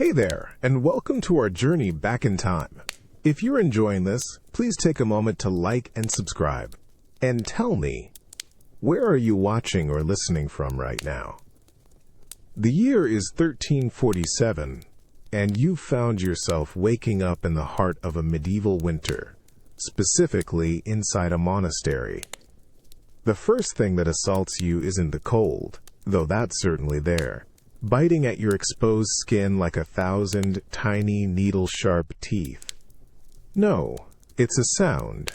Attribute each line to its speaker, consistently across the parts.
Speaker 1: Hey there, and welcome to our journey back in time. If you're enjoying this, please take a moment to like and subscribe. And tell me, where are you watching or listening from right now? The year is 1347, and you've found yourself waking up in the heart of a medieval winter, specifically inside a monastery. The first thing that assaults you isn't the cold, though that's certainly there, biting at your exposed skin like 1,000 tiny needle-sharp teeth. No, it's a sound,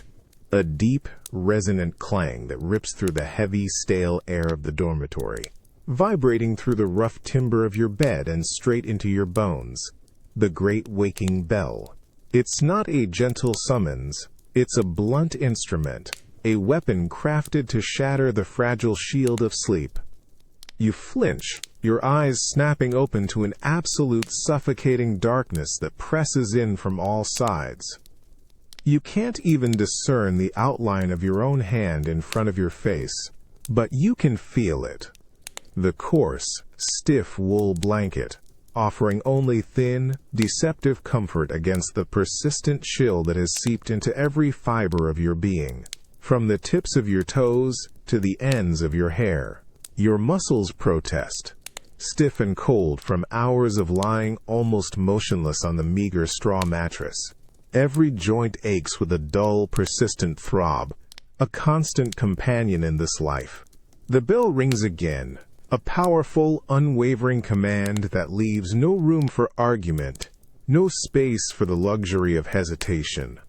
Speaker 1: a deep, resonant clang that rips through the heavy, stale air of the dormitory, vibrating through the rough timber of your bed and straight into your bones. The great waking bell. It's not a gentle summons, it's a blunt instrument, a weapon crafted to shatter the fragile shield of sleep. You flinch, your eyes snapping open to an absolute suffocating darkness that presses in from all sides. You can't even discern the outline of your own hand in front of your face, but you can feel it. The coarse, stiff wool blanket, offering only thin, deceptive comfort against the persistent chill that has seeped into every fiber of your being, from the tips of your toes to the ends of your hair. Your muscles protest, stiff and cold from hours of lying almost motionless on the meager straw mattress. Every joint aches with a dull, persistent throb, a constant companion in this life. The bell rings again, a powerful, unwavering command that leaves no room for argument, no space for the luxury of hesitation.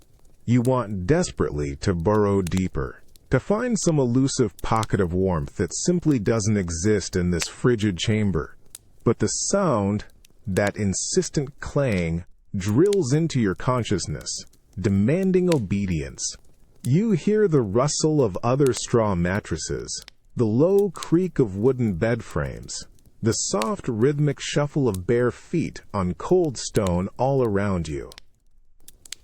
Speaker 1: You want desperately to burrow deeper, to find some elusive pocket of warmth that simply doesn't exist in this frigid chamber. But the sound, that insistent clang, drills into your consciousness, demanding obedience. You hear the rustle of other straw mattresses, the low creak of wooden bed frames, the soft rhythmic shuffle of bare feet on cold stone all around you.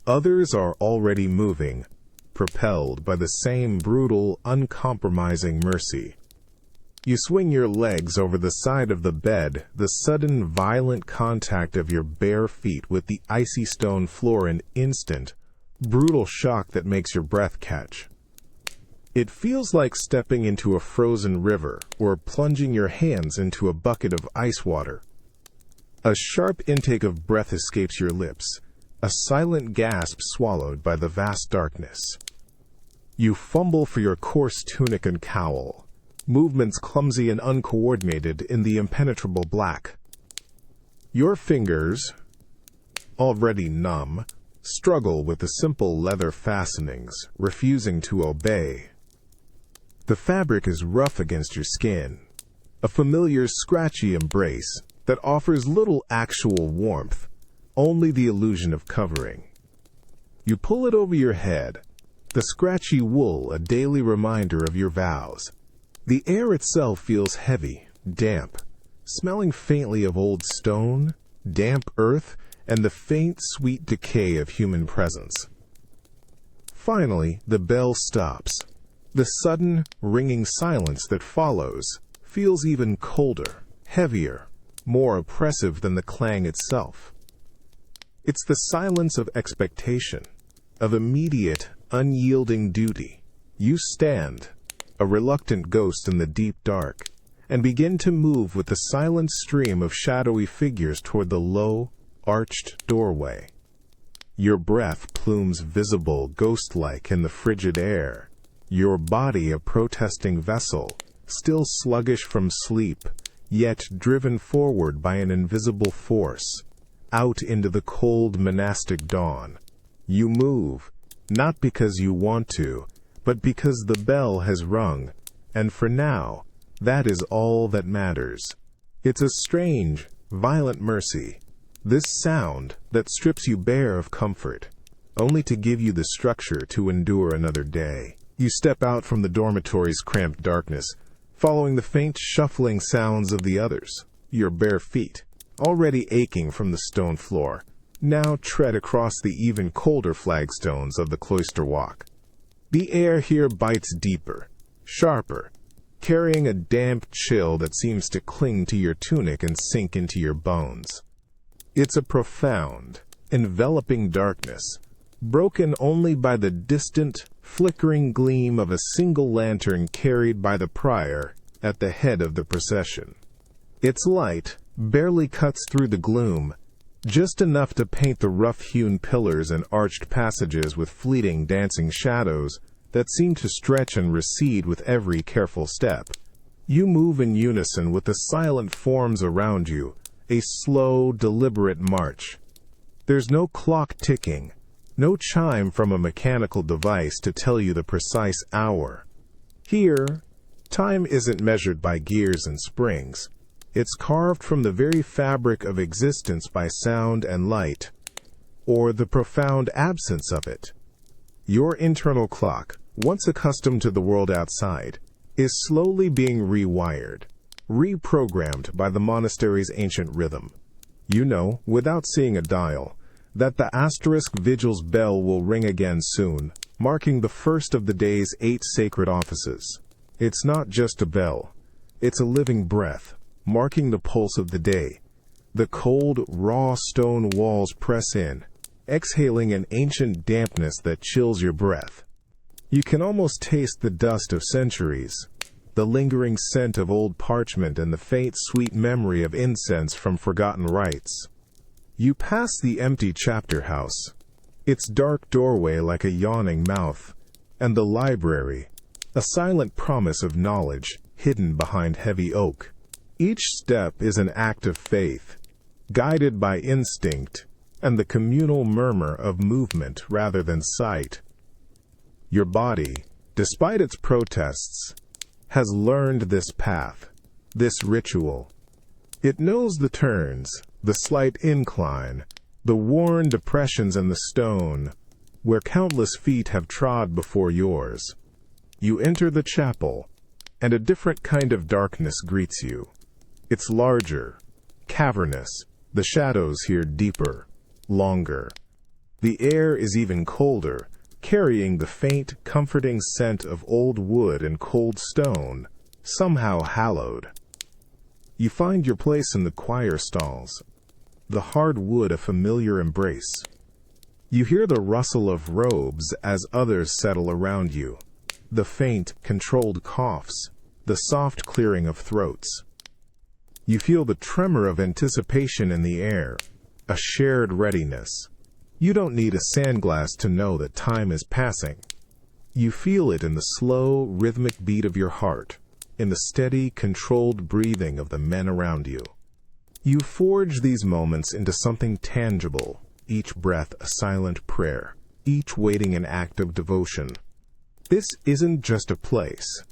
Speaker 1: Others are already moving, propelled by the same brutal, uncompromising mercy. You swing your legs over the side of the bed, the sudden, violent contact of your bare feet with the icy stone floor an instant, brutal shock that makes your breath catch. It feels like stepping into a frozen river or plunging your hands into a bucket of ice water. A sharp intake of breath escapes your lips, a silent gasp swallowed by the vast darkness. You fumble for your coarse tunic and cowl, movements clumsy and uncoordinated in the impenetrable black. Your fingers, already numb, struggle with the simple leather fastenings, refusing to obey. The fabric is rough against your skin, a familiar scratchy embrace that offers little actual warmth, only the illusion of covering. You pull it over your head, the scratchy wool a daily reminder of your vows. The air itself feels heavy, damp, smelling faintly of old stone, damp earth, and the faint, sweet decay of human presence. Finally, the bell stops. The sudden, ringing silence that follows feels even colder, heavier, more oppressive than the clang itself. It's the silence of expectation, of immediate, unyielding duty. You stand, a reluctant ghost in the deep dark, and begin to move with the silent stream of shadowy figures toward the low, arched doorway. Your breath plumes visible, ghost-like in the frigid air, your body a protesting vessel, still sluggish from sleep, yet driven forward by an invisible force, out into the cold monastic dawn. You move, not because you want to, but because the bell has rung, and for now, that is all that matters. It's a strange, violent mercy, this sound that strips you bare of comfort, only to give you the structure to endure another day. You step out from the dormitory's cramped darkness, following the faint shuffling sounds of the others. Your bare feet, already aching from the stone floor, now tread across the even colder flagstones of the cloister walk. The air here bites deeper, sharper, carrying a damp chill that seems to cling to your tunic and sink into your bones. It's a profound, enveloping darkness, broken only by the distant, flickering gleam of a single lantern carried by the prior at the head of the procession. Its light barely cuts through the gloom, just enough to paint the rough-hewn pillars and arched passages with fleeting, dancing shadows that seem to stretch and recede with every careful step. You move in unison with the silent forms around you, a slow, deliberate march. There's no clock ticking, no chime from a mechanical device to tell you the precise hour. Here, time isn't measured by gears and springs. It's carved from the very fabric of existence by sound and light, or the profound absence of it. Your internal clock, once accustomed to the world outside, is slowly being rewired, reprogrammed by the monastery's ancient rhythm. You know, without seeing a dial, that the asterisk vigil's bell will ring again soon, marking the first of the day's 8 sacred offices. It's not just a bell. It's a living breath, marking the pulse of the day. The cold, raw stone walls press in, exhaling an ancient dampness that chills your breath. You can almost taste the dust of centuries, the lingering scent of old parchment and the faint, sweet memory of incense from forgotten rites. You pass the empty chapter house, its dark doorway like a yawning mouth, and the library, a silent promise of knowledge hidden behind heavy oak. Each step is an act of faith, guided by instinct and the communal murmur of movement rather than sight. Your body, despite its protests, has learned this path, this ritual. It knows the turns, the slight incline, the worn depressions in the stone, where countless feet have trod before yours. You enter the chapel, and a different kind of darkness greets you. It's larger, cavernous, the shadows here deeper, longer. The air is even colder, carrying the faint, comforting scent of old wood and cold stone, somehow hallowed. You find your place in the choir stalls, the hard wood a familiar embrace. You hear the rustle of robes as others settle around you, the faint, controlled coughs, the soft clearing of throats. You feel the tremor of anticipation in the air, a shared readiness. You don't need a sandglass to know that time is passing. You feel it in the slow, rhythmic beat of your heart, in the steady, controlled breathing of the men around you. You forge these moments into something tangible, each breath a silent prayer, each waiting an act of devotion. This isn't just a place.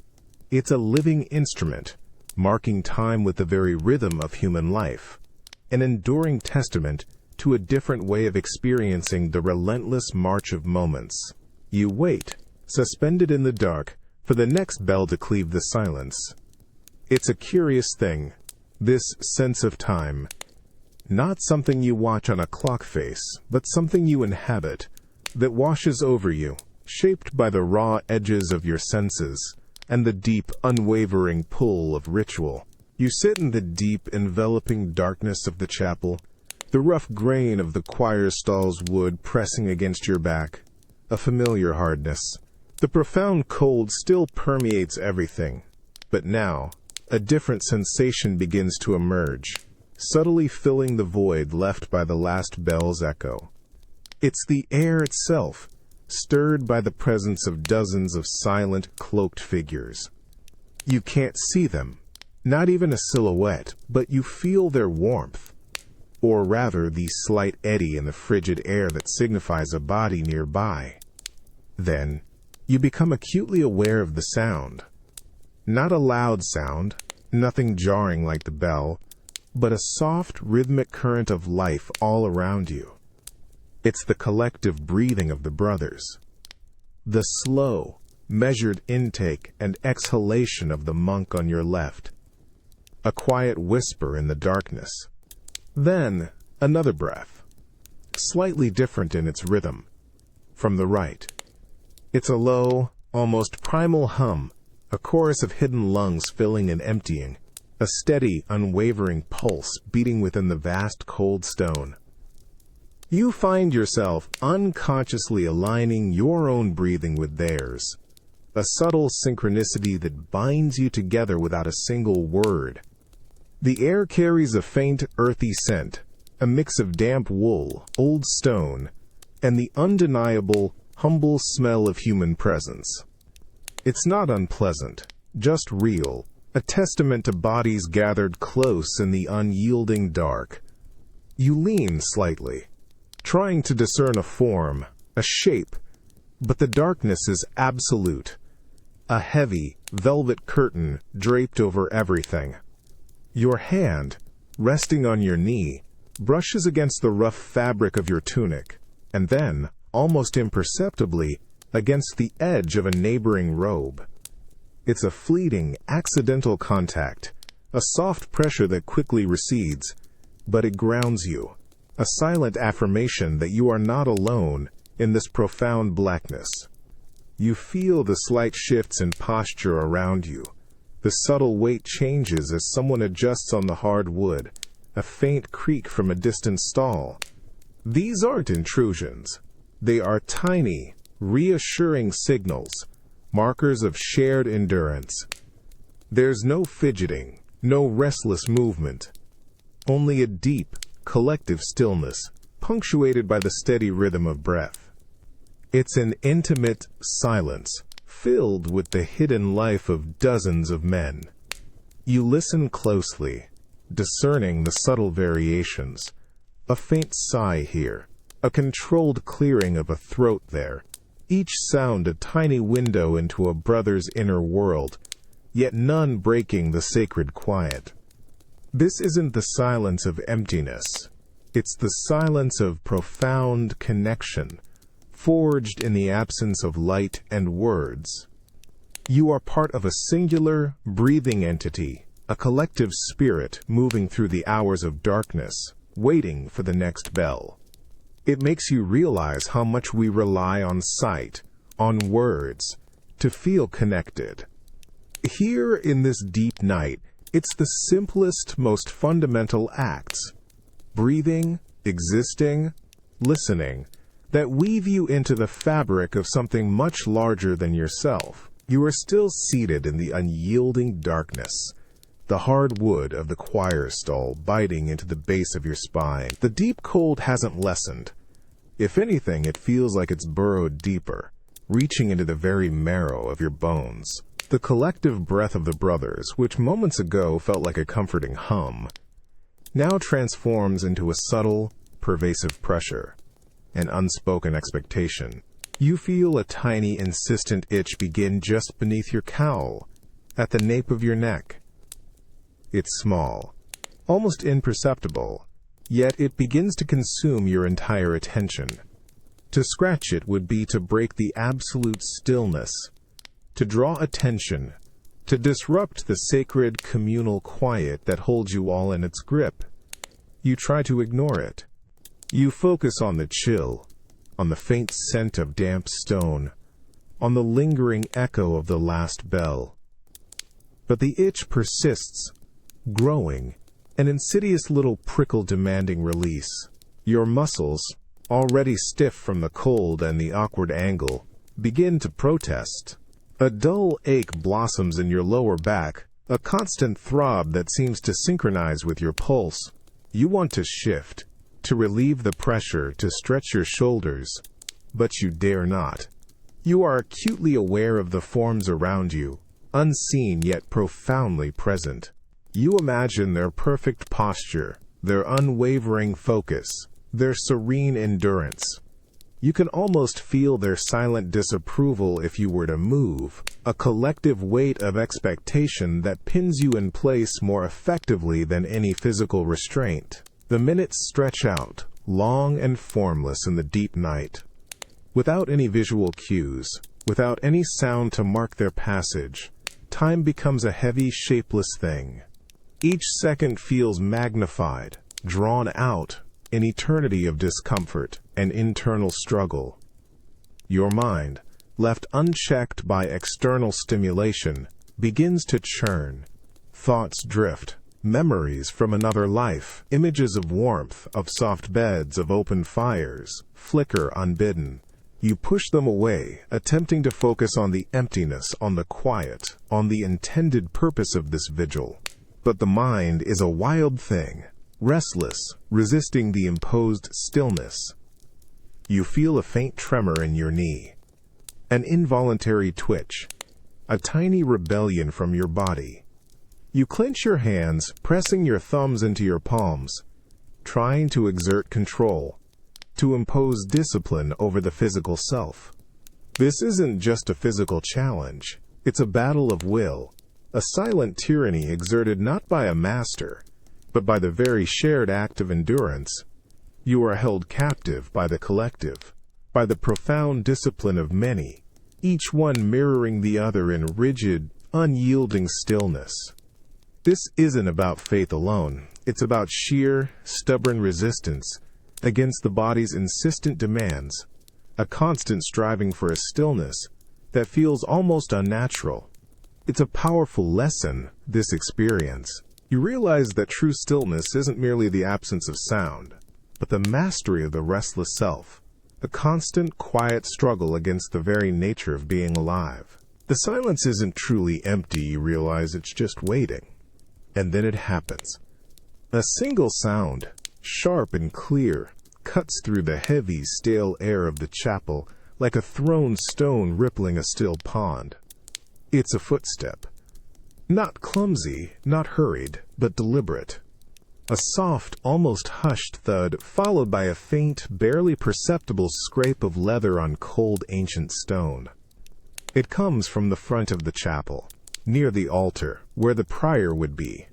Speaker 1: It's a living instrument, marking time with the very rhythm of human life, an enduring testament to a different way of experiencing the relentless march of moments. You wait, suspended in the dark, for the next bell to cleave the silence. It's a curious thing, this sense of time. Not something you watch on a clock face, but something you inhabit, that washes over you, shaped by the raw edges of your senses and the deep, unwavering pull of ritual. You sit in the deep, enveloping darkness of the chapel, the rough grain of the choir stall's wood pressing against your back, a familiar hardness. The profound cold still permeates everything, but now a different sensation begins to emerge, subtly filling the void left by the last bell's echo. It's the air itself, stirred by the presence of dozens of silent, cloaked figures. You can't see them, not even a silhouette, but you feel their warmth, or rather the slight eddy in the frigid air that signifies a body nearby. Then, you become acutely aware of the sound. Not a loud sound, nothing jarring like the bell, but a soft, rhythmic current of life all around you. It's the collective breathing of the brothers, the slow, measured intake and exhalation of the monk on your left, a quiet whisper in the darkness. Then, another breath, slightly different in its rhythm, from the right. It's a low, almost primal hum, a chorus of hidden lungs filling and emptying, a steady, unwavering pulse beating within the vast cold stone. You find yourself unconsciously aligning your own breathing with theirs, a subtle synchronicity that binds you together without a single word. The air carries a faint, earthy scent, a mix of damp wool, old stone, and the undeniable, humble smell of human presence. It's not unpleasant, just real, a testament to bodies gathered close in the unyielding dark. You lean slightly, trying to discern a form, a shape, but the darkness is absolute. A heavy, velvet curtain draped over everything. Your hand, resting on your knee, brushes against the rough fabric of your tunic, and then, almost imperceptibly, against the edge of a neighboring robe. It's a fleeting, accidental contact, a soft pressure that quickly recedes, but it grounds you, a silent affirmation that you are not alone in this profound blackness. You feel the slight shifts in posture around you. The subtle weight changes as someone adjusts on the hard wood, a faint creak from a distant stall. These aren't intrusions. They are tiny, reassuring signals, markers of shared endurance. There's no fidgeting, no restless movement, only a deep, collective stillness, punctuated by the steady rhythm of breath. It's an intimate silence, filled with the hidden life of dozens of men. You listen closely, discerning the subtle variations. A faint sigh here, a controlled clearing of a throat there, each sound a tiny window into a brother's inner world, yet none breaking the sacred quiet. This isn't the silence of emptiness. It's the silence of profound connection, forged in the absence of light and words. You are part of a singular, breathing entity, a collective spirit moving through the hours of darkness, waiting for the next bell. It makes you realize how much we rely on sight, on words, to feel connected. Here in this deep night, it's the simplest, most fundamental acts, breathing, existing, listening, that weave you into the fabric of something much larger than yourself. You are still seated in the unyielding darkness, the hard wood of the choir stall biting into the base of your spine. The deep cold hasn't lessened. If anything, it feels like it's burrowed deeper, reaching into the very marrow of your bones. The collective breath of the brothers, which moments ago felt like a comforting hum, now transforms into a subtle, pervasive pressure, an unspoken expectation. You feel a tiny, insistent itch begin just beneath your cowl, at the nape of your neck. It's small, almost imperceptible, yet it begins to consume your entire attention. To scratch it would be to break the absolute stillness, to draw attention, to disrupt the sacred communal quiet that holds you all in its grip. You try to ignore it. You focus on the chill, on the faint scent of damp stone, on the lingering echo of the last bell. But the itch persists, growing, an insidious little prickle demanding release. Your muscles, already stiff from the cold and the awkward angle, begin to protest. A dull ache blossoms in your lower back, a constant throb that seems to synchronize with your pulse. You want to shift, to relieve the pressure, to stretch your shoulders, but you dare not. You are acutely aware of the forms around you, unseen yet profoundly present. You imagine their perfect posture, their unwavering focus, their serene endurance. You can almost feel their silent disapproval if you were to move, a collective weight of expectation that pins you in place more effectively than any physical restraint. The minutes stretch out, long and formless in the deep night. Without any visual cues, without any sound to mark their passage, time becomes a heavy, shapeless thing. Each second feels magnified, drawn out, an eternity of discomfort and internal struggle. Your mind, left unchecked by external stimulation, begins to churn, Thoughts drift. Memories from another life, images of warmth, of soft beds, of open fires, flicker unbidden. You push them away, attempting to focus on the emptiness, on the quiet, on the intended purpose of this vigil. But the mind is a wild thing, restless, resisting the imposed stillness. You feel a faint tremor in your knee, an involuntary twitch, a tiny rebellion from your body. You clench your hands, pressing your thumbs into your palms, trying to exert control, to impose discipline over the physical self. This isn't just a physical challenge, it's a battle of will, a silent tyranny exerted not by a master, but by the very shared act of endurance. You are held captive by the collective, by the profound discipline of many, each one mirroring the other in rigid, unyielding stillness. This isn't about faith alone. It's about sheer, stubborn resistance against the body's insistent demands, a constant striving for a stillness that feels almost unnatural. It's a powerful lesson, this experience. You realize that true stillness isn't merely the absence of sound, but the mastery of the restless self, a constant, quiet struggle against the very nature of being alive. The silence isn't truly empty, you realize it's just waiting. And then it happens. A single sound, sharp and clear, cuts through the heavy, stale air of the chapel like a thrown stone rippling a still pond. It's a footstep. Not clumsy, not hurried, but deliberate. A soft, almost hushed thud, followed by a faint, barely perceptible scrape of leather on cold ancient stone. It comes from the front of the chapel, near the altar, where the prior would be.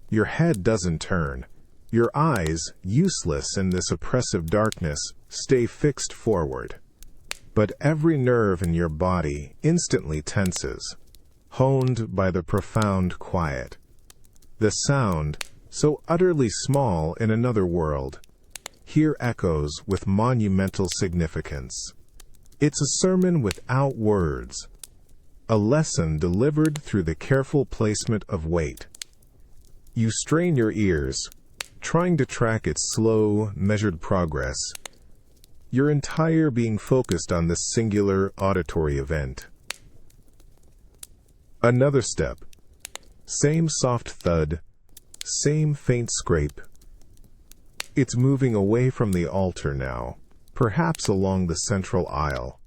Speaker 1: Your head doesn't turn. Your eyes, useless in this oppressive darkness, stay fixed forward. But every nerve in your body instantly tenses, honed by the profound quiet. The sound, so utterly small in another world, here echoes with monumental significance. It's a sermon without words, a lesson delivered through the careful placement of weight. You strain your ears, trying to track its slow, measured progress, your entire being focused on this singular auditory event. Another step. Same soft thud, same faint scrape. It's moving away from the altar now, perhaps along the central aisle.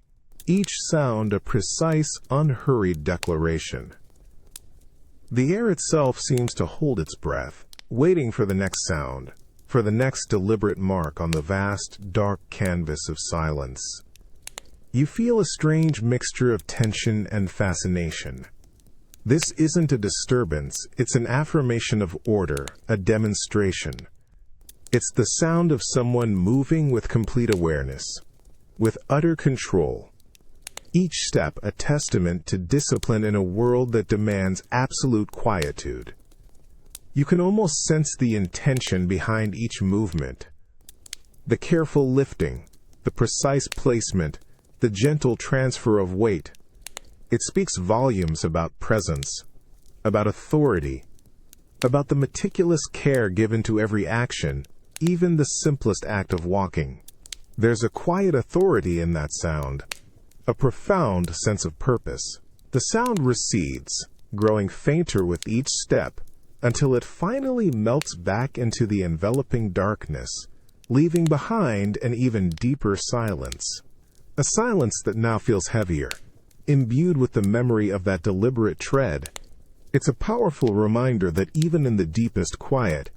Speaker 1: Each sound a precise, unhurried declaration. The air itself seems to hold its breath, waiting for the next sound, for the next deliberate mark on the vast, dark canvas of silence. You feel a strange mixture of tension and fascination. This isn't a disturbance, it's an affirmation of order, a demonstration. It's the sound of someone moving with complete awareness, with utter control. Each step a testament to discipline in a world that demands absolute quietude. You can almost sense the intention behind each movement. The careful lifting, the precise placement, the gentle transfer of weight. It speaks volumes about presence, about authority, about the meticulous care given to every action, even the simplest act of walking. There's a quiet authority in that sound, a profound sense of purpose. The sound recedes, growing fainter with each step, until it finally melts back into the enveloping darkness, leaving behind an even deeper silence. A silence that now feels heavier, imbued with the memory of that deliberate tread. It's a powerful reminder that even in the deepest quiet,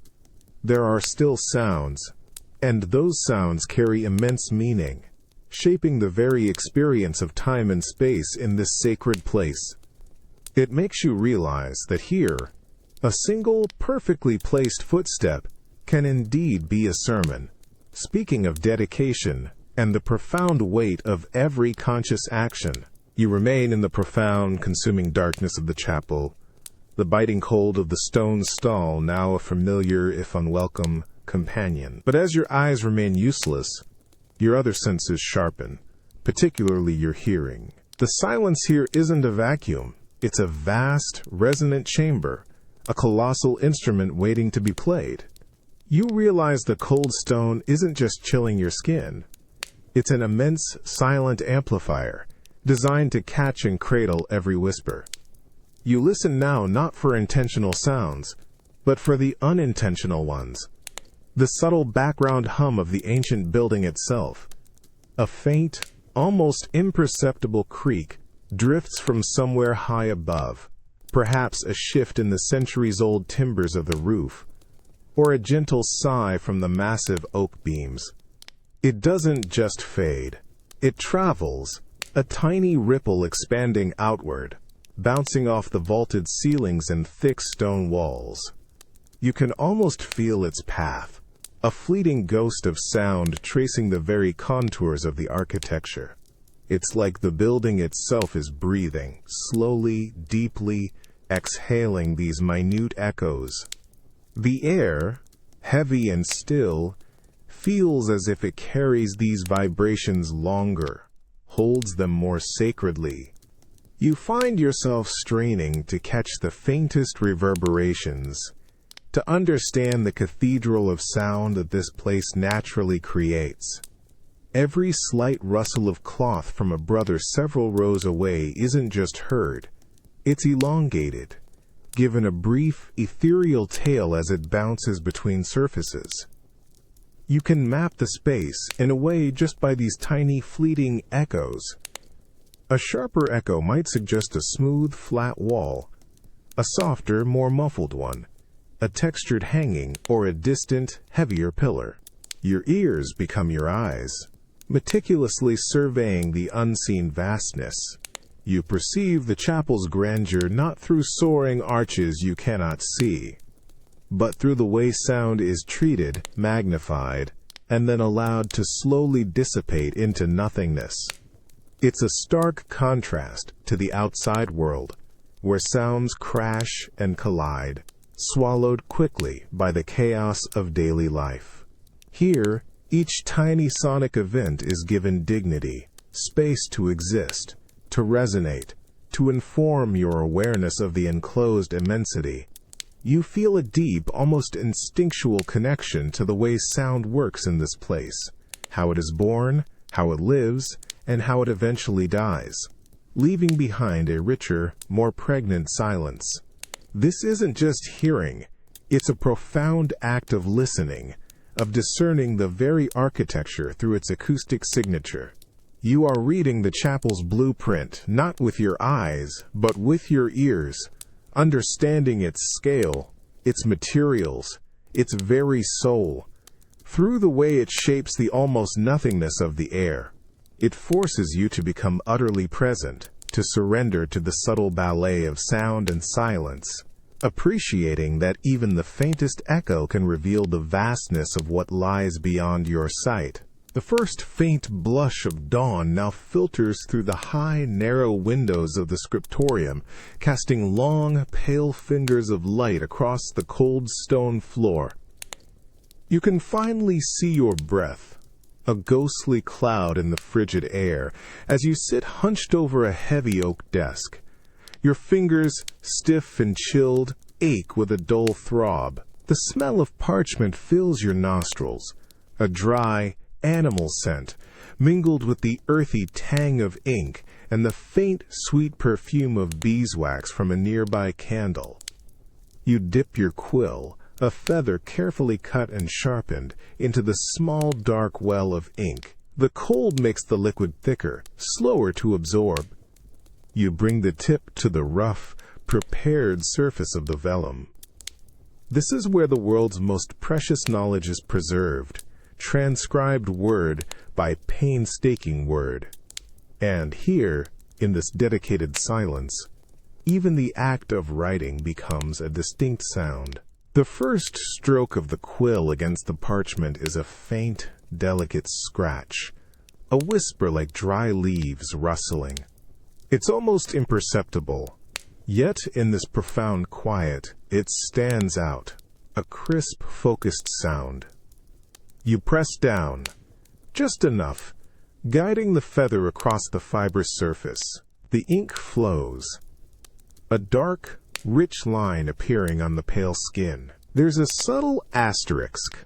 Speaker 1: there are still sounds, and those sounds carry immense meaning, shaping the very experience of time and space in this sacred place. It makes you realize that here, a single, perfectly placed footstep can indeed be a sermon, speaking of dedication and the profound weight of every conscious action. You remain in the profound, consuming darkness of the chapel, the biting cold of the stone stall now a familiar, if unwelcome, companion. But as your eyes remain useless, your other senses sharpen, particularly your hearing. The silence here isn't a vacuum. It's a vast, resonant chamber, a colossal instrument waiting to be played. You realize the cold stone isn't just chilling your skin. It's an immense, silent amplifier, designed to catch and cradle every whisper. You listen now not for intentional sounds, but for the unintentional ones. The subtle background hum of the ancient building itself. A faint, almost imperceptible creak drifts from somewhere high above, perhaps a shift in the centuries-old timbers of the roof, or a gentle sigh from the massive oak beams. It doesn't just fade. It travels, a tiny ripple expanding outward, bouncing off the vaulted ceilings and thick stone walls. You can almost feel its path, a fleeting ghost of sound tracing the very contours of the architecture. It's like the building itself is breathing, slowly, deeply, exhaling these minute echoes. The air, heavy and still, feels as if it carries these vibrations longer, holds them more sacredly. You find yourself straining to catch the faintest reverberations, to understand the cathedral of sound that this place naturally creates. Every slight rustle of cloth from a brother several rows away isn't just heard, it's elongated, given a brief, ethereal tale as it bounces between surfaces. You can map the space in a way just by these tiny, fleeting echoes. A sharper echo might suggest a smooth, flat wall, a softer, more muffled one, a textured hanging, or a distant, heavier pillar. Your ears become your eyes, meticulously surveying the unseen vastness. You perceive the chapel's grandeur not through soaring arches you cannot see, but through the way sound is treated, magnified, and then allowed to slowly dissipate into nothingness. It's a stark contrast to the outside world, where sounds crash and collide, swallowed quickly by the chaos of daily life. Here, each tiny sonic event is given dignity, space to exist, to resonate, to inform your awareness of the enclosed immensity. You feel a deep, almost instinctual connection to the way sound works in this place, how it is born, how it lives, and how it eventually dies, leaving behind a richer, more pregnant silence. This isn't just hearing, it's a profound act of listening, of discerning the very architecture through its acoustic signature. You are reading the chapel's blueprint, not with your eyes, but with your ears, understanding its scale, its materials, its very soul. Through the way it shapes the almost nothingness of the air, it forces you to become utterly present, to surrender to the subtle ballet of sound and silence, appreciating that even the faintest echo can reveal the vastness of what lies beyond your sight. The first faint blush of dawn now filters through the high, narrow windows of the scriptorium, casting long, pale fingers of light across the cold stone floor. You can finally see your breath, a ghostly cloud in the frigid air, as you sit hunched over a heavy oak desk. Your fingers, stiff and chilled, ache with a dull throb. The smell of parchment fills your nostrils, a dry, animal scent, mingled with the earthy tang of ink and the faint, sweet perfume of beeswax from a nearby candle. You dip your quill, a feather carefully cut and sharpened, into the small dark well of ink. The cold makes the liquid thicker, slower to absorb. You bring the tip to the rough, prepared surface of the vellum. This is where the world's most precious knowledge is preserved, transcribed word by painstaking word. And here, in this dedicated silence, even the act of writing becomes a distinct sound. The first stroke of the quill against the parchment is a faint, delicate scratch, a whisper like dry leaves rustling. It's almost imperceptible, yet in this profound quiet, it stands out, a crisp, focused sound. You press down, just enough, guiding the feather across the fibrous surface. The ink flows. A dark, rich line appearing on the pale skin. There's a subtle asterisk,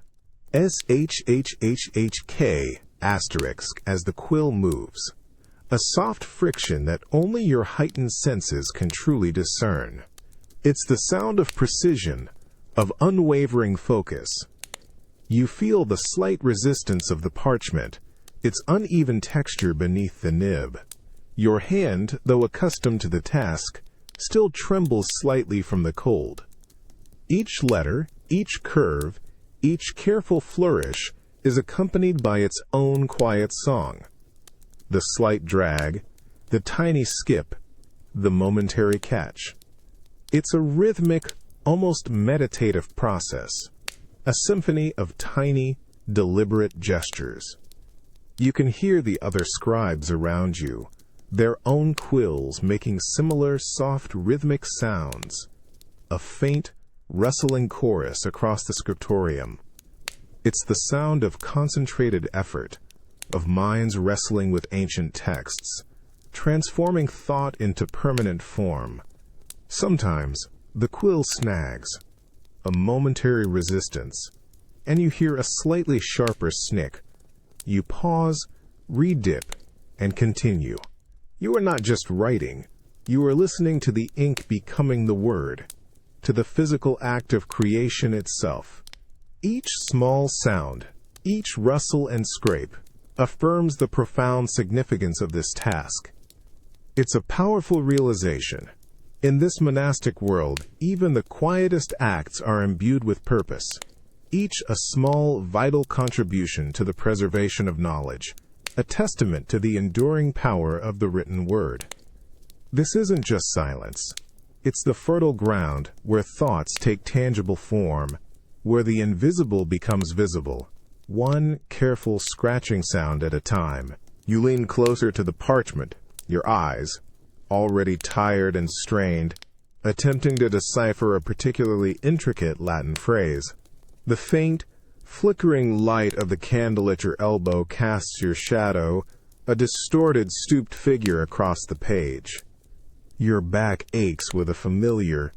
Speaker 1: SHHHHK asterisk, as the quill moves. A soft friction that only your heightened senses can truly discern. It's the sound of precision, of unwavering focus. You feel the slight resistance of the parchment, its uneven texture beneath the nib. Your hand, though accustomed to the task, still trembles slightly from the cold. Each letter, each curve, each careful flourish is accompanied by its own quiet song. The slight drag, the tiny skip, the momentary catch. It's a rhythmic, almost meditative process, a symphony of tiny, deliberate gestures. You can hear the other scribes around you, their own quills making similar soft rhythmic sounds, a faint, rustling chorus across the scriptorium. It's the sound of concentrated effort, of minds wrestling with ancient texts, transforming thought into permanent form. Sometimes the quill snags, a momentary resistance, and you hear a slightly sharper snick. You pause, re-dip, and continue. You are not just writing, you are listening to the ink becoming the word, to the physical act of creation itself. Each small sound, each rustle and scrape, affirms the profound significance of this task. It's a powerful realization. In this monastic world, even the quietest acts are imbued with purpose, each a small, vital contribution to the preservation of knowledge, a testament to the enduring power of the written word. This isn't just silence. It's the fertile ground where thoughts take tangible form, where the invisible becomes visible, one careful scratching sound at a time. You lean closer to the parchment, your eyes, already tired and strained, attempting to decipher a particularly intricate Latin phrase. The faint, flickering light of the candle at your elbow casts your shadow, a distorted, stooped figure across the page. Your back aches with a familiar,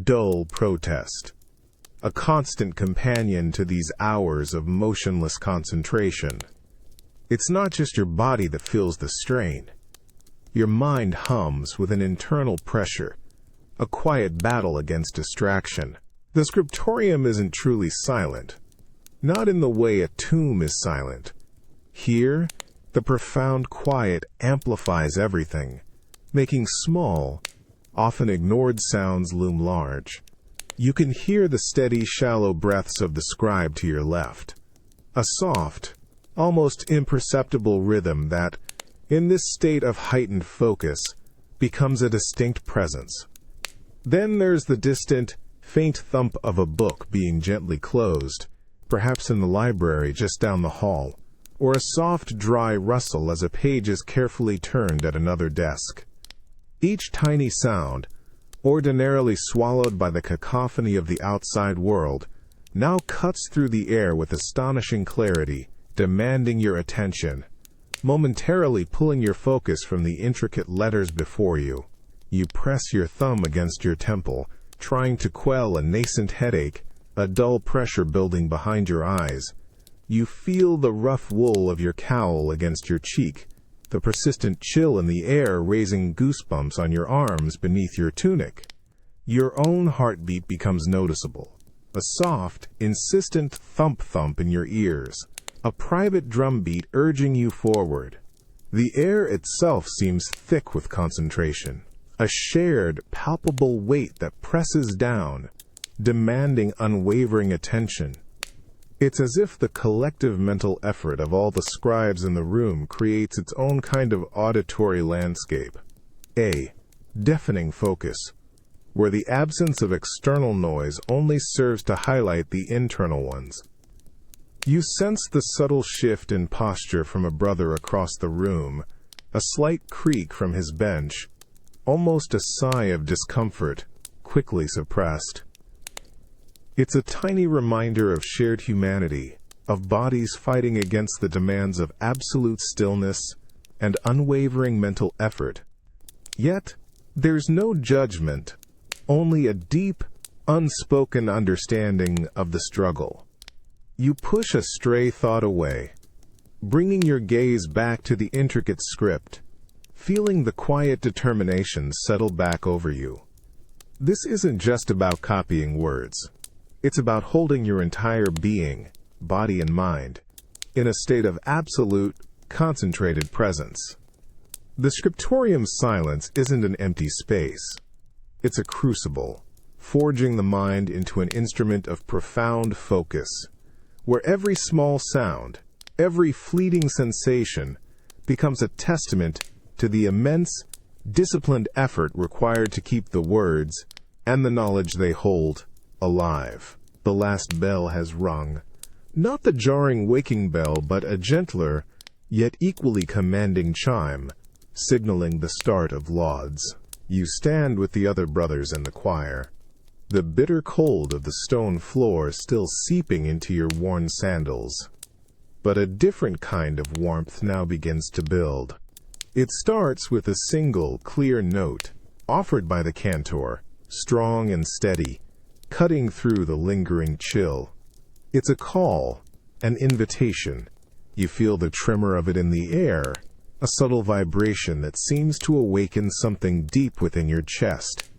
Speaker 1: dull protest, a constant companion to these hours of motionless concentration. It's not just your body that feels the strain. Your mind hums with an internal pressure, a quiet battle against distraction. The scriptorium isn't truly silent, not in the way a tomb is silent. Here, the profound quiet amplifies everything, making small, often ignored sounds loom large. You can hear the steady, shallow breaths of the scribe to your left, a soft, almost imperceptible rhythm that, in this state of heightened focus, becomes a distinct presence. Then there's the distant, faint thump of a book being gently closed, perhaps in the library just down the hall, or a soft, dry rustle as a page is carefully turned at another desk. Each tiny sound, ordinarily swallowed by the cacophony of the outside world, now cuts through the air with astonishing clarity, demanding your attention, momentarily pulling your focus from the intricate letters before you. You press your thumb against your temple, trying to quell a nascent headache, a dull pressure building behind your eyes. You feel the rough wool of your cowl against your cheek, the persistent chill in the air raising goosebumps on your arms beneath your tunic. Your own heartbeat becomes noticeable, a soft, insistent thump-thump in your ears, a private drumbeat urging you forward. The air itself seems thick with concentration, a shared, palpable weight that presses down, demanding unwavering attention. It's as if the collective mental effort of all the scribes in the room creates its own kind of auditory landscape, a deafening focus, where the absence of external noise only serves to highlight the internal ones. You sense the subtle shift in posture from a brother across the room, a slight creak from his bench, almost a sigh of discomfort, quickly suppressed. It's a tiny reminder of shared humanity, of bodies fighting against the demands of absolute stillness and unwavering mental effort. Yet, there's no judgment, only a deep, unspoken understanding of the struggle. You push a stray thought away, bringing your gaze back to the intricate script, feeling the quiet determination settle back over you. This isn't just about copying words. It's about holding your entire being, body and mind, in a state of absolute, concentrated presence. The scriptorium silence isn't an empty space. It's a crucible, forging the mind into an instrument of profound focus, where every small sound, every fleeting sensation, becomes a testament to the immense, disciplined effort required to keep the words, and the knowledge they hold, alive. The last bell has rung. Not the jarring waking bell, but a gentler, yet equally commanding chime, signaling the start of lauds. You stand with the other brothers in the choir, the bitter cold of the stone floor still seeping into your worn sandals. But a different kind of warmth now begins to build. It starts with a single, clear note, offered by the cantor, strong and steady, cutting through the lingering chill. It's a call, an invitation. You feel the tremor of it in the air, a subtle vibration that seems to awaken something deep within your chest.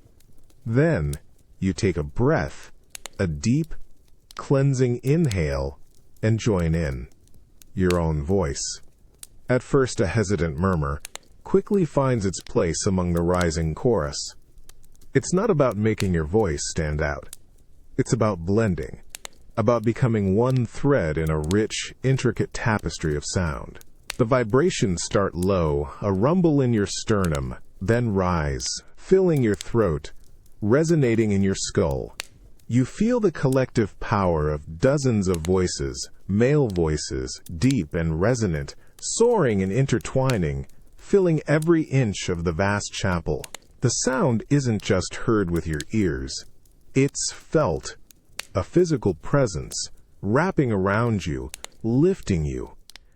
Speaker 1: Then, you take a breath, a deep, cleansing inhale, and join in. Your own voice, at first a hesitant murmur, quickly finds its place among the rising chorus. It's not about making your voice stand out. It's about blending, about becoming one thread in a rich, intricate tapestry of sound. The vibrations start low, a rumble in your sternum, then rise, filling your throat, resonating in your skull. You feel the collective power of dozens of voices, male voices, deep and resonant, soaring and intertwining, filling every inch of the vast chapel. The sound isn't just heard with your ears. It's felt, a physical presence, wrapping around you, lifting you.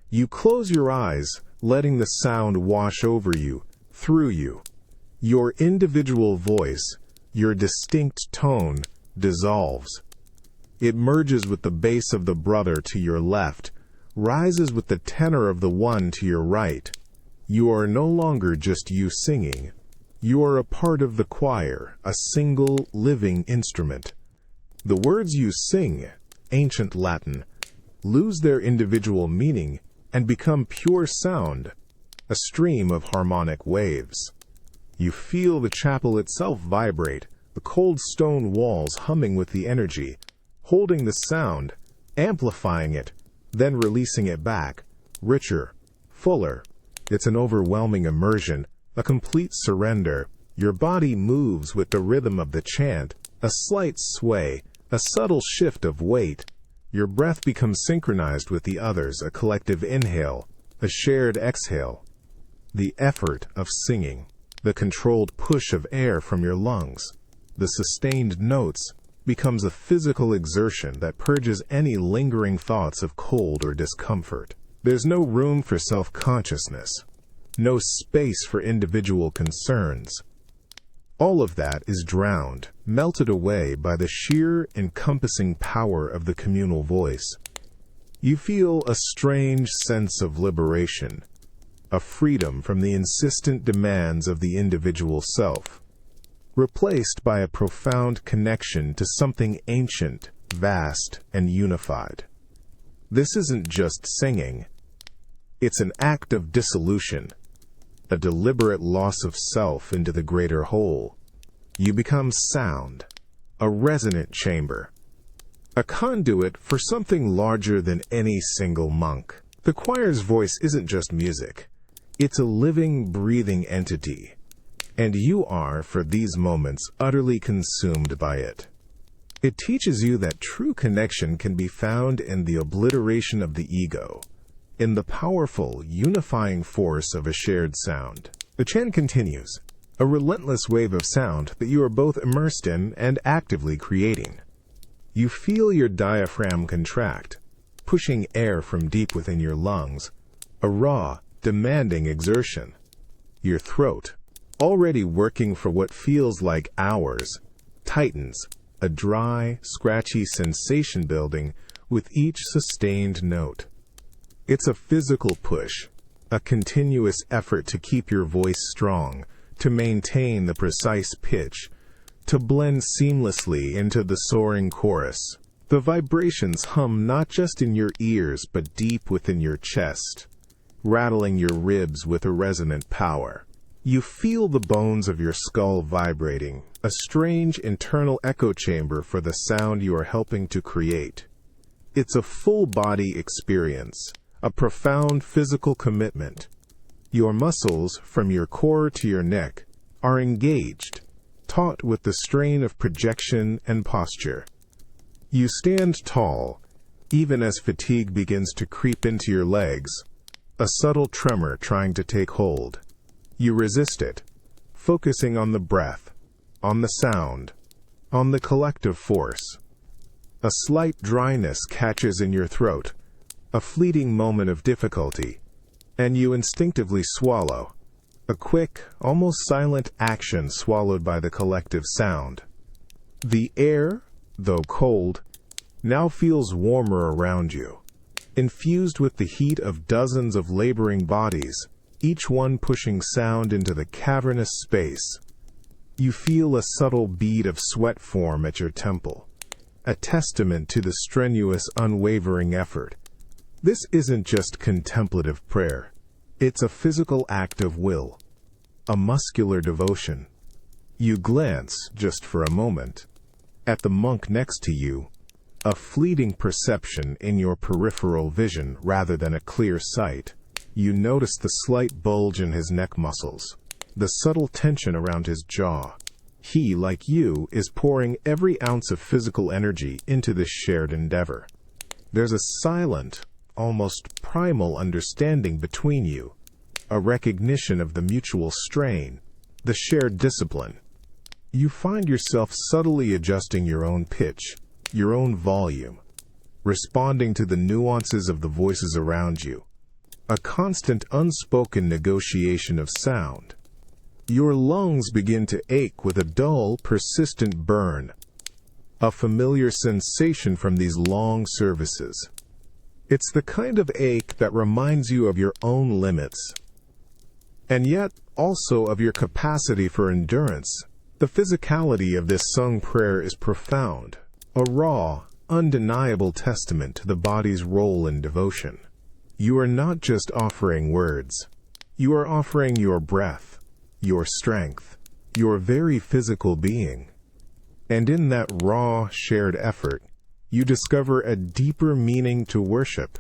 Speaker 1: You close your eyes, letting the sound wash over you, through you. Your individual voice, your distinct tone, dissolves. It merges with the bass of the brother to your left, rises with the tenor of the one to your right. You are no longer just you singing. You are a part of the choir, a single, living instrument. The words you sing, ancient Latin, lose their individual meaning and become pure sound, a stream of harmonic waves. You feel the chapel itself vibrate, the cold stone walls humming with the energy, holding the sound, amplifying it, then releasing it back, richer, fuller. It's an overwhelming immersion, a complete surrender. Your body moves with the rhythm of the chant, a slight sway, a subtle shift of weight. Your breath becomes synchronized with the others, a collective inhale, a shared exhale. The effort of singing, the controlled push of air from your lungs, the sustained notes, becomes a physical exertion that purges any lingering thoughts of cold or discomfort. There's no room for self-consciousness, no space for individual concerns. All of that is drowned, melted away by the sheer, encompassing power of the communal voice. You feel a strange sense of liberation, a freedom from the insistent demands of the individual self, replaced by a profound connection to something ancient, vast, and unified. This isn't just singing. It's an act of dissolution, a deliberate loss of self into the greater whole. You become sound, a resonant chamber, a conduit for something larger than any single monk. The choir's voice isn't just music. It's a living, breathing entity, and you are, for these moments, utterly consumed by it. It teaches you that true connection can be found in the obliteration of the ego, in the powerful, unifying force of a shared sound. The chant continues, a relentless wave of sound that you are both immersed in and actively creating. You feel your diaphragm contract, pushing air from deep within your lungs, a raw, demanding exertion. Your throat, already working for what feels like hours, tightens, a dry, scratchy sensation building with each sustained note. It's a physical push, a continuous effort to keep your voice strong, to maintain the precise pitch, to blend seamlessly into the soaring chorus. The vibrations hum not just in your ears but deep within your chest, rattling your ribs with a resonant power. You feel the bones of your skull vibrating, a strange internal echo chamber for the sound you are helping to create. It's a full-body experience, a profound physical commitment. Your muscles, from your core to your neck, are engaged, taut with the strain of projection and posture. You stand tall, even as fatigue begins to creep into your legs, a subtle tremor trying to take hold. You resist it, focusing on the breath, on the sound, on the collective force. A slight dryness catches in your throat, a fleeting moment of difficulty, and you instinctively swallow, a quick, almost silent action swallowed by the collective sound. The air, though cold, now feels warmer around you, infused with the heat of dozens of laboring bodies, each one pushing sound into the cavernous space. You feel a subtle bead of sweat form at your temple, a testament to the strenuous, unwavering effort. This isn't just contemplative prayer. It's a physical act of will, a muscular devotion. You glance, just for a moment, at the monk next to you, a fleeting perception in your peripheral vision rather than a clear sight. You notice the slight bulge in his neck muscles, the subtle tension around his jaw. He, like you, is pouring every ounce of physical energy into this shared endeavor. There's a silent, almost primal understanding between you, a recognition of the mutual strain, the shared discipline. You find yourself subtly adjusting your own pitch, your own volume, responding to the nuances of the voices around you, a constant unspoken negotiation of sound. Your lungs begin to ache with a dull, persistent burn, a familiar sensation from these long services. It's the kind of ache that reminds you of your own limits, and yet also of your capacity for endurance. The physicality of this sung prayer is profound, a raw, undeniable testament to the body's role in devotion. You are not just offering words. You are offering your breath, your strength, your very physical being. And in that raw, shared effort, you discover a deeper meaning to worship,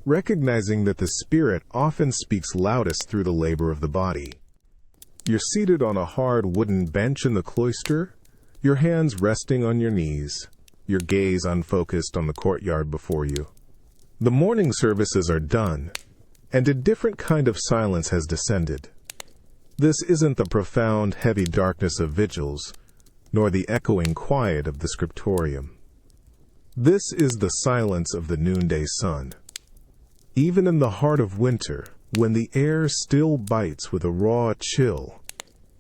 Speaker 1: recognizing that the spirit often speaks loudest through the labor of the body. You're seated on a hard wooden bench in the cloister, your hands resting on your knees, your gaze unfocused on the courtyard before you. The morning services are done, and a different kind of silence has descended. This isn't the profound, heavy darkness of vigils, nor the echoing quiet of the scriptorium. This is the silence of the noonday sun. Even in the heart of winter, when the air still bites with a raw chill,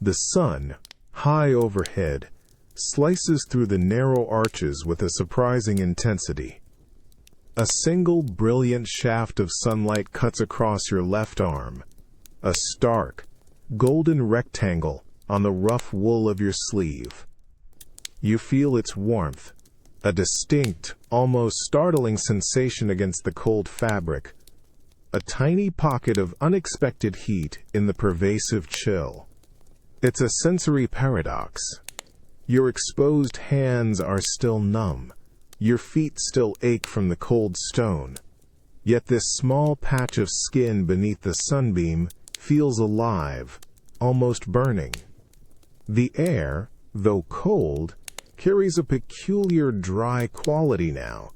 Speaker 1: the sun, high overhead, slices through the narrow arches with a surprising intensity. A single brilliant shaft of sunlight cuts across your left arm, a stark, golden rectangle on the rough wool of your sleeve. You feel its warmth, a distinct, almost startling sensation against the cold fabric, a tiny pocket of unexpected heat in the pervasive chill. It's a sensory paradox. Your exposed hands are still numb, your feet still ache from the cold stone, yet this small patch of skin beneath the sunbeam feels alive, almost burning. The air, though cold, carries a peculiar dry quality now,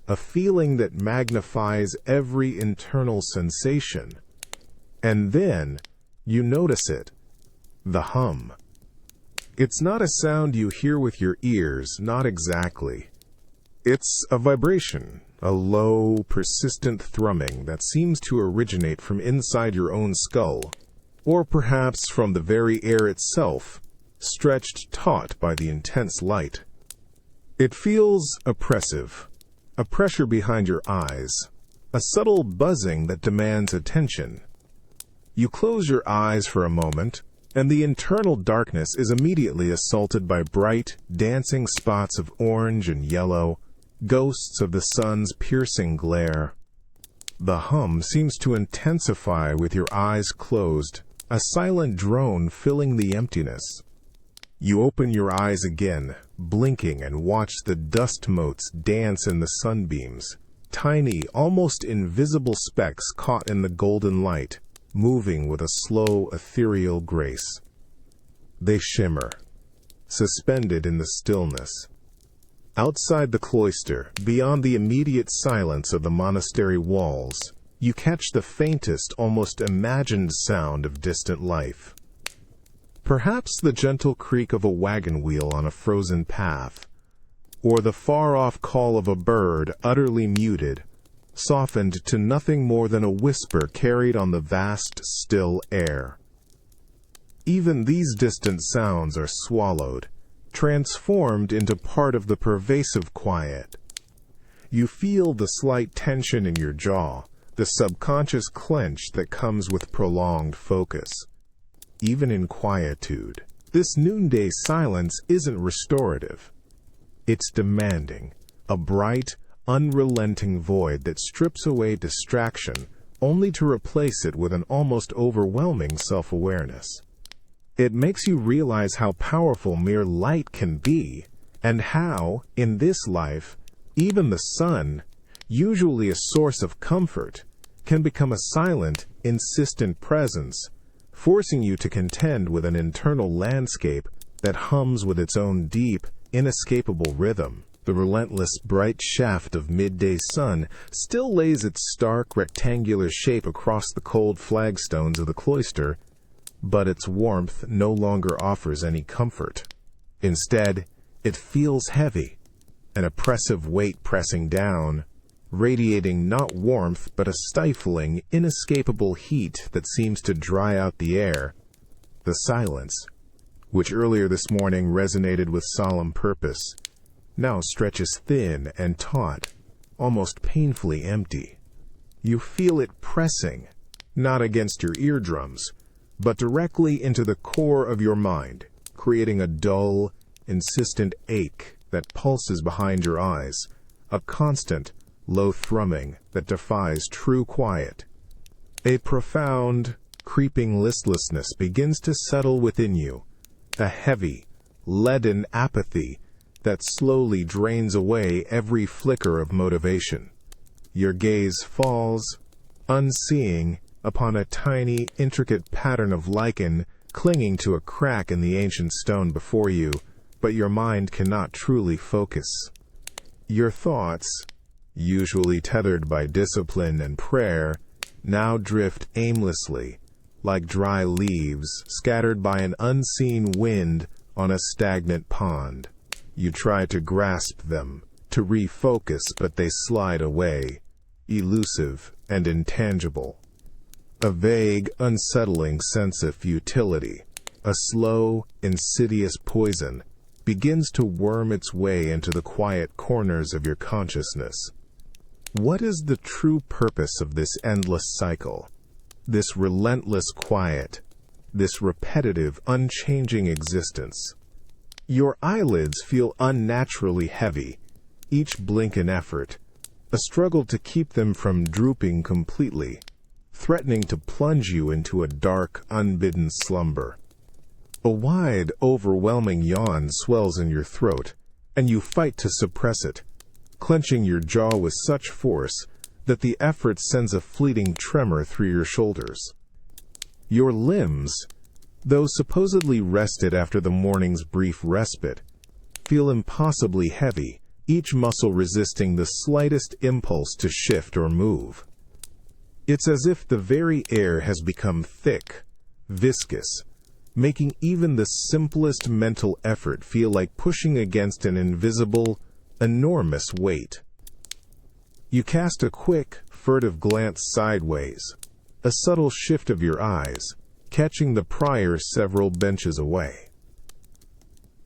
Speaker 1: a feeling that magnifies every internal sensation. And then, you notice it, the hum. It's not a sound you hear with your ears, not exactly. It's a vibration, a low, persistent thrumming that seems to originate from inside your own skull, or perhaps from the very air itself, stretched taut by the intense light. It feels oppressive, a pressure behind your eyes, a subtle buzzing that demands attention. You close your eyes for a moment, and the internal darkness is immediately assaulted by bright, dancing spots of orange and yellow, ghosts of the sun's piercing glare. The hum seems to intensify with your eyes closed, a silent drone filling the emptiness. You open your eyes again, blinking, and watch the dust motes dance in the sunbeams, tiny, almost invisible specks caught in the golden light, moving with a slow, ethereal grace. They shimmer, suspended in the stillness. Outside the cloister, beyond the immediate silence of the monastery walls, you catch the faintest, almost imagined sound of distant life. Perhaps the gentle creak of a wagon wheel on a frozen path, or the far-off call of a bird utterly muted, softened to nothing more than a whisper carried on the vast, still air. Even these distant sounds are swallowed, transformed into part of the pervasive quiet. You feel the slight tension in your jaw, the subconscious clench that comes with prolonged focus. Even in quietude, this noonday silence isn't restorative. It's demanding, a bright, unrelenting void that strips away distraction only to replace it with an almost overwhelming self-awareness. It makes you realize how powerful mere light can be, and how, in this life, even the sun, usually a source of comfort, can become a silent, insistent presence, forcing you to contend with an internal landscape that hums with its own deep, inescapable rhythm. The relentless bright shaft of midday sun still lays its stark rectangular shape across the cold flagstones of the cloister, but its warmth no longer offers any comfort. Instead, it feels heavy, an oppressive weight pressing down, radiating not warmth but a stifling, inescapable heat that seems to dry out the air. The silence, which earlier this morning resonated with solemn purpose, now stretches thin and taut, almost painfully empty. You feel it pressing, not against your eardrums, but directly into the core of your mind, creating a dull, insistent ache that pulses behind your eyes, a constant, low thrumming that defies true quiet. A profound, creeping listlessness begins to settle within you, a heavy, leaden apathy that slowly drains away every flicker of motivation. Your gaze falls, unseeing, upon a tiny, intricate pattern of lichen clinging to a crack in the ancient stone before you, but your mind cannot truly focus. Your thoughts, usually tethered by discipline and prayer, now drift aimlessly, like dry leaves scattered by an unseen wind on a stagnant pond. You try to grasp them, to refocus, but they slide away, elusive and intangible. A vague, unsettling sense of futility, a slow, insidious poison, begins to worm its way into the quiet corners of your consciousness. What is the true purpose of this endless cycle, this relentless quiet, this repetitive, unchanging existence? Your eyelids feel unnaturally heavy, each blink an effort, a struggle to keep them from drooping completely, threatening to plunge you into a dark, unbidden slumber. A wide, overwhelming yawn swells in your throat, and you fight to suppress it, clenching your jaw with such force that the effort sends a fleeting tremor through your shoulders. Your limbs, though supposedly rested after the morning's brief respite, feel impossibly heavy, each muscle resisting the slightest impulse to shift or move. It's as if the very air has become thick, viscous, making even the simplest mental effort feel like pushing against an invisible, enormous weight. You cast a quick, furtive glance sideways, a subtle shift of your eyes, catching the prior several benches away.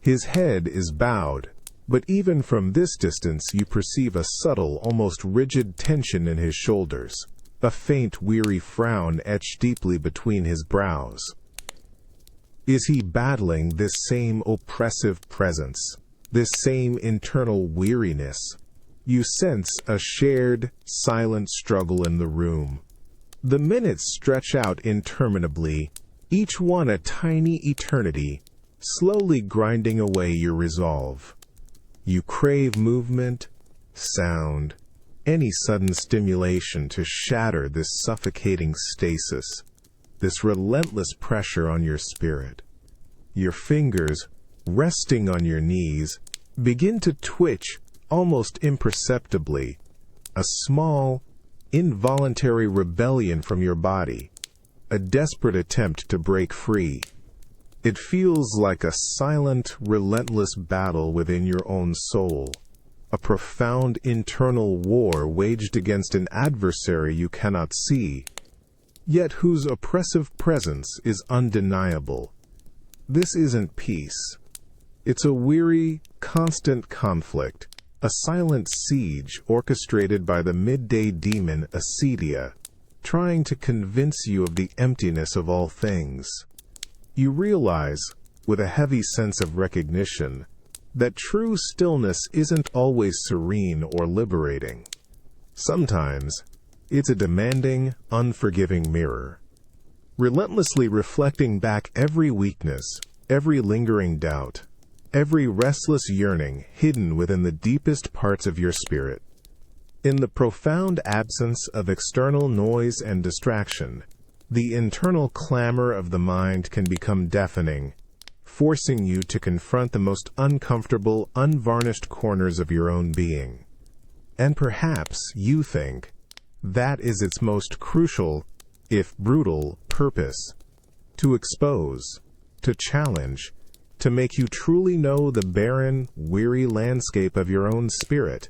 Speaker 1: His head is bowed, but even from this distance you perceive a subtle, almost rigid tension in his shoulders, a faint, weary frown etched deeply between his brows. Is he battling this same oppressive presence, this same internal weariness? You sense a shared, silent struggle in the room. The minutes stretch out interminably, each one a tiny eternity, slowly grinding away your resolve. You crave movement, sound, any sudden stimulation to shatter this suffocating stasis, this relentless pressure on your spirit. Your fingers, resting on your knees, begin to twitch almost imperceptibly, a small, involuntary rebellion from your body, a desperate attempt to break free. It feels like a silent, relentless battle within your own soul, a profound internal war waged against an adversary you cannot see, yet whose oppressive presence is undeniable. This isn't peace. It's a weary, constant conflict, a silent siege orchestrated by the midday demon Acedia, trying to convince you of the emptiness of all things. You realize, with a heavy sense of recognition, that true stillness isn't always serene or liberating. Sometimes, it's a demanding, unforgiving mirror, relentlessly reflecting back every weakness, every lingering doubt, every restless yearning hidden within the deepest parts of your spirit. In the profound absence of external noise and distraction, the internal clamor of the mind can become deafening, forcing you to confront the most uncomfortable, unvarnished corners of your own being. And perhaps you think that is its most crucial, if brutal, purpose: to expose, to challenge, to make you truly know the barren, weary landscape of your own spirit,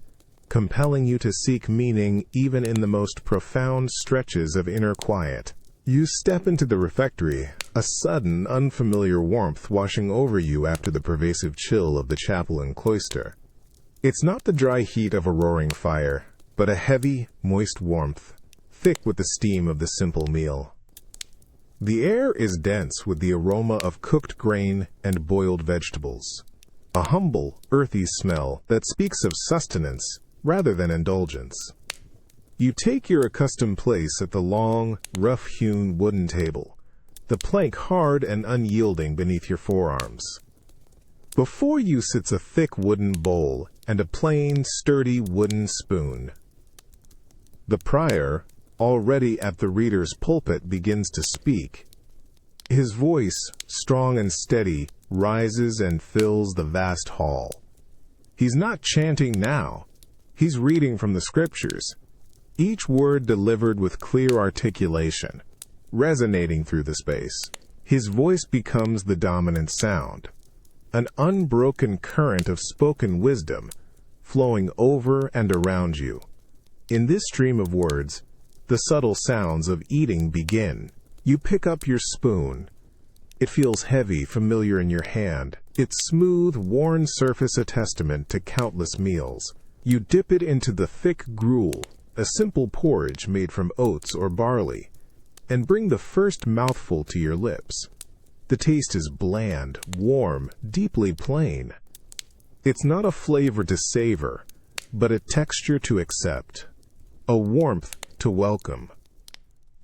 Speaker 1: compelling you to seek meaning even in the most profound stretches of inner quiet. You step into the refectory, a sudden, unfamiliar warmth washing over you after the pervasive chill of the chapel and cloister. It's not the dry heat of a roaring fire, but a heavy, moist warmth, thick with the steam of the simple meal. The air is dense with the aroma of cooked grain and boiled vegetables, a humble, earthy smell that speaks of sustenance rather than indulgence. You take your accustomed place at the long, rough-hewn wooden table, the plank hard and unyielding beneath your forearms. Before you sits a thick wooden bowl and a plain, sturdy wooden spoon. The prior, already at the reader's pulpit, begins to speak. His voice, strong and steady, rises and fills the vast hall. He's not chanting now. He's reading from the scriptures, each word delivered with clear articulation, resonating through the space. His voice becomes the dominant sound, an unbroken current of spoken wisdom flowing over and around you. In this stream of words, the subtle sounds of eating begin. You pick up your spoon. It feels heavy, familiar in your hand, its smooth, worn surface a testament to countless meals. You dip it into the thick gruel, a simple porridge made from oats or barley, and bring the first mouthful to your lips. The taste is bland, warm, deeply plain. It's not a flavor to savor, but a texture to accept, a warmth to welcome.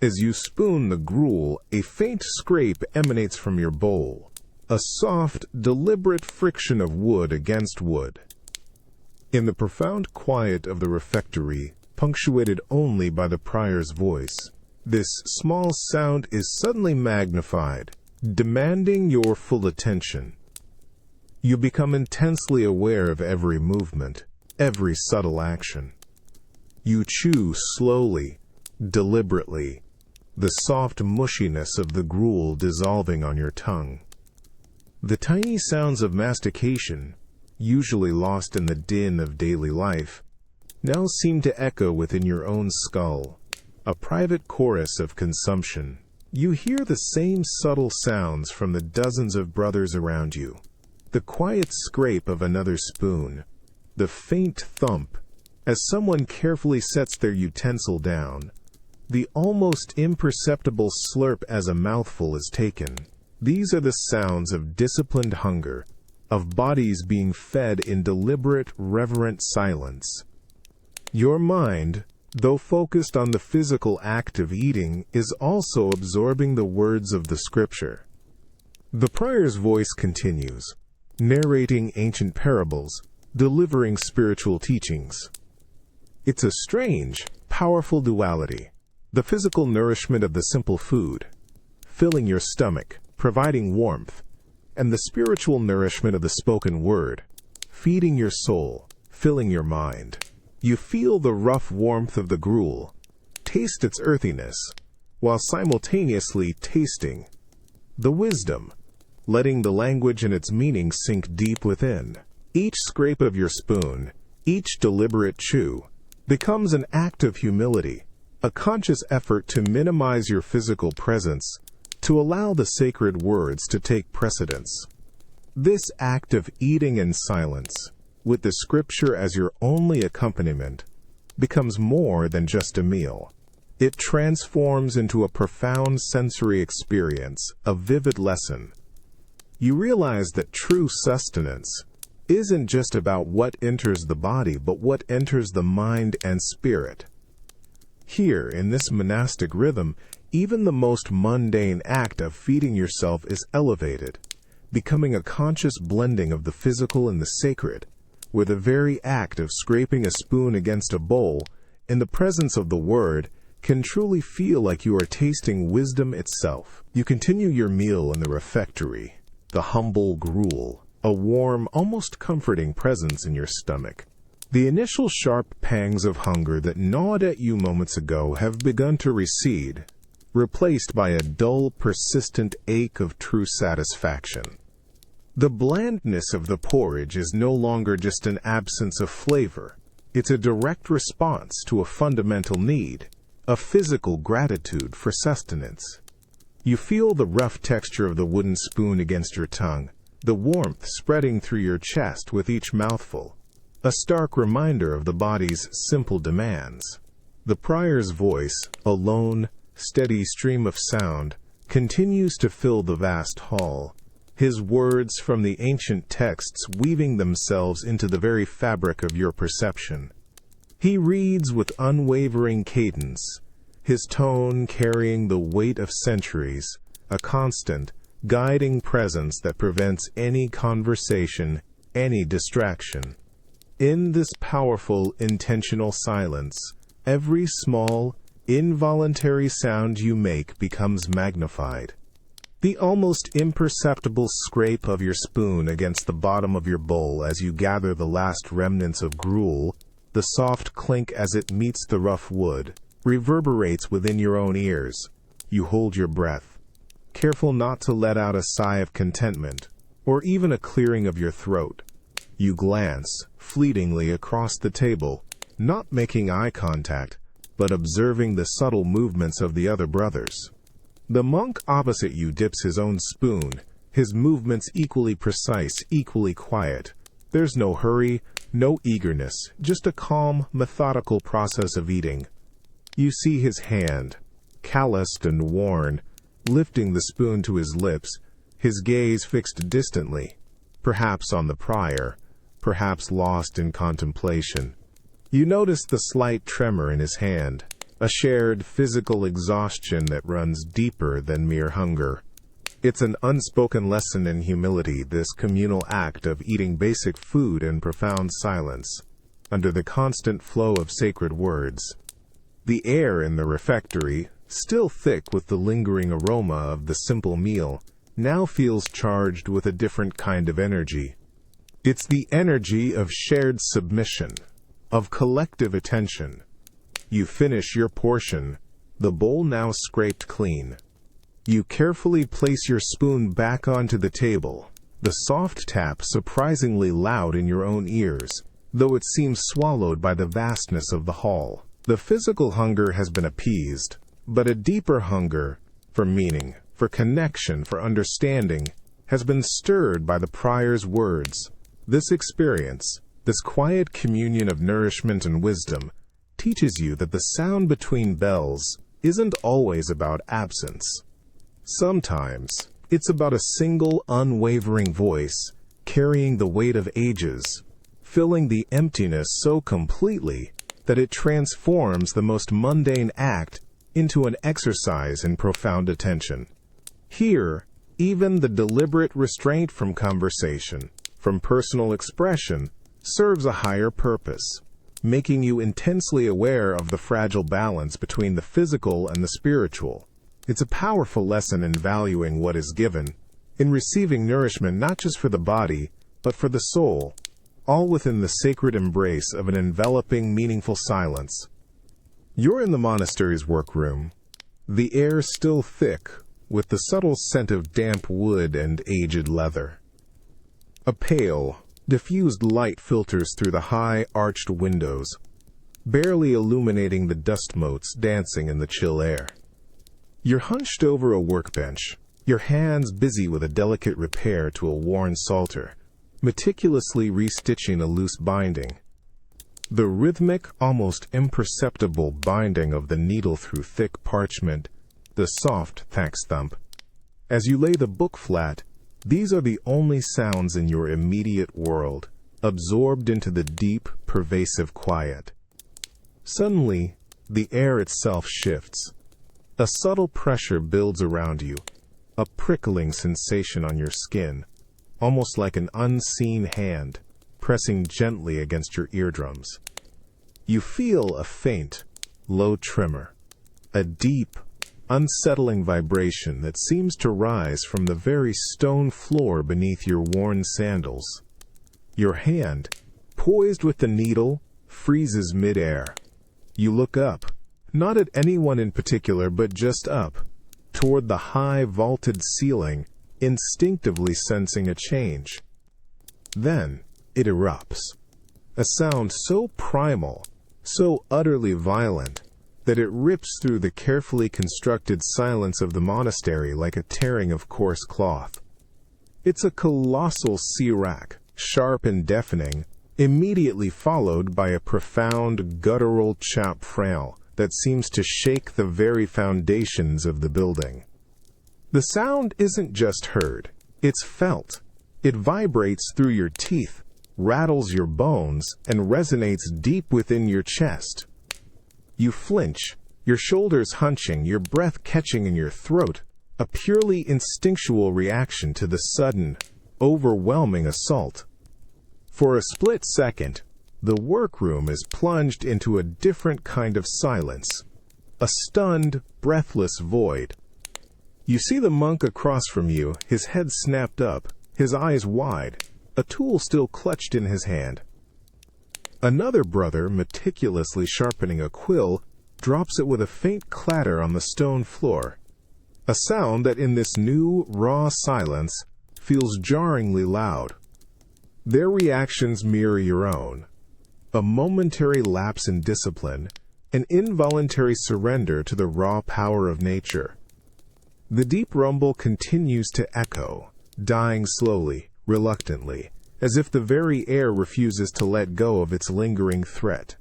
Speaker 1: As you spoon the gruel, a faint scrape emanates from your bowl, a soft, deliberate friction of wood against wood. In the profound quiet of the refectory, punctuated only by the prior's voice, this small sound is suddenly magnified, demanding your full attention. You become intensely aware of every movement, every subtle action. You chew slowly, deliberately, the soft mushiness of the gruel dissolving on your tongue. The tiny sounds of mastication, usually lost in the din of daily life, now seem to echo within your own skull, a private chorus of consumption. You hear the same subtle sounds from the dozens of brothers around you, The quiet scrape of another spoon, the faint thump as someone carefully sets their utensil down, the almost imperceptible slurp as a mouthful is taken. These are the sounds of disciplined hunger, of bodies being fed in deliberate, reverent silence. Your mind, though focused on the physical act of eating, is also absorbing the words of the scripture. The prior's voice continues, narrating ancient parables, delivering spiritual teachings. It's a strange, powerful duality. The physical nourishment of the simple food, filling your stomach, providing warmth, and the spiritual nourishment of the spoken word, feeding your soul, filling your mind. You feel the rough warmth of the gruel, taste its earthiness, while simultaneously tasting the wisdom, letting the language and its meaning sink deep within. Each scrape of your spoon, each deliberate chew, becomes an act of humility, a conscious effort to minimize your physical presence, to allow the sacred words to take precedence. This act of eating in silence, with the scripture as your only accompaniment, becomes more than just a meal. It transforms into a profound sensory experience, a vivid lesson. You realize that true sustenance isn't just about what enters the body, but what enters the mind and spirit. Here, in this monastic rhythm, even the most mundane act of feeding yourself is elevated, becoming a conscious blending of the physical and the sacred, where the very act of scraping a spoon against a bowl, in the presence of the Word, can truly feel like you are tasting wisdom itself. You continue your meal in the refectory, the humble gruel, a warm, almost comforting presence in your stomach. The initial sharp pangs of hunger that gnawed at you moments ago have begun to recede, replaced by a dull, persistent ache of true satisfaction. The blandness of the porridge is no longer just an absence of flavor. It's a direct response to a fundamental need, a physical gratitude for sustenance. You feel the rough texture of the wooden spoon against your tongue, the warmth spreading through your chest with each mouthful, a stark reminder of the body's simple demands. The prior's voice, a lone, steady stream of sound, continues to fill the vast hall, his words from the ancient texts weaving themselves into the very fabric of your perception. He reads with unwavering cadence, his tone carrying the weight of centuries, a constant, guiding presence that prevents any conversation, any distraction. In this powerful, intentional silence, every small, involuntary sound you make becomes magnified. The almost imperceptible scrape of your spoon against the bottom of your bowl as you gather the last remnants of gruel, the soft clink as it meets the rough wood, reverberates within your own ears. You hold your breath, careful not to let out a sigh of contentment, or even a clearing of your throat. You glance fleetingly across the table, not making eye contact, but observing the subtle movements of the other brothers. The monk opposite you dips his own spoon, his movements equally precise, equally quiet. There's no hurry, no eagerness, just a calm, methodical process of eating. You see his hand, calloused and worn, lifting the spoon to his lips, his gaze fixed distantly, perhaps on the prior, perhaps lost in contemplation. You notice the slight tremor in his hand, a shared physical exhaustion that runs deeper than mere hunger. It's an unspoken lesson in humility, this communal act of eating basic food in profound silence, under the constant flow of sacred words. The air in the refectory, still thick with the lingering aroma of the simple meal, now feels charged with a different kind of energy. It's the energy of shared submission, of collective attention. You finish your portion, the bowl now scraped clean. You carefully place your spoon back onto the table, the soft tap surprisingly loud in your own ears, though it seems swallowed by the vastness of the hall. The physical hunger has been appeased, but a deeper hunger for meaning, for connection, for understanding, has been stirred by the prior's words. This experience, this quiet communion of nourishment and wisdom, teaches you that the sound between bells isn't always about absence. Sometimes, it's about a single, unwavering voice, carrying the weight of ages, filling the emptiness so completely that it transforms the most mundane act into an exercise in profound attention. Here, even the deliberate restraint from conversation, from personal expression, serves a higher purpose, making you intensely aware of the fragile balance between the physical and the spiritual. It's a powerful lesson in valuing what is given, in receiving nourishment not just for the body, but for the soul, all within the sacred embrace of an enveloping, meaningful silence. You're in the monastery's workroom, the air still thick, with the subtle scent of damp wood and aged leather. A pale, diffused light filters through the high, arched windows, barely illuminating the dust motes dancing in the chill air. You're hunched over a workbench, your hands busy with a delicate repair to a worn psalter, meticulously restitching a loose binding. The rhythmic, almost imperceptible binding of the needle through thick parchment, the soft thax thump. As you lay the book flat, these are the only sounds in your immediate world, absorbed into the deep, pervasive quiet. Suddenly, the air itself shifts. A subtle pressure builds around you, a prickling sensation on your skin, almost like an unseen hand pressing gently against your eardrums. You feel a faint, low tremor, a deep, unsettling vibration that seems to rise from the very stone floor beneath your worn sandals. Your hand, poised with the needle, freezes midair. You look up, not at anyone in particular, but just up, toward the high vaulted ceiling, instinctively sensing a change. Then it erupts. A sound so primal, so utterly violent, that it rips through the carefully constructed silence of the monastery like a tearing of coarse cloth. It's a colossal sirak, sharp and deafening, immediately followed by a profound guttural chap-frail that seems to shake the very foundations of the building. The sound isn't just heard, it's felt. It vibrates through your teeth, rattles your bones, and resonates deep within your chest. You flinch, your shoulders hunching, your breath catching in your throat, a purely instinctual reaction to the sudden, overwhelming assault. For a split second, the workroom is plunged into a different kind of silence, a stunned, breathless void. You see the monk across from you, his head snapped up, his eyes wide, a tool still clutched in his hand. Another brother, meticulously sharpening a quill, drops it with a faint clatter on the stone floor, a sound that in this new, raw silence feels jarringly loud. Their reactions mirror your own. A momentary lapse in discipline, an involuntary surrender to the raw power of nature. The deep rumble continues to echo, dying slowly, reluctantly, as if the very air refuses to let go of its lingering threat.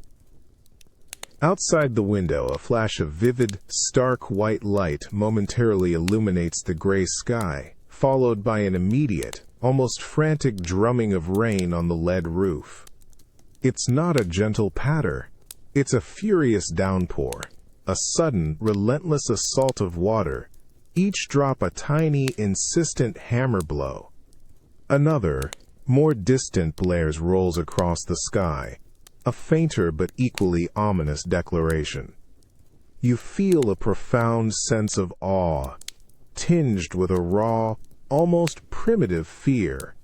Speaker 1: Outside the window, a flash of vivid, stark white light momentarily illuminates the gray sky, followed by an immediate, almost frantic drumming of rain on the lead roof. It's not a gentle patter. It's a furious downpour, a sudden, relentless assault of water, each drop a tiny, insistent hammer blow. Another, more distant blares rolls across the sky, a fainter but equally ominous declaration. You feel a profound sense of awe, tinged with a raw, almost primitive fear.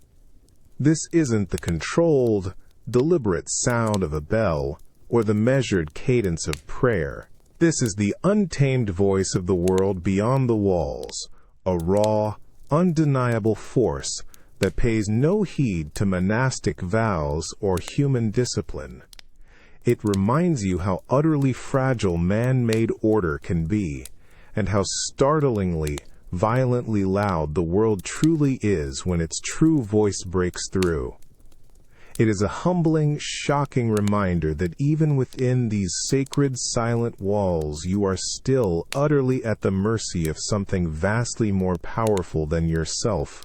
Speaker 1: This isn't the controlled, deliberate sound of a bell or the measured cadence of prayer. This is the untamed voice of the world beyond the walls, a raw, undeniable force that pays no heed to monastic vows or human discipline. It reminds you how utterly fragile man-made order can be, and how startlingly, violently loud the world truly is when its true voice breaks through. It is a humbling, shocking reminder that even within these sacred, silent walls, you are still utterly at the mercy of something vastly more powerful than yourself.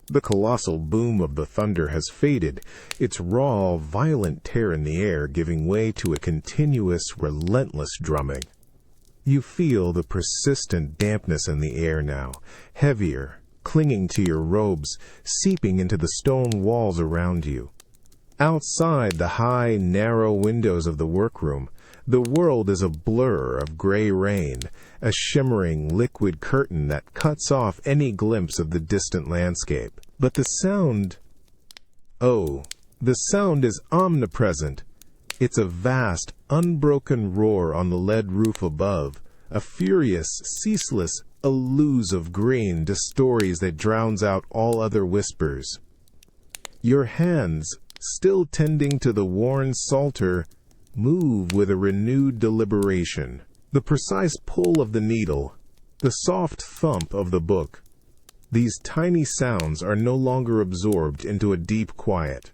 Speaker 1: The colossal boom of the thunder has faded, its raw, violent tear in the air giving way to a continuous, relentless drumming. You feel the persistent dampness in the air now, heavier, clinging to your robes, seeping into the stone walls around you. Outside the high, narrow windows of the workroom, the world is a blur of gray rain, a shimmering liquid curtain that cuts off any glimpse of the distant landscape. But the sound is omnipresent. It's a vast, unbroken roar on the lead roof above, a furious, ceaseless alluze of green to stories that drowns out all other whispers. Your hands, still tending to the worn psalter, move with a renewed deliberation. The precise pull of the needle, the soft thump of the book. These tiny sounds are no longer absorbed into a deep quiet.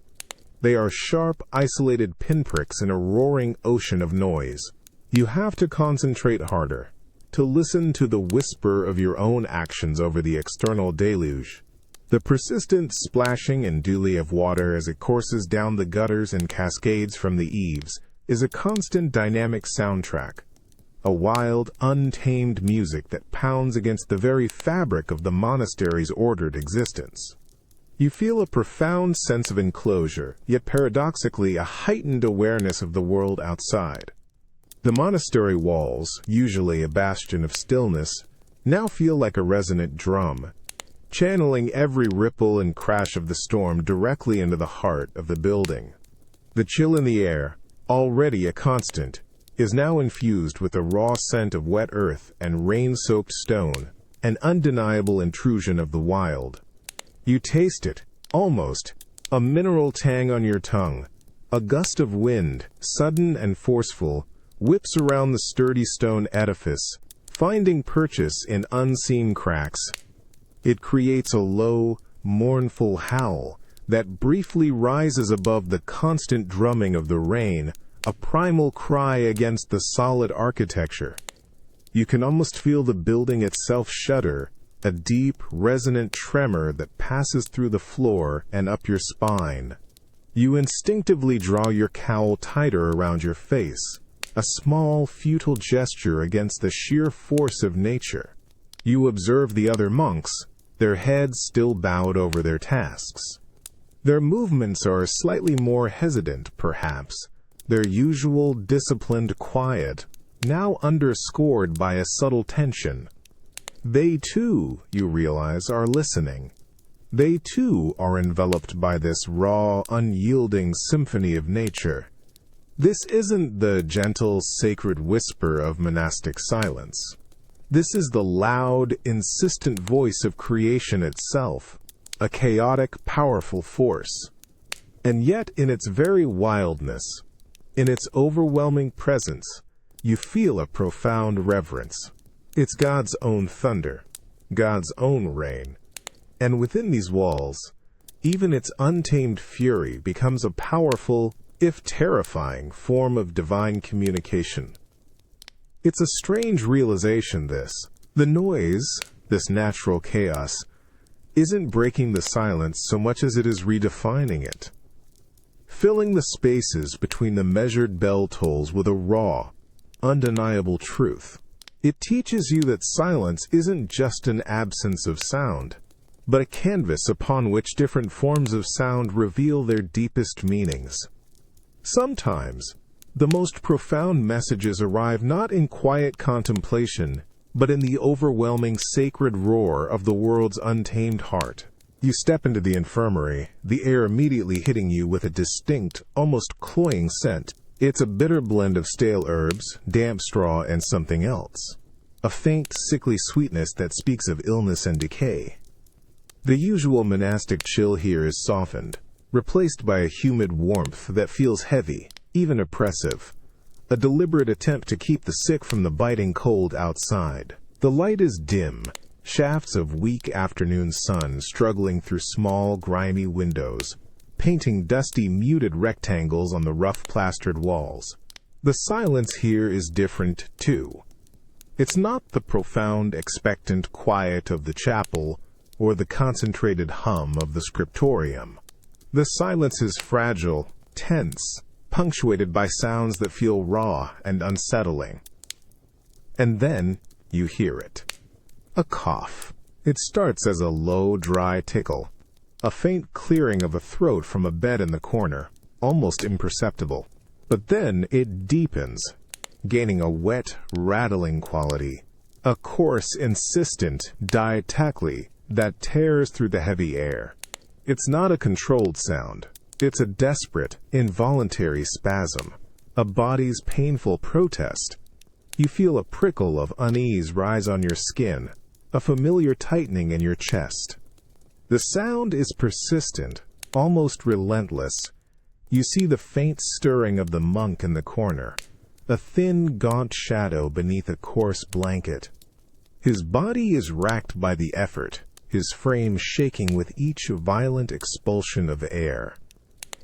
Speaker 1: They are sharp, isolated pinpricks in a roaring ocean of noise. You have to concentrate harder, to listen to the whisper of your own actions over the external deluge. The persistent splashing and duly of water as it courses down the gutters and cascades from the eaves is a constant dynamic soundtrack, a wild, untamed music that pounds against the very fabric of the monastery's ordered existence. You feel a profound sense of enclosure, yet paradoxically a heightened awareness of the world outside. The monastery walls, usually a bastion of stillness, now feel like a resonant drum, channeling every ripple and crash of the storm directly into the heart of the building. The chill in the air, already a constant, is now infused with the raw scent of wet earth and rain-soaked stone, an undeniable intrusion of the wild. You taste it, almost, a mineral tang on your tongue. A gust of wind, sudden and forceful, whips around the sturdy stone edifice, finding purchase in unseen cracks. It creates a low, mournful howl that briefly rises above the constant drumming of the rain, a primal cry against the solid architecture. You can almost feel the building itself shudder, a deep, resonant tremor that passes through the floor and up your spine. You instinctively draw your cowl tighter around your face, a small, futile gesture against the sheer force of nature. You observe the other monks, their heads still bowed over their tasks. Their movements are slightly more hesitant, perhaps, their usual disciplined quiet, now underscored by a subtle tension. They too, you realize, are listening. They too are enveloped by this raw, unyielding symphony of nature. This isn't the gentle, sacred whisper of monastic silence. This is the loud, insistent voice of creation itself, a chaotic, powerful force. And yet, in its very wildness, in its overwhelming presence, you feel a profound reverence. It's God's own thunder, God's own rain. And within these walls, even its untamed fury becomes a powerful, if terrifying, form of divine communication. It's a strange realization, this. The noise, this natural chaos, isn't breaking the silence so much as it is redefining it, filling the spaces between the measured bell tolls with a raw, undeniable truth. It teaches you that silence isn't just an absence of sound, but a canvas upon which different forms of sound reveal their deepest meanings. Sometimes, the most profound messages arrive not in quiet contemplation, but in the overwhelming sacred roar of the world's untamed heart. You step into the infirmary, the air immediately hitting you with a distinct, almost cloying scent. It's a bitter blend of stale herbs, damp straw, and something else. A faint, sickly sweetness that speaks of illness and decay. The usual monastic chill here is softened, replaced by a humid warmth that feels heavy, even oppressive, a deliberate attempt to keep the sick from the biting cold outside. The light is dim, shafts of weak afternoon sun struggling through small, grimy windows, painting dusty, muted rectangles on the rough plastered walls. The silence here is different, too. It's not the profound, expectant quiet of the chapel or the concentrated hum of the scriptorium. The silence is fragile, tense, punctuated by sounds that feel raw and unsettling. And then you hear it. A cough. It starts as a low, dry tickle, a faint clearing of a throat from a bed in the corner, almost imperceptible. But then it deepens, gaining a wet, rattling quality, a coarse, insistent diatachy that tears through the heavy air. It's not a controlled sound. It's a desperate, involuntary spasm, a body's painful protest. You feel a prickle of unease rise on your skin, a familiar tightening in your chest. The sound is persistent, almost relentless. You see the faint stirring of the monk in the corner, a thin, gaunt shadow beneath a coarse blanket. His body is racked by the effort, his frame shaking with each violent expulsion of air.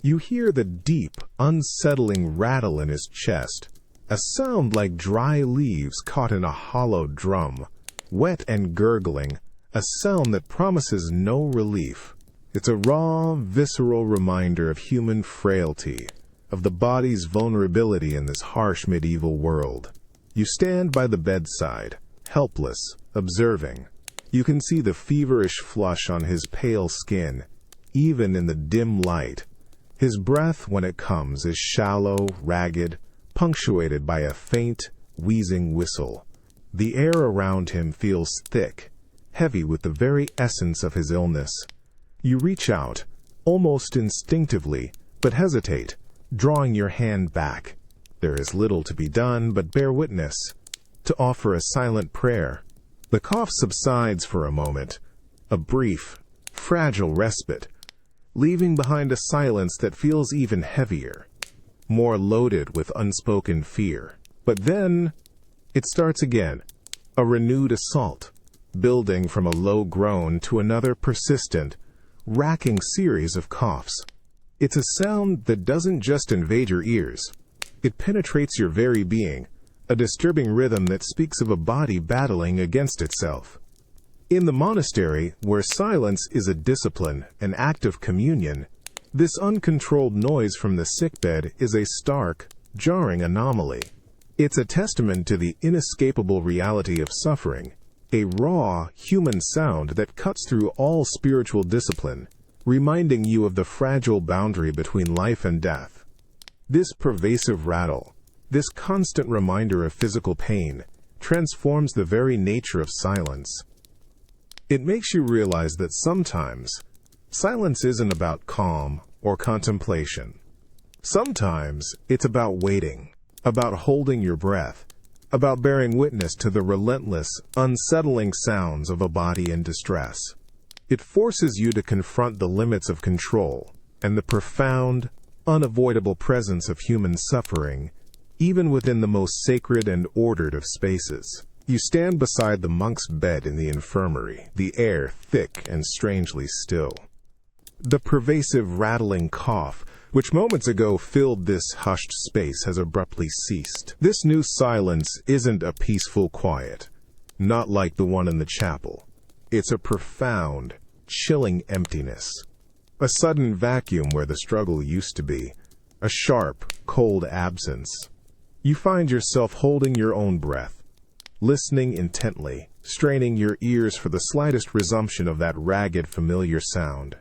Speaker 1: You hear the deep, unsettling rattle in his chest, a sound like dry leaves caught in a hollow drum, wet and gurgling, a sound that promises no relief. It's a raw, visceral reminder of human frailty, of the body's vulnerability in this harsh medieval world. You stand by the bedside, helpless, observing. You can see the feverish flush on his pale skin, even in the dim light. His breath, when it comes, is shallow, ragged, punctuated by a faint, wheezing whistle. The air around him feels thick, heavy with the very essence of his illness. You reach out, almost instinctively, but hesitate, drawing your hand back. There is little to be done but bear witness, to offer a silent prayer. The cough subsides for a moment, a brief, fragile respite, leaving behind a silence that feels even heavier, more loaded with unspoken fear. But then it starts again, a renewed assault, building from a low groan to another persistent, racking series of coughs. It's a sound that doesn't just invade your ears. It penetrates your very being, a disturbing rhythm that speaks of a body battling against itself. In the monastery, where silence is a discipline, an act of communion, this uncontrolled noise from the sickbed is a stark, jarring anomaly. It's a testament to the inescapable reality of suffering, a raw, human sound that cuts through all spiritual discipline, reminding you of the fragile boundary between life and death. This pervasive rattle, this constant reminder of physical pain, transforms the very nature of silence. It makes you realize that sometimes silence isn't about calm or contemplation. Sometimes it's about waiting, about holding your breath, about bearing witness to the relentless, unsettling sounds of a body in distress. It forces you to confront the limits of control and the profound, unavoidable presence of human suffering, even within the most sacred and ordered of spaces. You stand beside the monk's bed in the infirmary, the air thick and strangely still. The pervasive rattling cough, which moments ago filled this hushed space, has abruptly ceased. This new silence isn't a peaceful quiet, not like the one in the chapel. It's a profound, chilling emptiness, a sudden vacuum where the struggle used to be, a sharp, cold absence. You find yourself holding your own breath, listening intently, straining your ears for the slightest resumption of that ragged, familiar sound.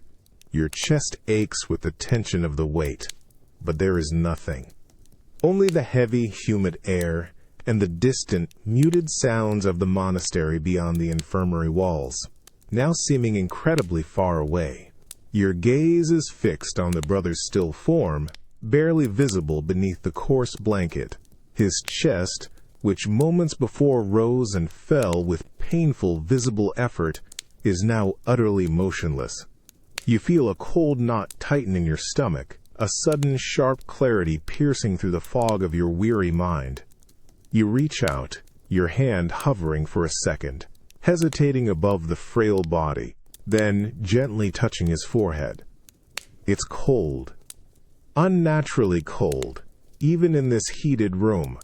Speaker 1: Your chest aches with the tension of the weight, but there is nothing. Only the heavy, humid air and the distant, muted sounds of the monastery beyond the infirmary walls, now seeming incredibly far away. Your gaze is fixed on the brother's still form, barely visible beneath the coarse blanket. His chest, which moments before rose and fell with painful, visible effort, is now utterly motionless. You feel a cold knot tighten in your stomach, a sudden sharp clarity piercing through the fog of your weary mind. You reach out, your hand hovering for a second, hesitating above the frail body, then gently touching his forehead. It's cold. Unnaturally cold, even in this heated room.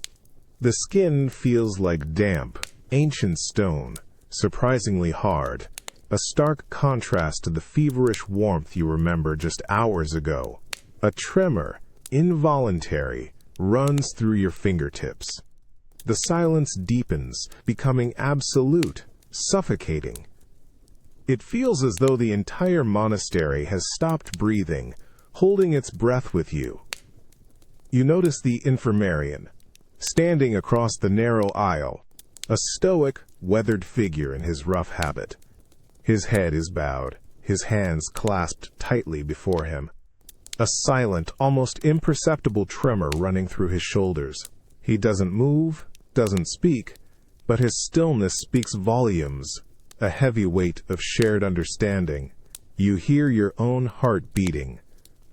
Speaker 1: The skin feels like damp, ancient stone, surprisingly hard, a stark contrast to the feverish warmth you remember just hours ago. A tremor, involuntary, runs through your fingertips. The silence deepens, becoming absolute, suffocating. It feels as though the entire monastery has stopped breathing, holding its breath with you. You notice the infirmarian, standing across the narrow aisle, a stoic, weathered figure in his rough habit. His head is bowed, his hands clasped tightly before him. A silent, almost imperceptible tremor running through his shoulders. He doesn't move, doesn't speak, but his stillness speaks volumes, a heavy weight of shared understanding. You hear your own heart beating,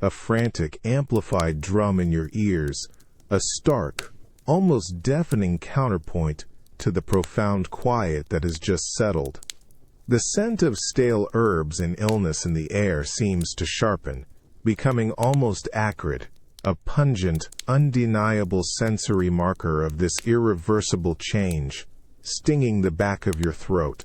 Speaker 1: a frantic, amplified drum in your ears, a stark, almost deafening counterpoint to the profound quiet that has just settled. The scent of stale herbs and illness in the air seems to sharpen, becoming almost acrid, a pungent, undeniable sensory marker of this irreversible change, stinging the back of your throat.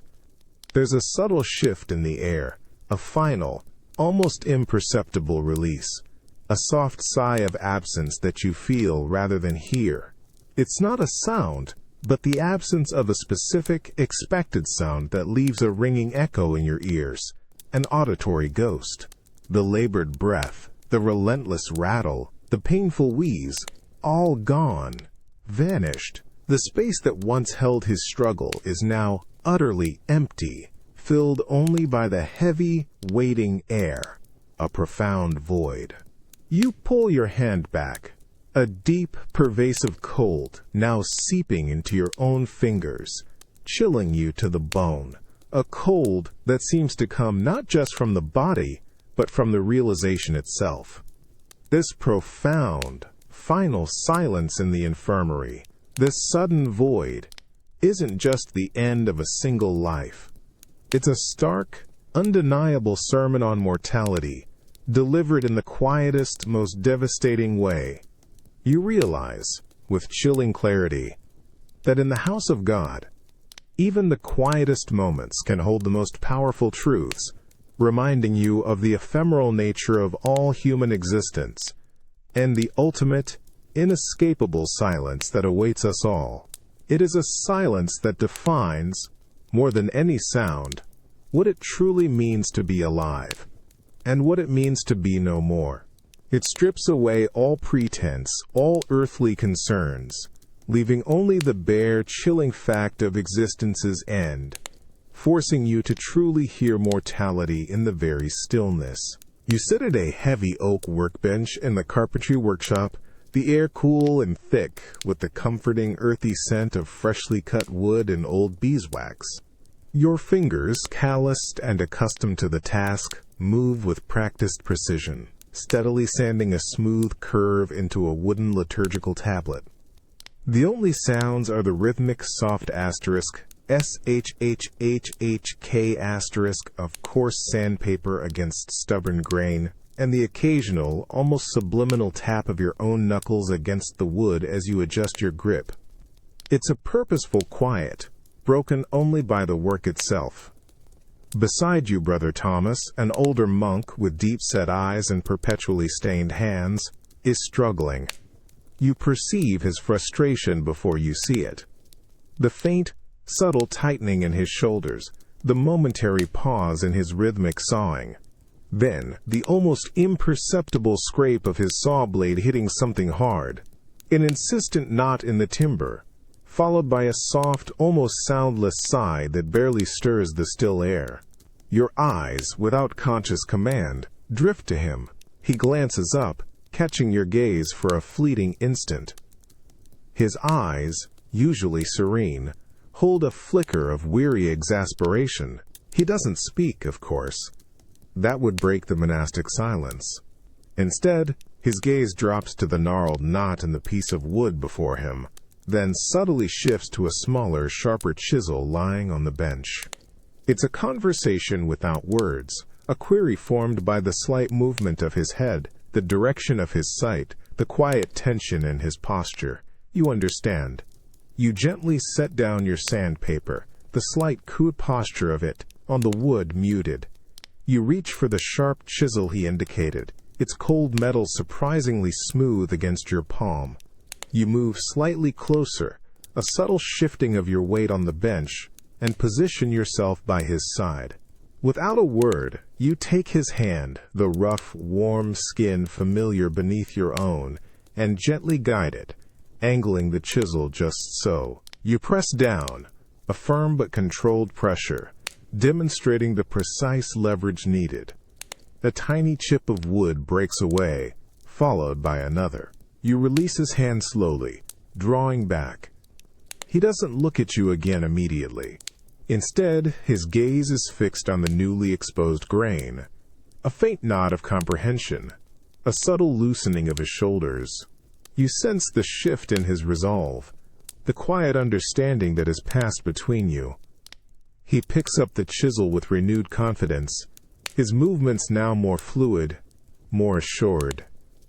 Speaker 1: There's a subtle shift in the air, a final, almost imperceptible release, a soft sigh of absence that you feel rather than hear. It's not a sound, but the absence of a specific, expected sound that leaves a ringing echo in your ears, an auditory ghost. The labored breath, the relentless rattle, the painful wheeze, all gone, vanished. The space that once held his struggle is now utterly empty, filled only by the heavy, waiting air, a profound void. You pull your hand back, a deep, pervasive cold now seeping into your own fingers, chilling you to the bone, a cold that seems to come not just from the body, but from the realization itself. This profound, final silence in the infirmary, this sudden void, isn't just the end of a single life. It's a stark, undeniable sermon on mortality, delivered in the quietest, most devastating way. You realize, with chilling clarity, that in the house of God, even the quietest moments can hold the most powerful truths, reminding you of the ephemeral nature of all human existence, and the ultimate, inescapable silence that awaits us all. It is a silence that defines, more than any sound, what it truly means to be alive, and what it means to be no more. It strips away all pretense, all earthly concerns, leaving only the bare, chilling fact of existence's end, forcing you to truly hear mortality in the very stillness. You sit at a heavy oak workbench in the carpentry workshop, the air cool and thick with the comforting earthy scent of freshly cut wood and old beeswax. Your fingers, calloused and accustomed to the task, move with practiced precision, steadily sanding a smooth curve into a wooden liturgical tablet. The only sounds are the rhythmic soft asterisk, SHHHHK asterisk of coarse sandpaper against stubborn grain, and the occasional, almost subliminal tap of your own knuckles against the wood as you adjust your grip. It's a purposeful quiet, broken only by the work itself. Beside you, Brother Thomas, an older monk with deep-set eyes and perpetually stained hands, is struggling. You perceive his frustration before you see it. The faint, subtle tightening in his shoulders, the momentary pause in his rhythmic sawing. Then, the almost imperceptible scrape of his saw blade hitting something hard, an insistent knot in the timber, followed by a soft, almost soundless sigh that barely stirs the still air. Your eyes, without conscious command, drift to him. He glances up, catching your gaze for a fleeting instant. His eyes, usually serene, hold a flicker of weary exasperation. He doesn't speak, of course. That would break the monastic silence. Instead, his gaze drops to the gnarled knot in the piece of wood before him, then subtly shifts to a smaller, sharper chisel lying on the bench. It's a conversation without words, a query formed by the slight movement of his head, the direction of his sight, the quiet tension in his posture. You understand. You gently set down your sandpaper, the slight cooed posture of it, on the wood muted. You reach for the sharp chisel he indicated, its cold metal surprisingly smooth against your palm. You move slightly closer, a subtle shifting of your weight on the bench, and position yourself by his side. Without a word, you take his hand, the rough, warm skin familiar beneath your own, and gently guide it, angling the chisel just so. You press down, a firm but controlled pressure, demonstrating the precise leverage needed. A tiny chip of wood breaks away, followed by another. You release his hand slowly, drawing back. He doesn't look at you again immediately. Instead, his gaze is fixed on the newly exposed grain. A faint nod of comprehension, a subtle loosening of his shoulders. You sense the shift in his resolve, the quiet understanding that has passed between you. He picks up the chisel with renewed confidence, his movements now more fluid, more assured.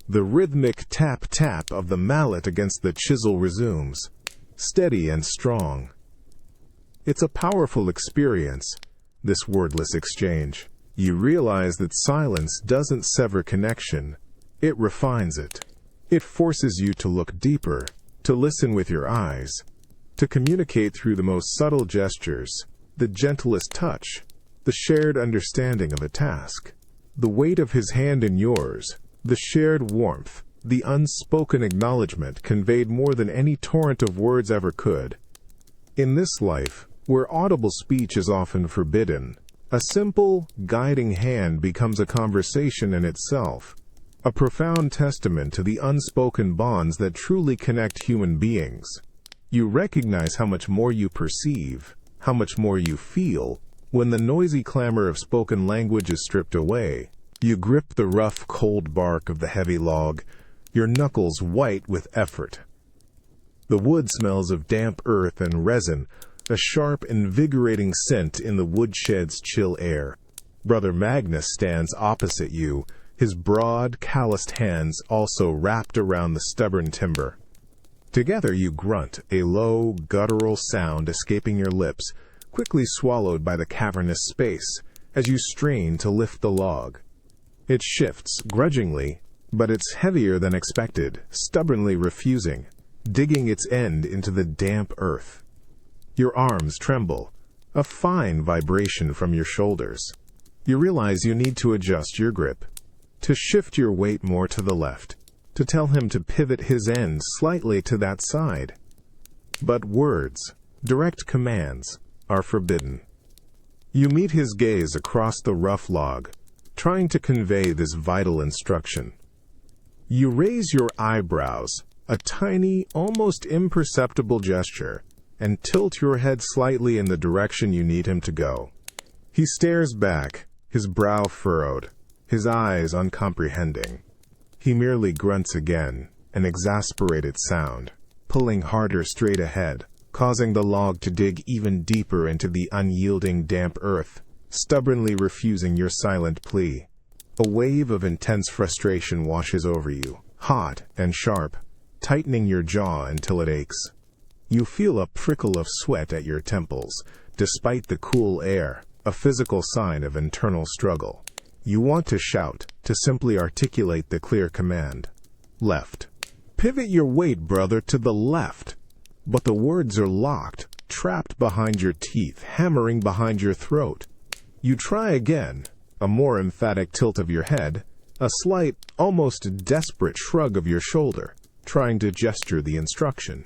Speaker 1: The rhythmic tap-tap of the mallet against the chisel resumes, steady and strong. It's a powerful experience, this wordless exchange. You realize that silence doesn't sever connection, it refines it. It forces you to look deeper, to listen with your eyes, to communicate through the most subtle gestures, the gentlest touch, the shared understanding of a task. The weight of his hand in yours, the shared warmth, the unspoken acknowledgement conveyed more than any torrent of words ever could. In this life, where audible speech is often forbidden, a simple, guiding hand becomes a conversation in itself, a profound testament to the unspoken bonds that truly connect human beings. You recognize how much more you perceive, how much more you feel, when the noisy clamor of spoken language is stripped away. You grip the rough, cold bark of the heavy log, your knuckles white with effort. The wood smells of damp earth and resin, a sharp, invigorating scent in the woodshed's chill air. Brother Magnus stands opposite you, his broad, calloused hands also wrapped around the stubborn timber. Together you grunt, a low, guttural sound escaping your lips, quickly swallowed by the cavernous space, as you strain to lift the log. It shifts, grudgingly, but it's heavier than expected, stubbornly refusing, digging its end into the damp earth. Your arms tremble, a fine vibration from your shoulders. You realize you need to adjust your grip, to shift your weight more to the left, to tell him to pivot his end slightly to that side. But words, direct commands, are forbidden. You meet his gaze across the rough log, trying to convey this vital instruction. You raise your eyebrows, a tiny, almost imperceptible gesture, and tilt your head slightly in the direction you need him to go. He stares back, his brow furrowed, his eyes uncomprehending. He merely grunts again, an exasperated sound, pulling harder straight ahead, causing the log to dig even deeper into the unyielding damp earth, stubbornly refusing your silent plea. A wave of intense frustration washes over you, hot and sharp, tightening your jaw until it aches. You feel a prickle of sweat at your temples, despite the cool air, a physical sign of internal struggle. You want to shout, to simply articulate the clear command. Left. Pivot your weight, brother, to the left. But the words are locked, trapped behind your teeth, hammering behind your throat. You try again, a more emphatic tilt of your head, a slight, almost desperate shrug of your shoulder, trying to gesture the instruction.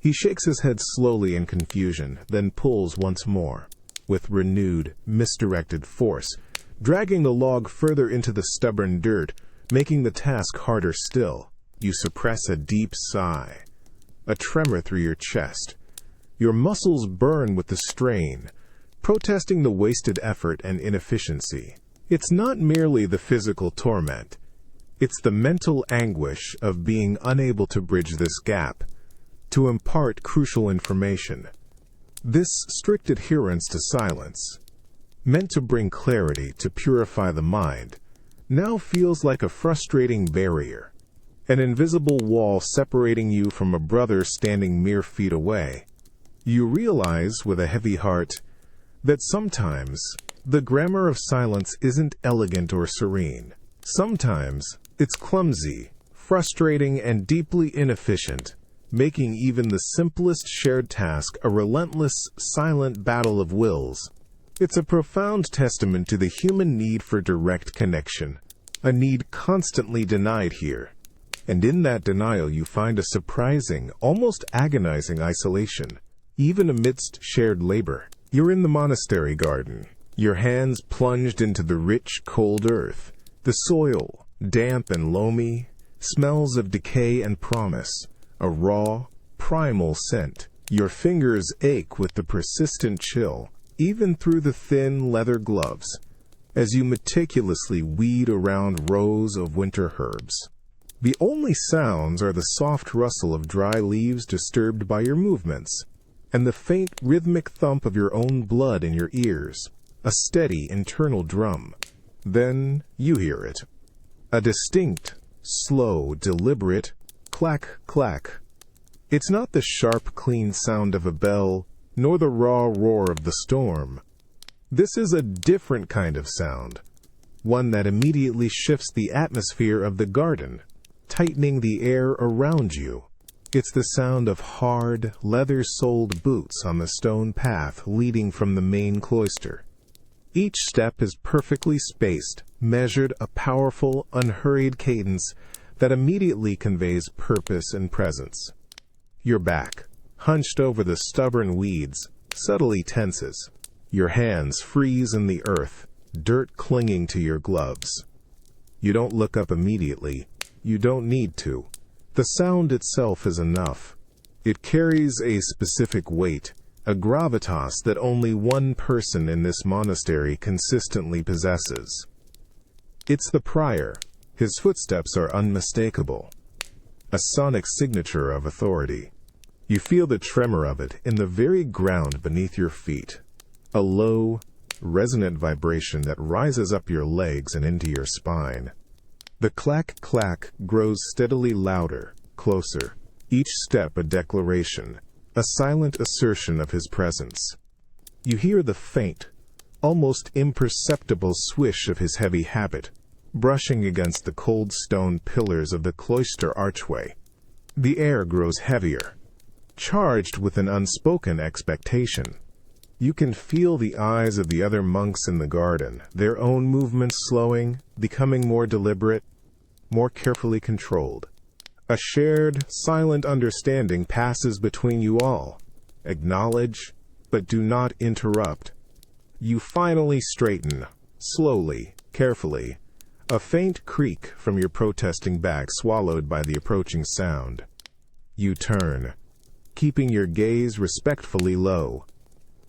Speaker 1: He shakes his head slowly in confusion, then pulls once more, with renewed, misdirected force, dragging the log further into the stubborn dirt, making the task harder still. You suppress a deep sigh, a tremor through your chest. Your muscles burn with the strain, protesting the wasted effort and inefficiency. It's not merely the physical torment. It's the mental anguish of being unable to bridge this gap, to impart crucial information. This strict adherence to silence, meant to bring clarity, to purify the mind, now feels like a frustrating barrier, an invisible wall separating you from a brother standing mere feet away. You realize with a heavy heart that sometimes the grammar of silence isn't elegant or serene. Sometimes it's clumsy, frustrating, and deeply inefficient, making even the simplest shared task a relentless, silent battle of wills. It's a profound testament to the human need for direct connection, a need constantly denied here. And in that denial you find a surprising, almost agonizing isolation, even amidst shared labor. You're in the monastery garden, your hands plunged into the rich, cold earth. The soil, damp and loamy, smells of decay and promise, a raw, primal scent. Your fingers ache with the persistent chill, even through the thin leather gloves, as you meticulously weed around rows of winter herbs. The only sounds are the soft rustle of dry leaves disturbed by your movements, and the faint rhythmic thump of your own blood in your ears, a steady internal drum. Then you hear it. A distinct, slow, deliberate clack, clack. It's not the sharp, clean sound of a bell, nor the raw roar of the storm. This is a different kind of sound, one that immediately shifts the atmosphere of the garden, tightening the air around you. It's the sound of hard, leather-soled boots on the stone path leading from the main cloister. Each step is perfectly spaced, measured, a powerful, unhurried cadence that immediately conveys purpose and presence. Your back, hunched over the stubborn weeds, subtly tenses. Your hands freeze in the earth, dirt clinging to your gloves. You don't look up immediately. You don't need to. The sound itself is enough. It carries a specific weight, a gravitas that only one person in this monastery consistently possesses. It's the prior. His footsteps are unmistakable, a sonic signature of authority. You feel the tremor of it in the very ground beneath your feet, a low, resonant vibration that rises up your legs and into your spine. The clack-clack grows steadily louder, closer, each step a declaration, a silent assertion of his presence. You hear the faint, almost imperceptible swish of his heavy habit, brushing against the cold stone pillars of the cloister archway. The air grows heavier, charged with an unspoken expectation. You can feel the eyes of the other monks in the garden, their own movements slowing, becoming more deliberate, more carefully controlled. A shared, silent understanding passes between you all. Acknowledge, but do not interrupt. You finally straighten, slowly, carefully, a faint creak from your protesting back swallowed by the approaching sound. You turn, keeping your gaze respectfully low.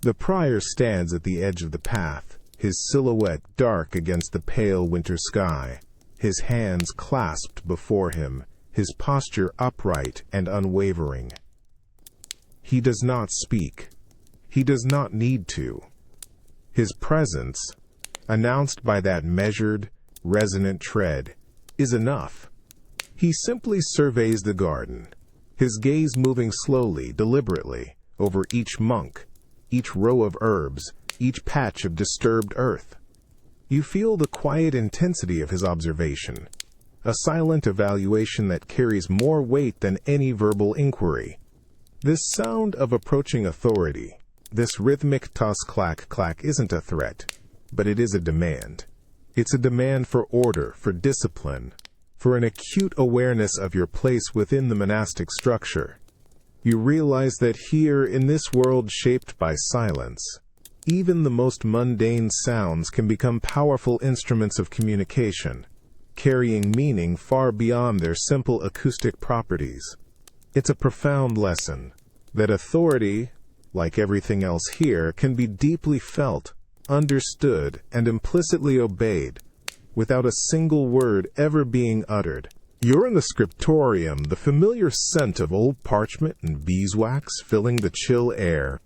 Speaker 1: The prior stands at the edge of the path, his silhouette dark against the pale winter sky, his hands clasped before him, his posture upright and unwavering. He does not speak. He does not need to. His presence, announced by that measured, resonant tread, is enough. He simply surveys the garden, his gaze moving slowly, deliberately, over each monk, each row of herbs, each patch of disturbed earth. You feel the quiet intensity of his observation, a silent evaluation that carries more weight than any verbal inquiry. This sound of approaching authority, this rhythmic toss-clack-clack isn't a threat, but it is a demand. It's a demand for order, for discipline, for an acute awareness of your place within the monastic structure. You realize that here, in this world shaped by silence, even the most mundane sounds can become powerful instruments of communication, carrying meaning far beyond their simple acoustic properties. It's a profound lesson that authority, like everything else here, can be deeply felt, understood, and implicitly obeyed, without a single word ever being uttered. You're in the scriptorium, the familiar scent of old parchment and beeswax filling the chill air.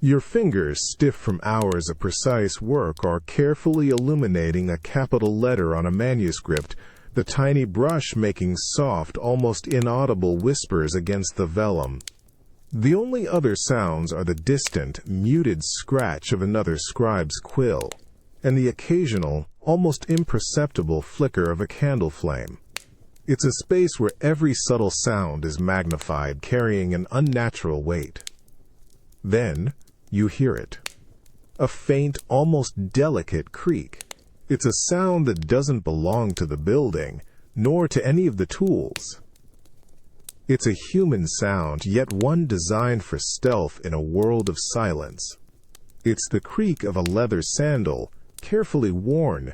Speaker 1: Your fingers, stiff from hours of precise work, are carefully illuminating a capital letter on a manuscript, the tiny brush making soft, almost inaudible whispers against the vellum. The only other sounds are the distant, muted scratch of another scribe's quill, and the occasional, almost imperceptible flicker of a candle flame. It's a space where every subtle sound is magnified, carrying an unnatural weight. Then you hear it. A faint, almost delicate creak. It's a sound that doesn't belong to the building, nor to any of the tools. It's a human sound, yet one designed for stealth in a world of silence. It's the creak of a leather sandal, carefully worn,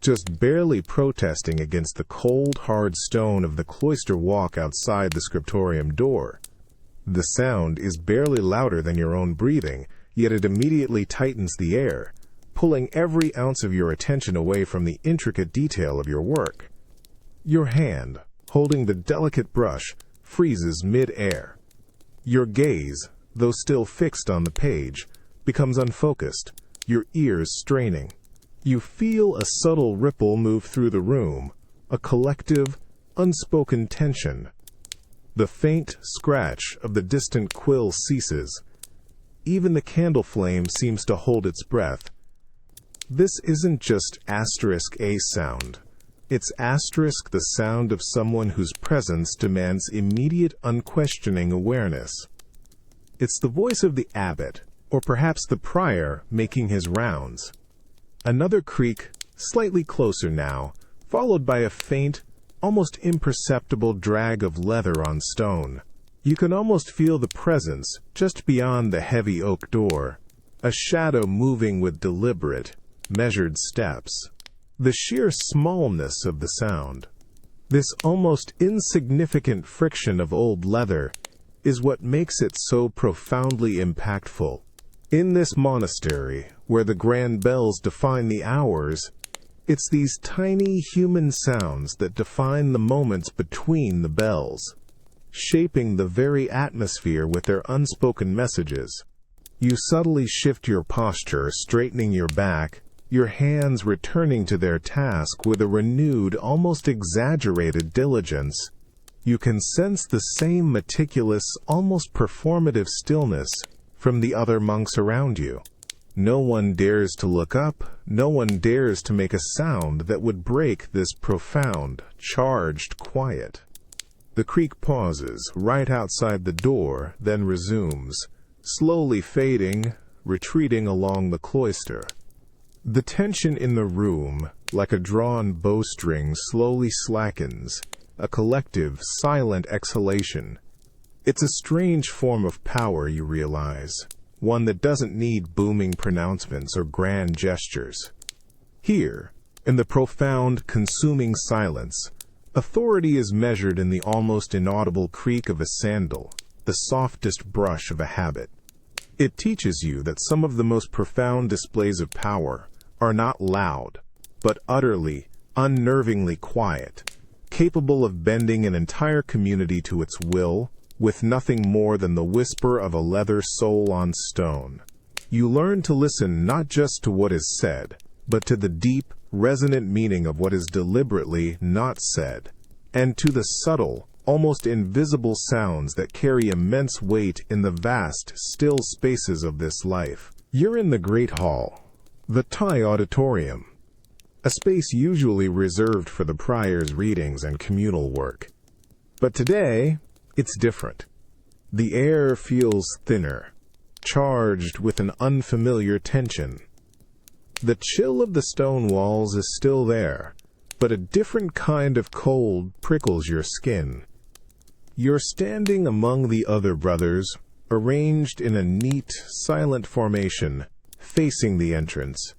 Speaker 1: just barely protesting against the cold, hard stone of the cloister walk outside the scriptorium door. The sound is barely louder than your own breathing, yet it immediately tightens the air, pulling every ounce of your attention away from the intricate detail of your work. Your hand, holding the delicate brush, freezes mid-air. Your gaze, though still fixed on the page, becomes unfocused, your ears straining. You feel a subtle ripple move through the room, a collective, unspoken tension. The faint scratch of the distant quill ceases. Even the candle flame seems to hold its breath. This isn't just asterisk a sound. It's asterisk the sound of someone whose presence demands immediate, unquestioning awareness. It's the voice of the abbot, or perhaps the prior, making his rounds. Another creak, slightly closer now, followed by a faint, almost imperceptible drag of leather on stone. You can almost feel the presence just beyond the heavy oak door, a shadow moving with deliberate, measured steps. The sheer smallness of the sound, this almost insignificant friction of old leather, is what makes it so profoundly impactful. In this monastery, where the grand bells define the hours, it's these tiny human sounds that define the moments between the bells, shaping the very atmosphere with their unspoken messages. You subtly shift your posture, straightening your back, your hands returning to their task with a renewed, almost exaggerated diligence. You can sense the same meticulous, almost performative stillness from the other monks around you. No one dares to look up, no one dares to make a sound that would break this profound, charged quiet. The creak pauses right outside the door, then resumes, slowly fading, retreating along the cloister. The tension in the room, like a drawn bowstring, slowly slackens, a collective, silent exhalation. It's a strange form of power, you realize, one that doesn't need booming pronouncements or grand gestures. Here, in the profound, consuming silence, authority is measured in the almost inaudible creak of a sandal, the softest brush of a habit. It teaches you that some of the most profound displays of power are not loud, but utterly, unnervingly quiet, capable of bending an entire community to its will, with nothing more than the whisper of a leather sole on stone. You learn to listen not just to what is said, but to the deep, resonant meaning of what is deliberately not said, and to the subtle, almost invisible sounds that carry immense weight in the vast, still spaces of this life. You're in the Great Hall, the Thai Auditorium, a space usually reserved for the prior's readings and communal work. But today, it's different. The air feels thinner, charged with an unfamiliar tension. The chill of the stone walls is still there, but a different kind of cold prickles your skin. You're standing among the other brothers, arranged in a neat, silent formation, facing the entrance.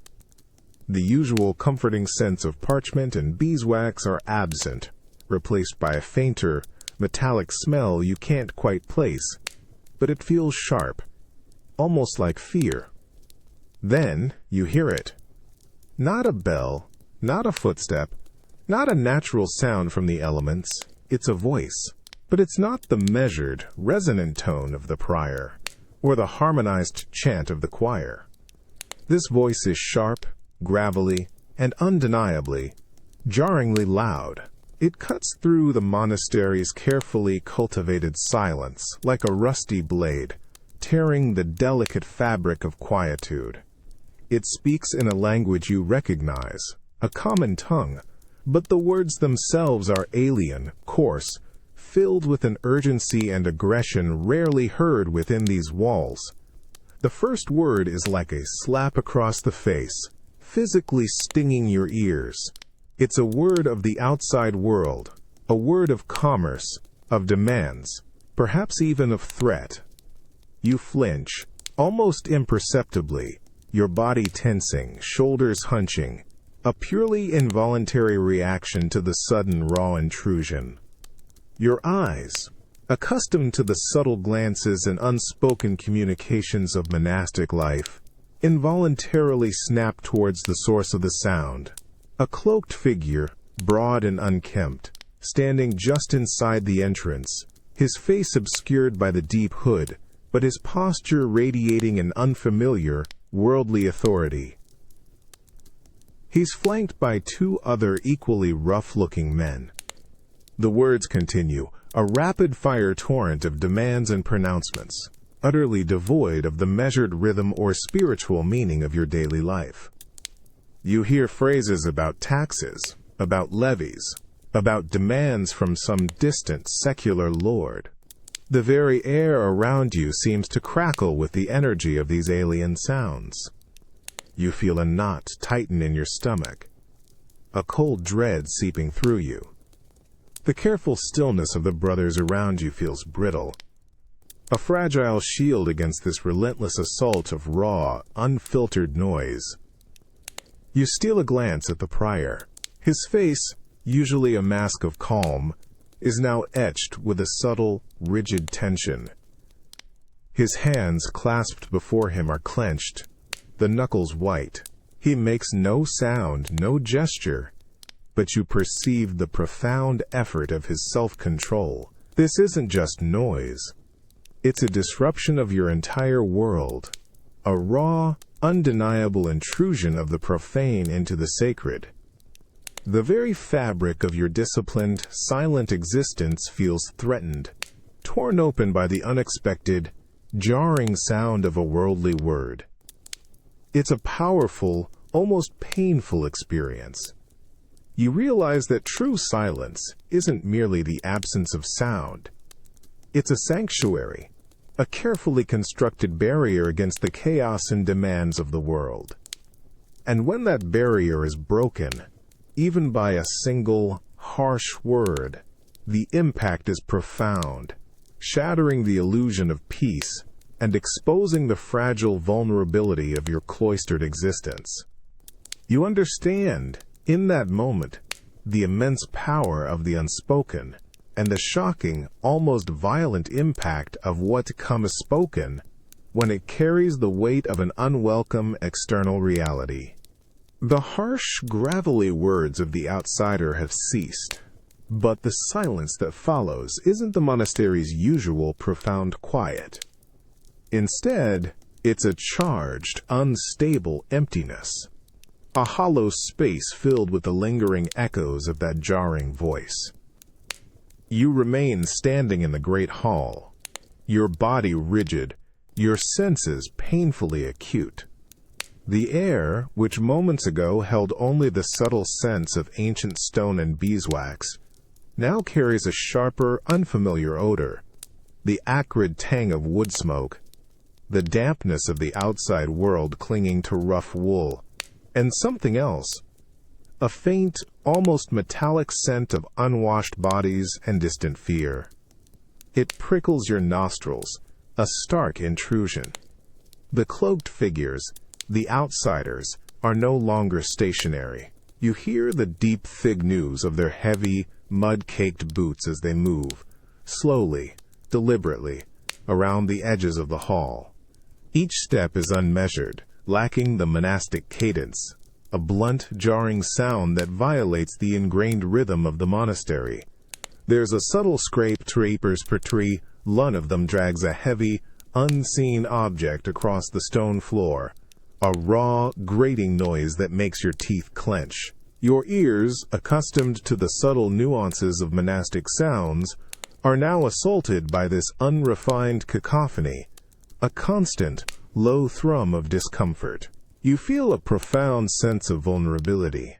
Speaker 1: The usual comforting scents of parchment and beeswax are absent, replaced by a fainter, metallic smell you can't quite place, but it feels sharp, almost like fear. Then you hear it. Not a bell, not a footstep, not a natural sound from the elements. it's a voice. But it's not the measured, resonant tone of the prior, or the harmonized chant of the choir. This voice is sharp, gravelly, and undeniably, jarringly loud. It cuts through the monastery's carefully cultivated silence like a rusty blade, tearing the delicate fabric of quietude. It speaks in a language you recognize, a common tongue, but the words themselves are alien, coarse, filled with an urgency and aggression rarely heard within these walls. The first word is like a slap across the face, physically stinging your ears. It's a word of the outside world, a word of commerce, of demands, perhaps even of threat. You flinch, almost imperceptibly, your body tensing, shoulders hunching, a purely involuntary reaction to the sudden raw intrusion. Your eyes, accustomed to the subtle glances and unspoken communications of monastic life, involuntarily snap towards the source of the sound. A cloaked figure, broad and unkempt, standing just inside the entrance, his face obscured by the deep hood, but his posture radiating an unfamiliar, worldly authority. He's flanked by two other equally rough-looking men. The words continue, a rapid-fire torrent of demands and pronouncements, utterly devoid of the measured rhythm or spiritual meaning of your daily life. You hear phrases about taxes, about levies, about demands from some distant secular lord. The very air around you seems to crackle with the energy of these alien sounds. You feel a knot tighten in your stomach, a cold dread seeping through you. The careful stillness of the brothers around you feels brittle, a fragile shield against this relentless assault of raw, unfiltered noise. You steal a glance at the prior. His face, usually a mask of calm, is now etched with a subtle, rigid tension. His hands clasped before him are clenched, the knuckles white. He makes no sound, no gesture, but you perceive the profound effort of his self-control. This isn't just noise. It's a disruption of your entire world, a raw, undeniable intrusion of the profane into the sacred. The very fabric of your disciplined, silent existence feels threatened, torn open by the unexpected, jarring sound of a worldly word. It's a powerful, almost painful experience. You realize that true silence isn't merely the absence of sound. It's a sanctuary, a carefully constructed barrier against the chaos and demands of the world. And when that barrier is broken, even by a single, harsh word, the impact is profound, shattering the illusion of peace and exposing the fragile vulnerability of your cloistered existence. You understand, in that moment, the immense power of the unspoken, and the shocking, almost violent impact of what comes spoken when it carries the weight of an unwelcome external reality. The harsh, gravelly words of the outsider have ceased, but the silence that follows isn't the monastery's usual profound quiet. Instead, it's a charged, unstable emptiness, a hollow space filled with the lingering echoes of that jarring voice. You remain standing in the great hall, your body rigid, your senses painfully acute. The air, which moments ago held only the subtle scents of ancient stone and beeswax, now carries a sharper, unfamiliar odor, the acrid tang of wood smoke, the dampness of the outside world clinging to rough wool, and something else, a faint, almost metallic scent of unwashed bodies and distant fear. It prickles your nostrils, a stark intrusion. The cloaked figures, the outsiders, are no longer stationary. You hear the deep, thick news of their heavy, mud-caked boots as they move, slowly, deliberately, around the edges of the hall. Each step is unmeasured, lacking the monastic cadence, a blunt, jarring sound that violates the ingrained rhythm of the monastery. There's a subtle scrape drapers per tree. One of them drags a heavy, unseen object across the stone floor. A raw, grating noise that makes your teeth clench. Your ears, accustomed to the subtle nuances of monastic sounds, are now assaulted by this unrefined cacophony, a constant, low thrum of discomfort. You feel a profound sense of vulnerability.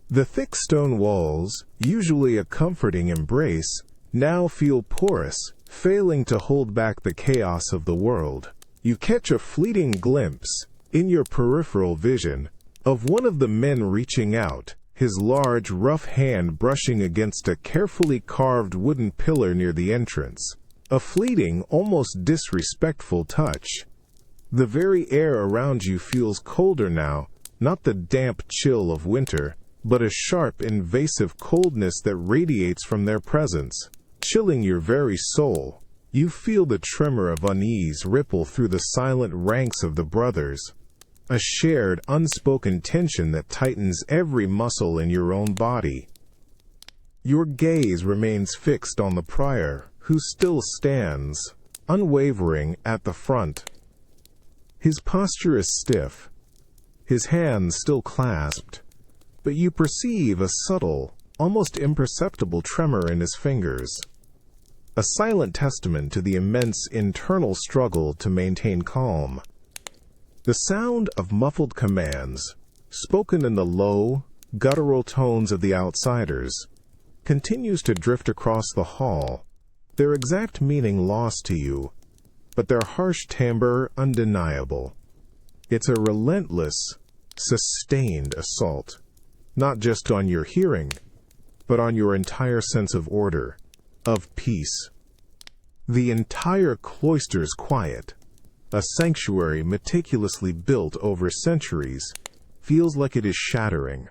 Speaker 1: The thick stone walls, usually a comforting embrace, now feel porous, failing to hold back the chaos of the world. You catch a fleeting glimpse, in your peripheral vision, of one of the men reaching out, his large, rough hand brushing against a carefully carved wooden pillar near the entrance. A fleeting, almost disrespectful touch. The very air around you feels colder now, not the damp chill of winter, but a sharp, invasive coldness that radiates from their presence, chilling your very soul. You feel the tremor of unease ripple through the silent ranks of the brothers, a shared, unspoken tension that tightens every muscle in your own body. Your gaze remains fixed on the prior, who still stands, unwavering, at the front. His posture is stiff, his hands still clasped, but you perceive a subtle, almost imperceptible tremor in his fingers, a silent testament to the immense internal struggle to maintain calm. The sound of muffled commands, spoken in the low, guttural tones of the outsiders, continues to drift across the hall, their exact meaning lost to you, but their harsh timbre undeniable. It's a relentless, sustained assault, not just on your hearing, but on your entire sense of order, of peace. The entire cloister's quiet, a sanctuary meticulously built over centuries, feels like it is shattering,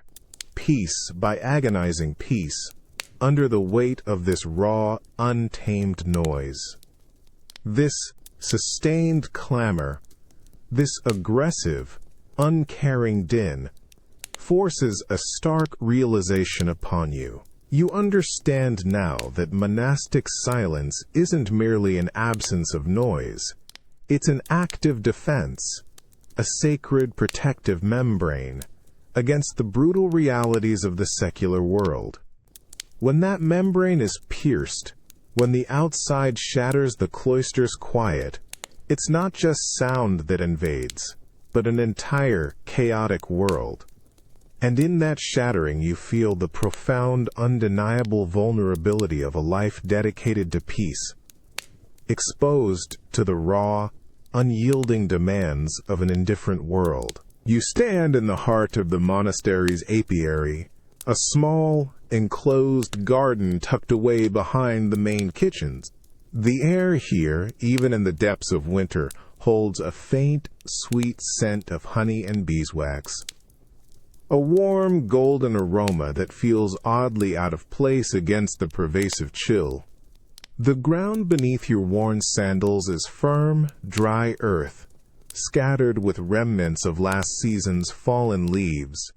Speaker 1: piece by agonizing piece, under the weight of this raw, untamed noise. This sustained clamor, this aggressive, uncaring din, forces a stark realization upon you. You understand now that monastic silence isn't merely an absence of noise. It's an active defense, a sacred protective membrane against the brutal realities of the secular world. When that membrane is pierced, when the outside shatters the cloister's quiet, it's not just sound that invades, but an entire chaotic world. And in that shattering you feel the profound, undeniable vulnerability of a life dedicated to peace, exposed to the raw, unyielding demands of an indifferent world. You stand in the heart of the monastery's apiary, a small, enclosed garden tucked away behind the main kitchens. The air here, even in the depths of winter, holds a faint, sweet scent of honey and beeswax. A warm, golden aroma that feels oddly out of place against the pervasive chill. The ground beneath your worn sandals is firm, dry earth, scattered with remnants of last season's fallen leaves,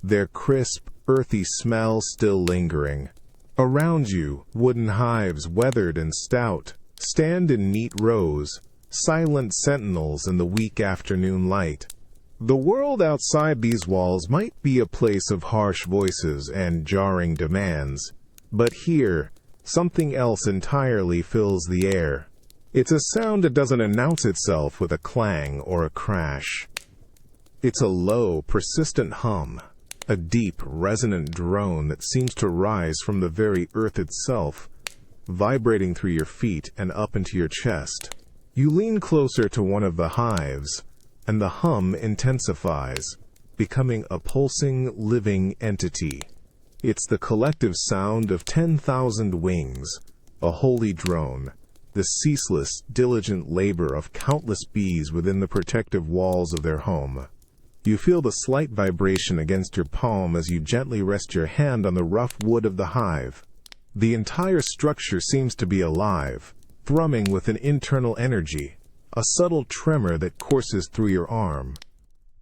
Speaker 1: their crisp, earthy smell still lingering. Around you, wooden hives, weathered and stout, stand in neat rows, silent sentinels in the weak afternoon light. The world outside these walls might be a place of harsh voices and jarring demands, but here, something else entirely fills the air. It's a sound that doesn't announce itself with a clang or a crash. It's a low, persistent hum, a deep, resonant drone that seems to rise from the very earth itself, vibrating through your feet and up into your chest. You lean closer to one of the hives, and the hum intensifies, becoming a pulsing, living entity. It's the collective sound of 10,000 wings, a holy drone, the ceaseless, diligent labor of countless bees within the protective walls of their home. You feel the slight vibration against your palm as you gently rest your hand on the rough wood of the hive. The entire structure seems to be alive, thrumming with an internal energy, a subtle tremor that courses through your arm.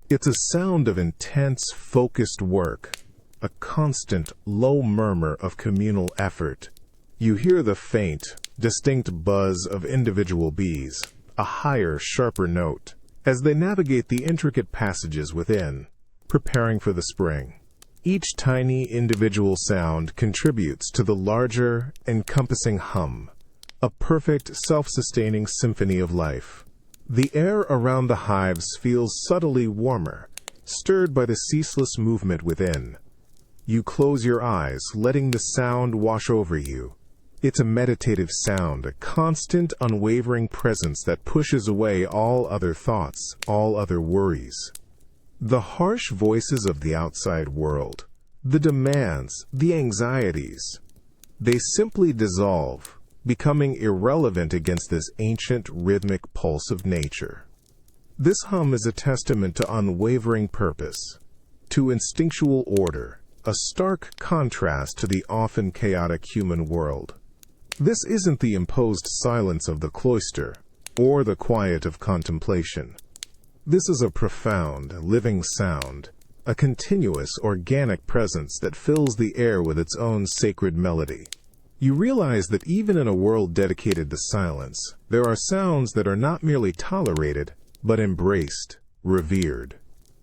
Speaker 1: It's a sound of intense, focused work, a constant, low murmur of communal effort. You hear the faint, distinct buzz of individual bees, a higher, sharper note, as they navigate the intricate passages within, preparing for the spring. Each tiny individual sound contributes to the larger, encompassing hum, a perfect, self-sustaining symphony of life. The air around the hives feels subtly warmer, stirred by the ceaseless movement within. You close your eyes, letting the sound wash over you. It's a meditative sound, a constant, unwavering presence that pushes away all other thoughts, all other worries. The harsh voices of the outside world, the demands, the anxieties, they simply dissolve, becoming irrelevant against this ancient rhythmic pulse of nature. This hum is a testament to unwavering purpose, to instinctual order, a stark contrast to the often chaotic human world. This isn't the imposed silence of the cloister, or the quiet of contemplation. This is a profound, living sound, a continuous, organic presence that fills the air with its own sacred melody. You realize that even in a world dedicated to silence, there are sounds that are not merely tolerated, but embraced, revered.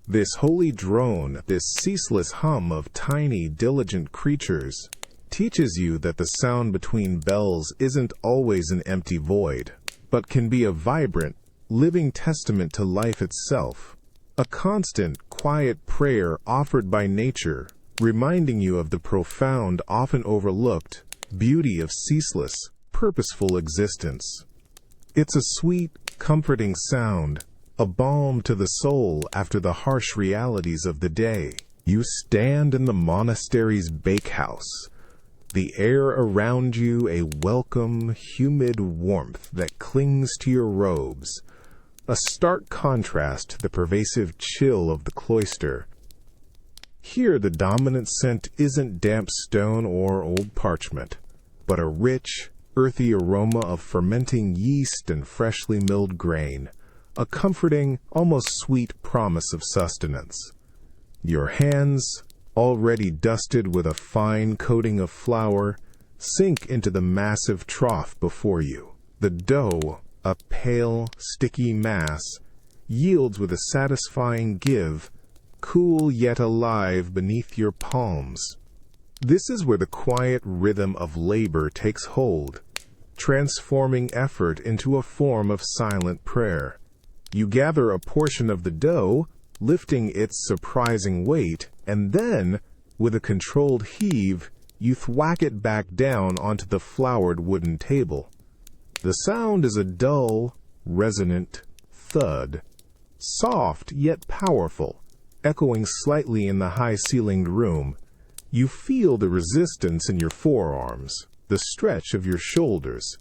Speaker 1: This holy drone, this ceaseless hum of tiny, diligent creatures, teaches you that the sound between bells isn't always an empty void, but can be a vibrant, living testament to life itself, a constant, quiet prayer offered by nature, reminding you of the profound, often overlooked, beauty of ceaseless, purposeful existence. It's a sweet, comforting sound, a balm to the soul after the harsh realities of the day. You stand in the monastery's bakehouse, the air around you a welcome, humid warmth that clings to your robes, a stark contrast to the pervasive chill of the cloister. Here the dominant scent isn't damp stone or old parchment, but a rich, earthy aroma of fermenting yeast and freshly milled grain, a comforting, almost sweet promise of sustenance. Your hands, already dusted with a fine coating of flour, sink into the massive trough before you. The dough, a pale, sticky mass, yields with a satisfying give, cool yet alive beneath your palms. This is where the quiet rhythm of labor takes hold, transforming effort into a form of silent prayer. You gather a portion of the dough, lifting its surprising weight, and then, with a controlled heave, you thwack it back down onto the floured wooden table. The sound is a dull, resonant thud, soft yet powerful, echoing slightly in the high-ceilinged room. You feel the resistance in your forearms, the stretch of your shoulders.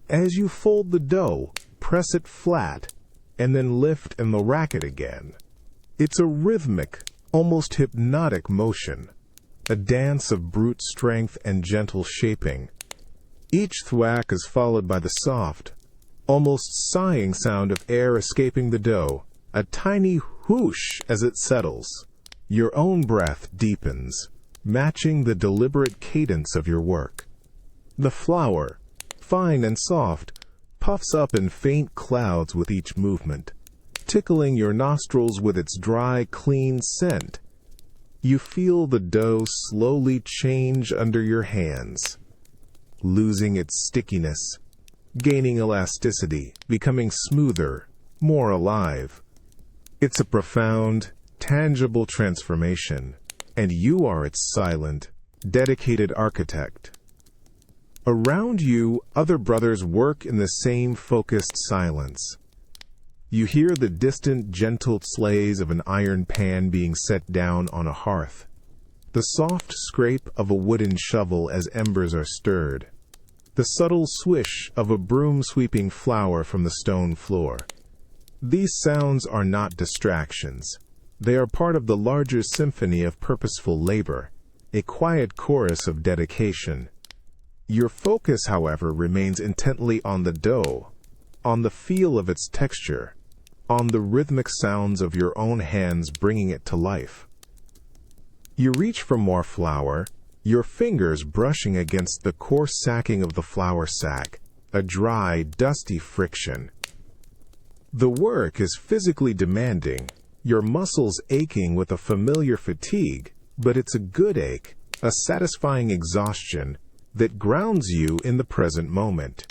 Speaker 1: As you fold the dough, press it flat, and then lift and rack it again. It's a rhythmic, almost hypnotic motion, a dance of brute strength and gentle shaping. Each thwack is followed by the soft, almost sighing sound of air escaping the dough, a tiny whoosh as it settles. Your own breath deepens, matching the deliberate cadence of your work. The flour, fine and soft, puffs up in faint clouds with each movement, tickling your nostrils with its dry, clean scent. You feel the dough slowly change under your hands, losing its stickiness, gaining elasticity, becoming smoother, more alive. It's a profound, tangible transformation, and you are its silent, dedicated architect. Around you, other brothers work in the same focused silence. You hear the distant, gentle sleighs of an iron pan being set down on a hearth, the soft scrape of a wooden shovel as embers are stirred, the subtle swish of a broom sweeping flour from the stone floor. These sounds are not distractions. They are part of the larger symphony of purposeful labor, a quiet chorus of dedication. Your focus, however, remains intently on the dough, on the feel of its texture, on the rhythmic sounds of your own hands bringing it to life. You reach for more flour, your fingers brushing against the coarse sacking of the flour sack, a dry, dusty friction. The work is physically demanding, your muscles aching with a familiar fatigue, but it's a good ache, a satisfying exhaustion that grounds you in the present moment.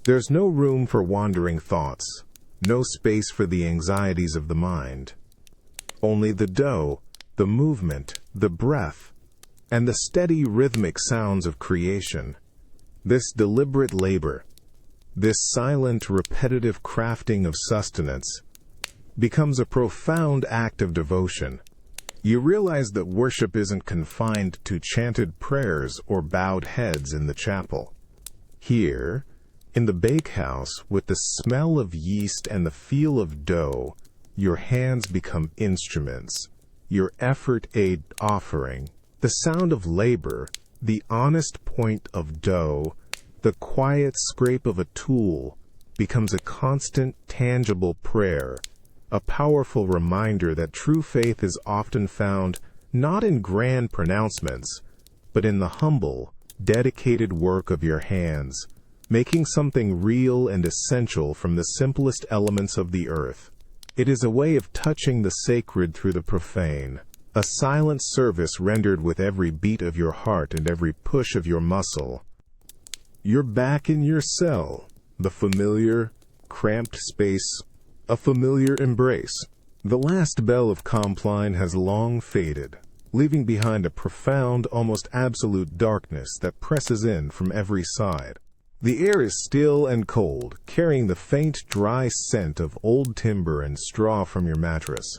Speaker 1: There's no room for wandering thoughts, no space for the anxieties of the mind. Only the dough, the movement, the breath, and the steady rhythmic sounds of creation. This deliberate labor, this silent, repetitive crafting of sustenance, becomes a profound act of devotion. You realize that worship isn't confined to chanted prayers or bowed heads in the chapel. Here, in the bakehouse, with the smell of yeast and the feel of dough, your hands become instruments, your effort aid offering. The sound of labor, the honest point of dough, the quiet scrape of a tool, becomes a constant, tangible prayer, a powerful reminder that true faith is often found not in grand pronouncements, but in the humble, dedicated work of your hands, making something real and essential from the simplest elements of the earth. It is a way of touching the sacred through the profane, a silent service rendered with every beat of your heart and every push of your muscle. You're back in your cell, the familiar, cramped space, a familiar embrace. The last bell of Compline has long faded, leaving behind a profound, almost absolute darkness that presses in from every side. The air is still and cold, carrying the faint, dry scent of old timber and straw from your mattress.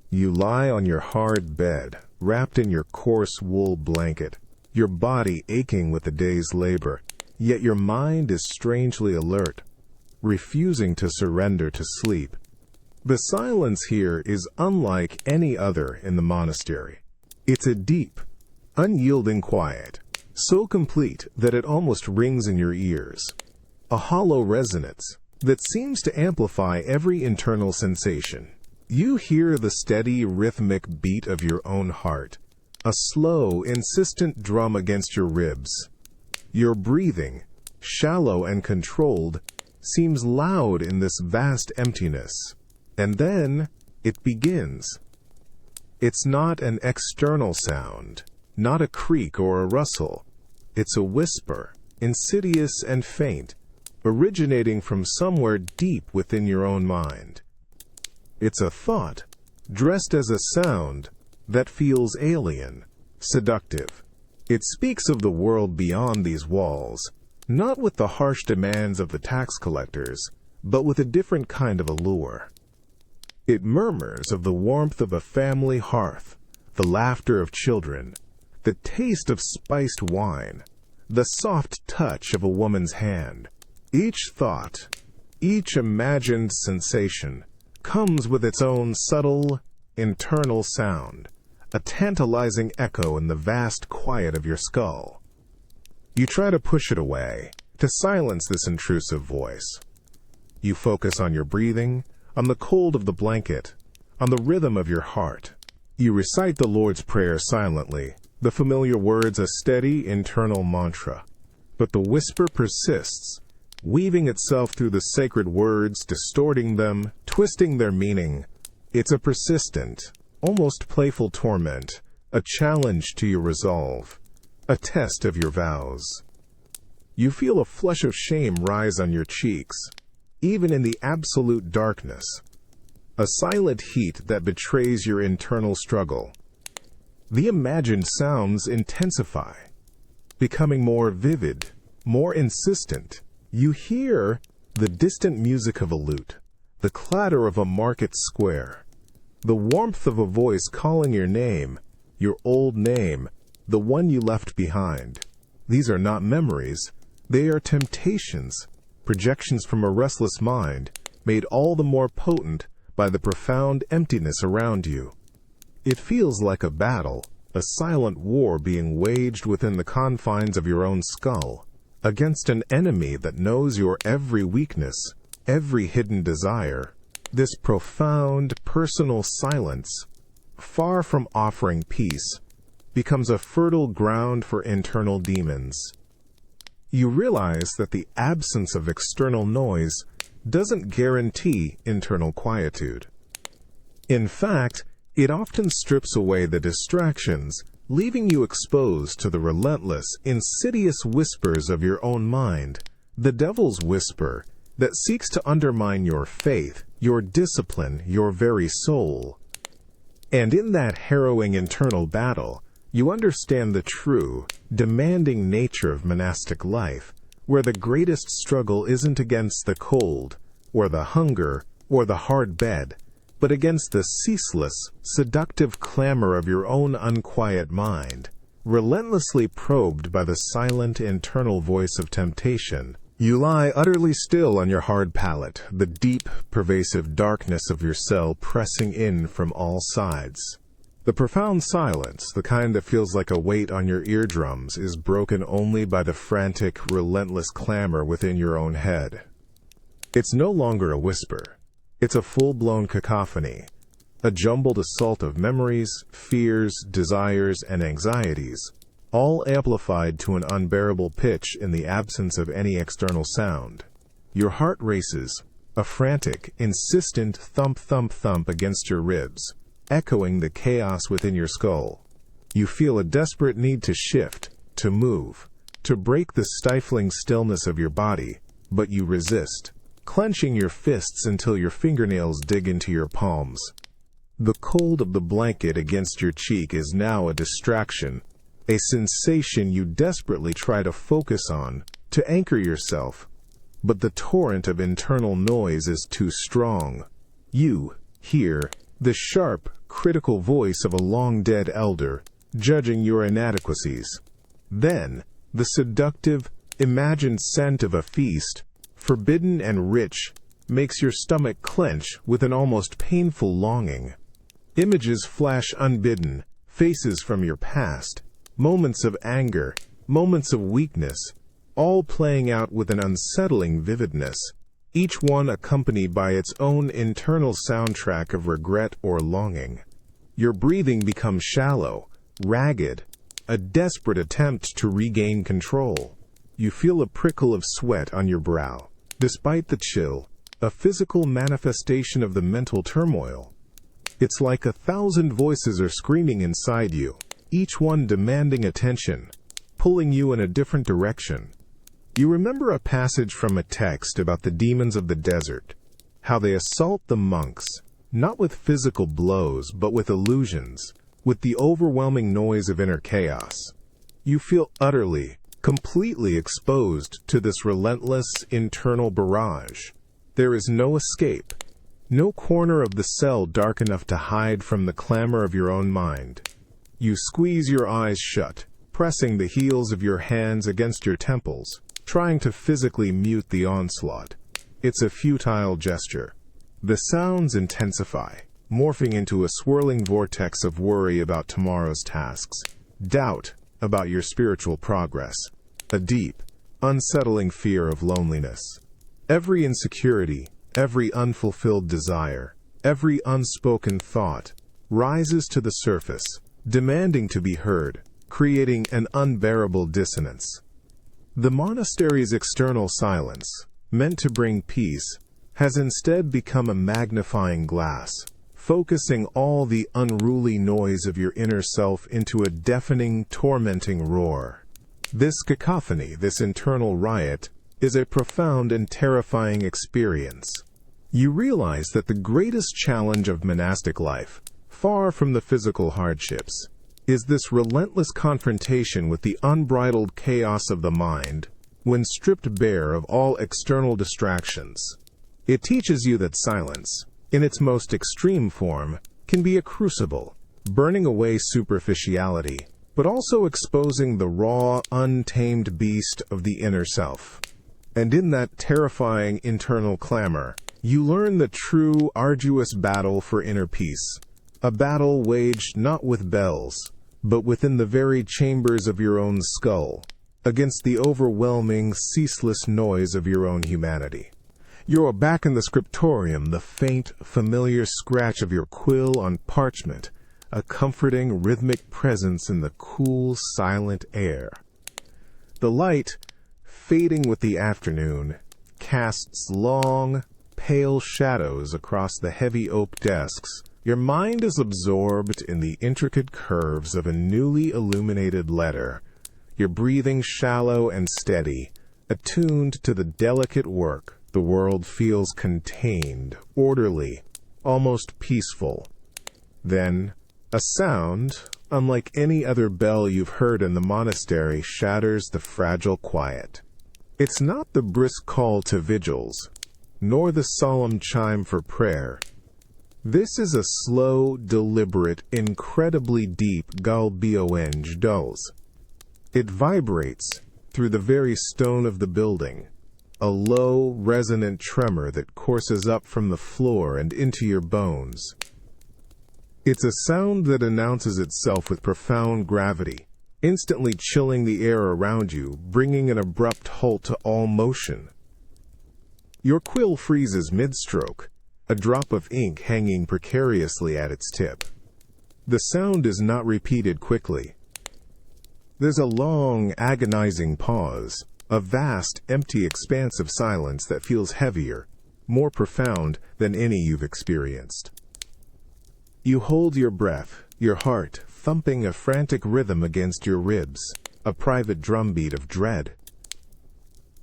Speaker 1: You lie on your hard bed, wrapped in your coarse wool blanket, your body aching with the day's labor, yet your mind is strangely alert, refusing to surrender to sleep. The silence here is unlike any other in the monastery. It's a deep, unyielding quiet, so complete that it almost rings in your ears, a hollow resonance that seems to amplify every internal sensation. You hear the steady, rhythmic beat of your own heart, a slow, insistent drum against your ribs. Your breathing, shallow and controlled, seems loud in this vast emptiness. And then it begins. It's not an external sound, not a creak or a rustle. It's a whisper, insidious and faint, originating from somewhere deep within your own mind. It's a thought, dressed as a sound, that feels alien, seductive. It speaks of the world beyond these walls, not with the harsh demands of the tax collectors, but with a different kind of allure. It murmurs of the warmth of a family hearth, the laughter of children, the taste of spiced wine, the soft touch of a woman's hand. Each thought, each imagined sensation, comes with its own subtle, internal sound, a tantalizing echo in the vast quiet of your skull. You try to push it away, to silence this intrusive voice. You focus on your breathing, on the cold of the blanket, on the rhythm of your heart. You recite the Lord's Prayer silently, the familiar words a steady internal mantra. But the whisper persists, weaving itself through the sacred words, distorting them, twisting their meaning. It's a persistent, almost playful torment, a challenge to your resolve, a test of your vows. You feel a flush of shame rise on your cheeks, even in the absolute darkness, a silent heat that betrays your internal struggle. The imagined sounds intensify, becoming more vivid, more insistent. You hear the distant music of a lute, the clatter of a market square, the warmth of a voice calling your name, your old name, the one you left behind. These are not memories, they are temptations, projections from a restless mind, made all the more potent by the profound emptiness around you. It feels like a battle, a silent war being waged within the confines of your own skull, against an enemy that knows your every weakness, every hidden desire. This profound, personal silence far from offering peace, becomes a fertile ground for internal demons. You realize that the absence of external noise doesn't guarantee internal quietude. In fact, it often strips away the distractions, leaving you exposed to the relentless, insidious whispers of your own mind, the devil's whisper that seeks to undermine your faith, your discipline, your very soul. And in that harrowing internal battle, you understand the true, demanding nature of monastic life, where the greatest struggle isn't against the cold, or the hunger, or the hard bed, but against the ceaseless, seductive clamor of your own unquiet mind, relentlessly probed by the silent internal voice of temptation. You lie utterly still on your hard pallet, the deep, pervasive darkness of your cell pressing in from all sides. The profound silence, the kind that feels like a weight on your eardrums, is broken only by the frantic, relentless clamor within your own head. It's no longer a whisper. It's a full-blown cacophony, a jumbled assault of memories, fears, desires, and anxieties, all amplified to an unbearable pitch in the absence of any external sound. Your heart races, a frantic, insistent thump-thump-thump against your ribs, echoing the chaos within your skull. You feel a desperate need to shift, to move, to break the stifling stillness of your body, but you resist, clenching your fists until your fingernails dig into your palms. The cold of the blanket against your cheek is now a distraction, a sensation you desperately try to focus on, to anchor yourself, but the torrent of internal noise is too strong. You hear the sharp, critical voice of a long-dead elder, judging your inadequacies. Then, the seductive, imagined scent of a feast, forbidden and rich, makes your stomach clench with an almost painful longing. Images flash unbidden, faces from your past, moments of anger, moments of weakness, all playing out with an unsettling vividness, each one accompanied by its own internal soundtrack of regret or longing. Your breathing becomes shallow, ragged, a desperate attempt to regain control. You feel a prickle of sweat on your brow. Despite the chill, a physical manifestation of the mental turmoil. It's like 1,000 voices are screaming inside you, each one demanding attention, pulling you in a different direction. You remember a passage from a text about the demons of the desert, how they assault the monks, not with physical blows, but with illusions, with the overwhelming noise of inner chaos. You feel utterly, completely exposed to this relentless internal barrage. There is no escape, no corner of the cell dark enough to hide from the clamor of your own mind. You squeeze your eyes shut, pressing the heels of your hands against your temples, trying to physically mute the onslaught. It's a futile gesture. The sounds intensify, morphing into a swirling vortex of worry about tomorrow's tasks, doubt about your spiritual progress, a deep, unsettling fear of loneliness. Every insecurity, every unfulfilled desire, every unspoken thought rises to the surface, demanding to be heard, creating an unbearable dissonance. The monastery's external silence, meant to bring peace, has instead become a magnifying glass, focusing all the unruly noise of your inner self into a deafening, tormenting roar. This cacophony, this internal riot, is a profound and terrifying experience. You realize that the greatest challenge of monastic life, far from the physical hardships, is this relentless confrontation with the unbridled chaos of the mind when stripped bare of all external distractions. It teaches you that silence, in its most extreme form, can be a crucible, burning away superficiality, but also exposing the raw, untamed beast of the inner self. And in that terrifying internal clamor, you learn the true, arduous battle for inner peace, a battle waged not with bells, but within the very chambers of your own skull, against the overwhelming, ceaseless noise of your own humanity. You're back in the scriptorium, the faint, familiar scratch of your quill on parchment, a comforting, rhythmic presence in the cool, silent air. The light, fading with the afternoon, casts long, pale shadows across the heavy oak desks. Your mind is absorbed in the intricate curves of a newly illuminated letter, your breathing shallow and steady, attuned to the delicate work. The world feels contained, orderly, almost peaceful. Then, a sound, unlike any other bell you've heard in the monastery, shatters the fragile quiet. It's not the brisk call to vigils, nor the solemn chime for prayer. This is a slow, deliberate, incredibly deep galbiong dulls. It vibrates through the very stone of the building, a low, resonant tremor that courses up from the floor and into your bones. It's a sound that announces itself with profound gravity, instantly chilling the air around you, bringing an abrupt halt to all motion. Your quill freezes mid-stroke, a drop of ink hanging precariously at its tip. The sound is not repeated quickly. There's a long, agonizing pause, a vast, empty expanse of silence that feels heavier, more profound than any you've experienced. You hold your breath, your heart thumping a frantic rhythm against your ribs, a private drumbeat of dread.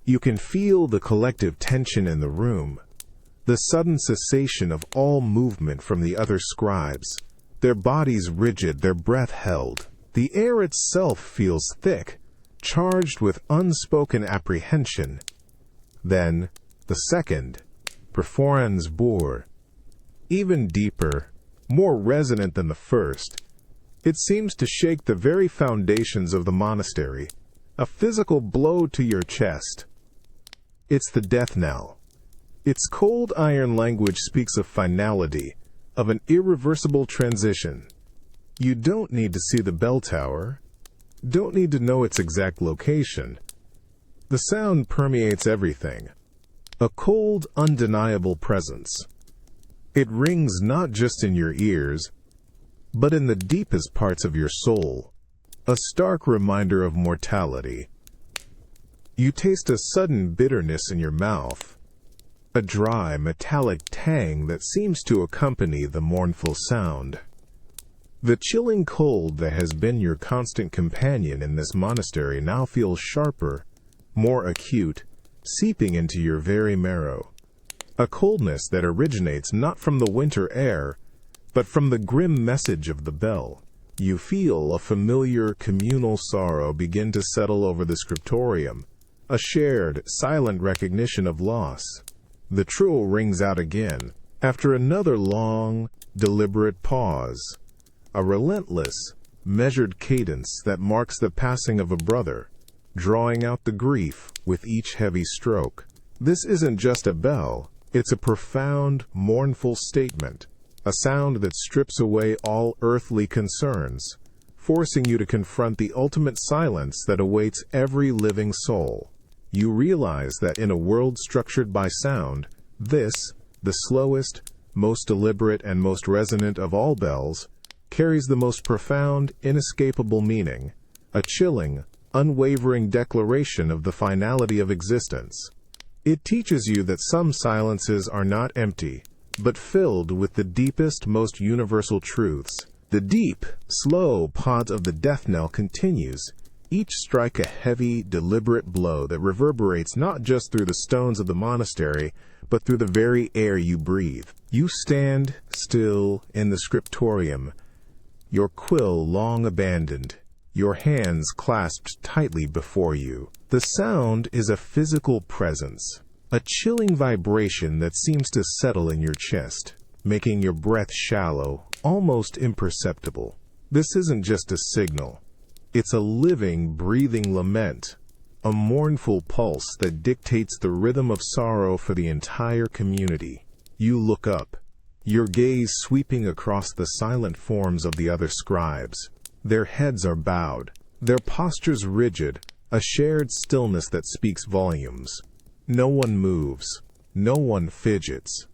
Speaker 1: You can feel the collective tension in the room, the sudden cessation of all movement from the other scribes, their bodies rigid, their breath held. The air itself feels thick, charged with unspoken apprehension. Then, the second, perforans bor, even deeper, more resonant than the first. It seems to shake the very foundations of the monastery, a physical blow to your chest. It's the death knell. Its cold iron language speaks of finality, of an irreversible transition. You don't need to see the bell tower, don't need to know its exact location. The sound permeates everything, a cold, undeniable presence. It rings not just in your ears, but in the deepest parts of your soul, a stark reminder of mortality. You taste a sudden bitterness in your mouth, a dry, metallic tang that seems to accompany the mournful sound. The chilling cold that has been your constant companion in this monastery now feels sharper, more acute, seeping into your very marrow. A coldness that originates not from the winter air, but from the grim message of the bell. You feel a familiar communal sorrow begin to settle over the scriptorium, a shared, silent recognition of loss. The trill rings out again, after another long, deliberate pause. A relentless, measured cadence that marks the passing of a brother, drawing out the grief with each heavy stroke. This isn't just a bell, it's a profound, mournful statement, a sound that strips away all earthly concerns, forcing you to confront the ultimate silence that awaits every living soul. You realize that in a world structured by sound, this, the slowest, most deliberate, and most resonant of all bells, carries the most profound, inescapable meaning, a chilling, unwavering declaration of the finality of existence. It teaches you that some silences are not empty, but filled with the deepest, most universal truths. The deep, slow pod of the death knell continues, each strike a heavy, deliberate blow that reverberates not just through the stones of the monastery, but through the very air you breathe. You stand still in the scriptorium, your quill long abandoned, your hands clasped tightly before you. The sound is a physical presence, a chilling vibration that seems to settle in your chest, making your breath shallow, almost imperceptible. This isn't just a signal. It's a living, breathing lament, a mournful pulse that dictates the rhythm of sorrow for the entire community. You look up, your gaze sweeping across the silent forms of the other scribes. Their heads are bowed, their postures rigid, a shared stillness that speaks volumes. No one moves, no one fidgets.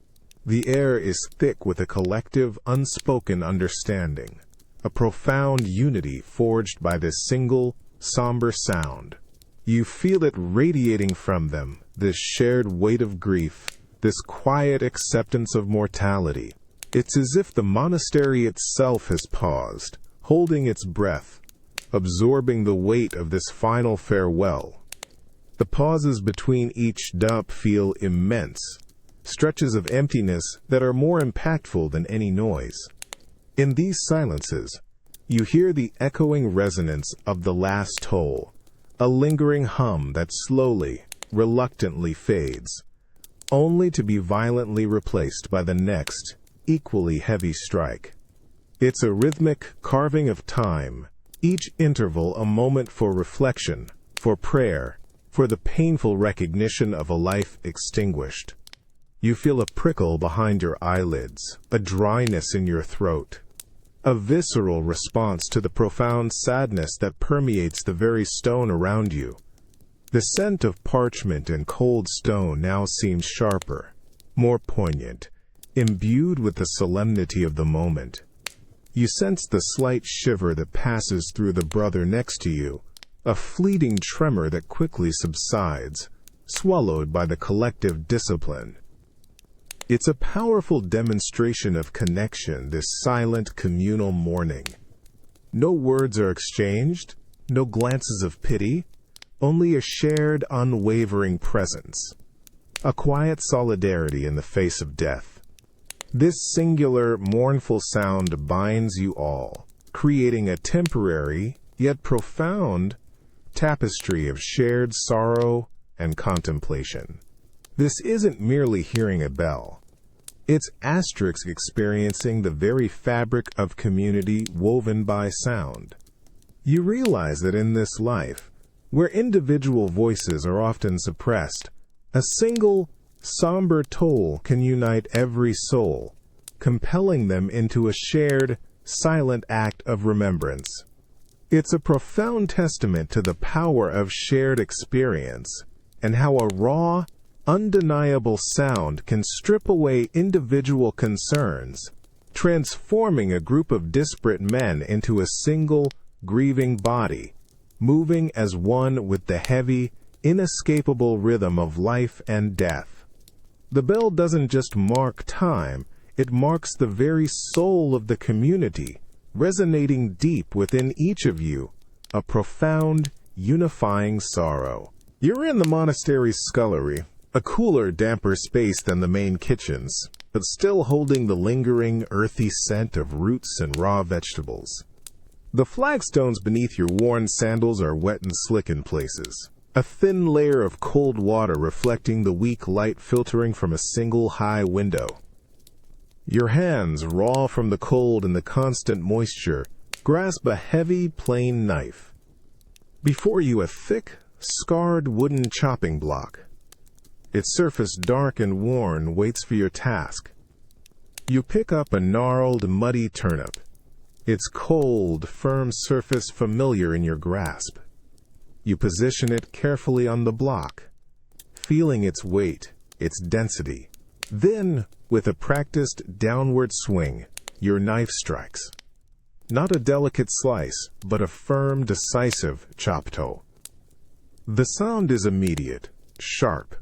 Speaker 1: The air is thick with a collective, unspoken understanding. a profound unity forged by this single, somber sound. You feel it radiating from them, this shared weight of grief, this quiet acceptance of mortality. It's as if the monastery itself has paused, holding its breath, absorbing the weight of this final farewell. The pauses between each dump feel immense, stretches of emptiness that are more impactful than any noise. In these silences, you hear the echoing resonance of the last toll, a lingering hum that slowly, reluctantly fades, only to be violently replaced by the next, equally heavy strike. It's a rhythmic carving of time, each interval a moment for reflection, for prayer, for the painful recognition of a life extinguished. You feel a prickle behind your eyelids, a dryness in your throat, a visceral response to the profound sadness that permeates the very stone around you. The scent of parchment and cold stone now seems sharper, more poignant, imbued with the solemnity of the moment. You sense the slight shiver that passes through the brother next to you, a fleeting tremor that quickly subsides, swallowed by the collective discipline. It's a powerful demonstration of connection, this silent communal mourning. No words are exchanged, no glances of pity, only a shared, unwavering presence, a quiet solidarity in the face of death. This singular, mournful sound binds you all, creating a temporary, yet profound, tapestry of shared sorrow and contemplation. This isn't merely hearing a bell. It's asterisks experiencing the very fabric of community woven by sound. You realize that in this life, where individual voices are often suppressed, a single, somber toll can unite every soul, compelling them into a shared, silent act of remembrance. It's a profound testament to the power of shared experience, and how a raw, undeniable sound can strip away individual concerns, transforming a group of disparate men into a single, grieving body, moving as one with the heavy, inescapable rhythm of life and death. The bell doesn't just mark time, it marks the very soul of the community, resonating deep within each of you, a profound, unifying sorrow. You're in the monastery's scullery, a cooler, damper space than the main kitchens, but still holding the lingering, earthy scent of roots and raw vegetables. The flagstones beneath your worn sandals are wet and slick in places, a thin layer of cold water reflecting the weak light filtering from a single high window. Your hands, raw from the cold and the constant moisture, grasp a heavy, plain knife. Before you a thick, scarred wooden chopping block. Its surface dark and worn waits for your task. You pick up a gnarled, muddy turnip, its cold, firm surface familiar in your grasp. You position it carefully on the block, feeling its weight, its density. Then, with a practiced downward swing, your knife strikes. Not a delicate slice, but a firm, decisive chop-toe. The sound is immediate, sharp,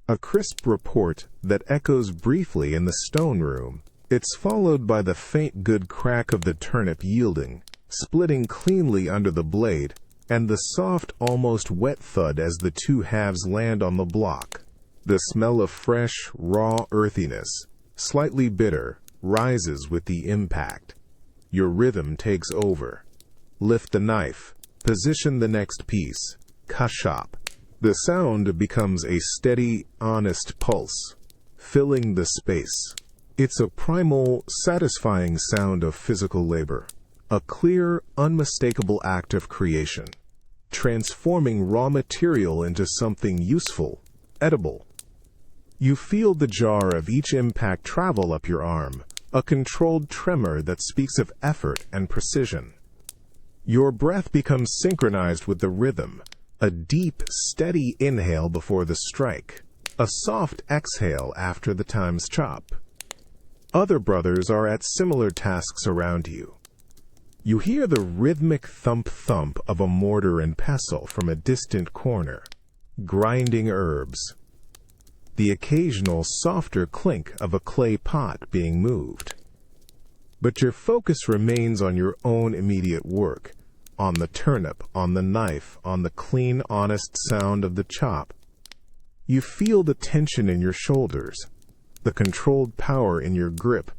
Speaker 1: a crisp report that echoes briefly in the stone room. It's followed by the faint good crack of the turnip yielding, splitting cleanly under the blade, and the soft, almost wet thud as the two halves land on the block. The smell of fresh, raw earthiness, slightly bitter, rises with the impact. Your rhythm takes over. Lift the knife, position the next piece, kashop. The sound becomes a steady, honest pulse, filling the space. It's a primal, satisfying sound of physical labor, a clear, unmistakable act of creation, transforming raw material into something useful, edible. You feel the jar of each impact travel up your arm, a controlled tremor that speaks of effort and precision. Your breath becomes synchronized with the rhythm, a deep, steady inhale before the strike, a soft exhale after the time's chop. Other brothers are at similar tasks around you. You hear the rhythmic thump-thump of a mortar and pestle from a distant corner, grinding herbs. The occasional softer clink of a clay pot being moved. But your focus remains on your own immediate work, on the turnip, on the knife, on the clean, honest sound of the chop. You feel the tension in your shoulders, the controlled power in your grip,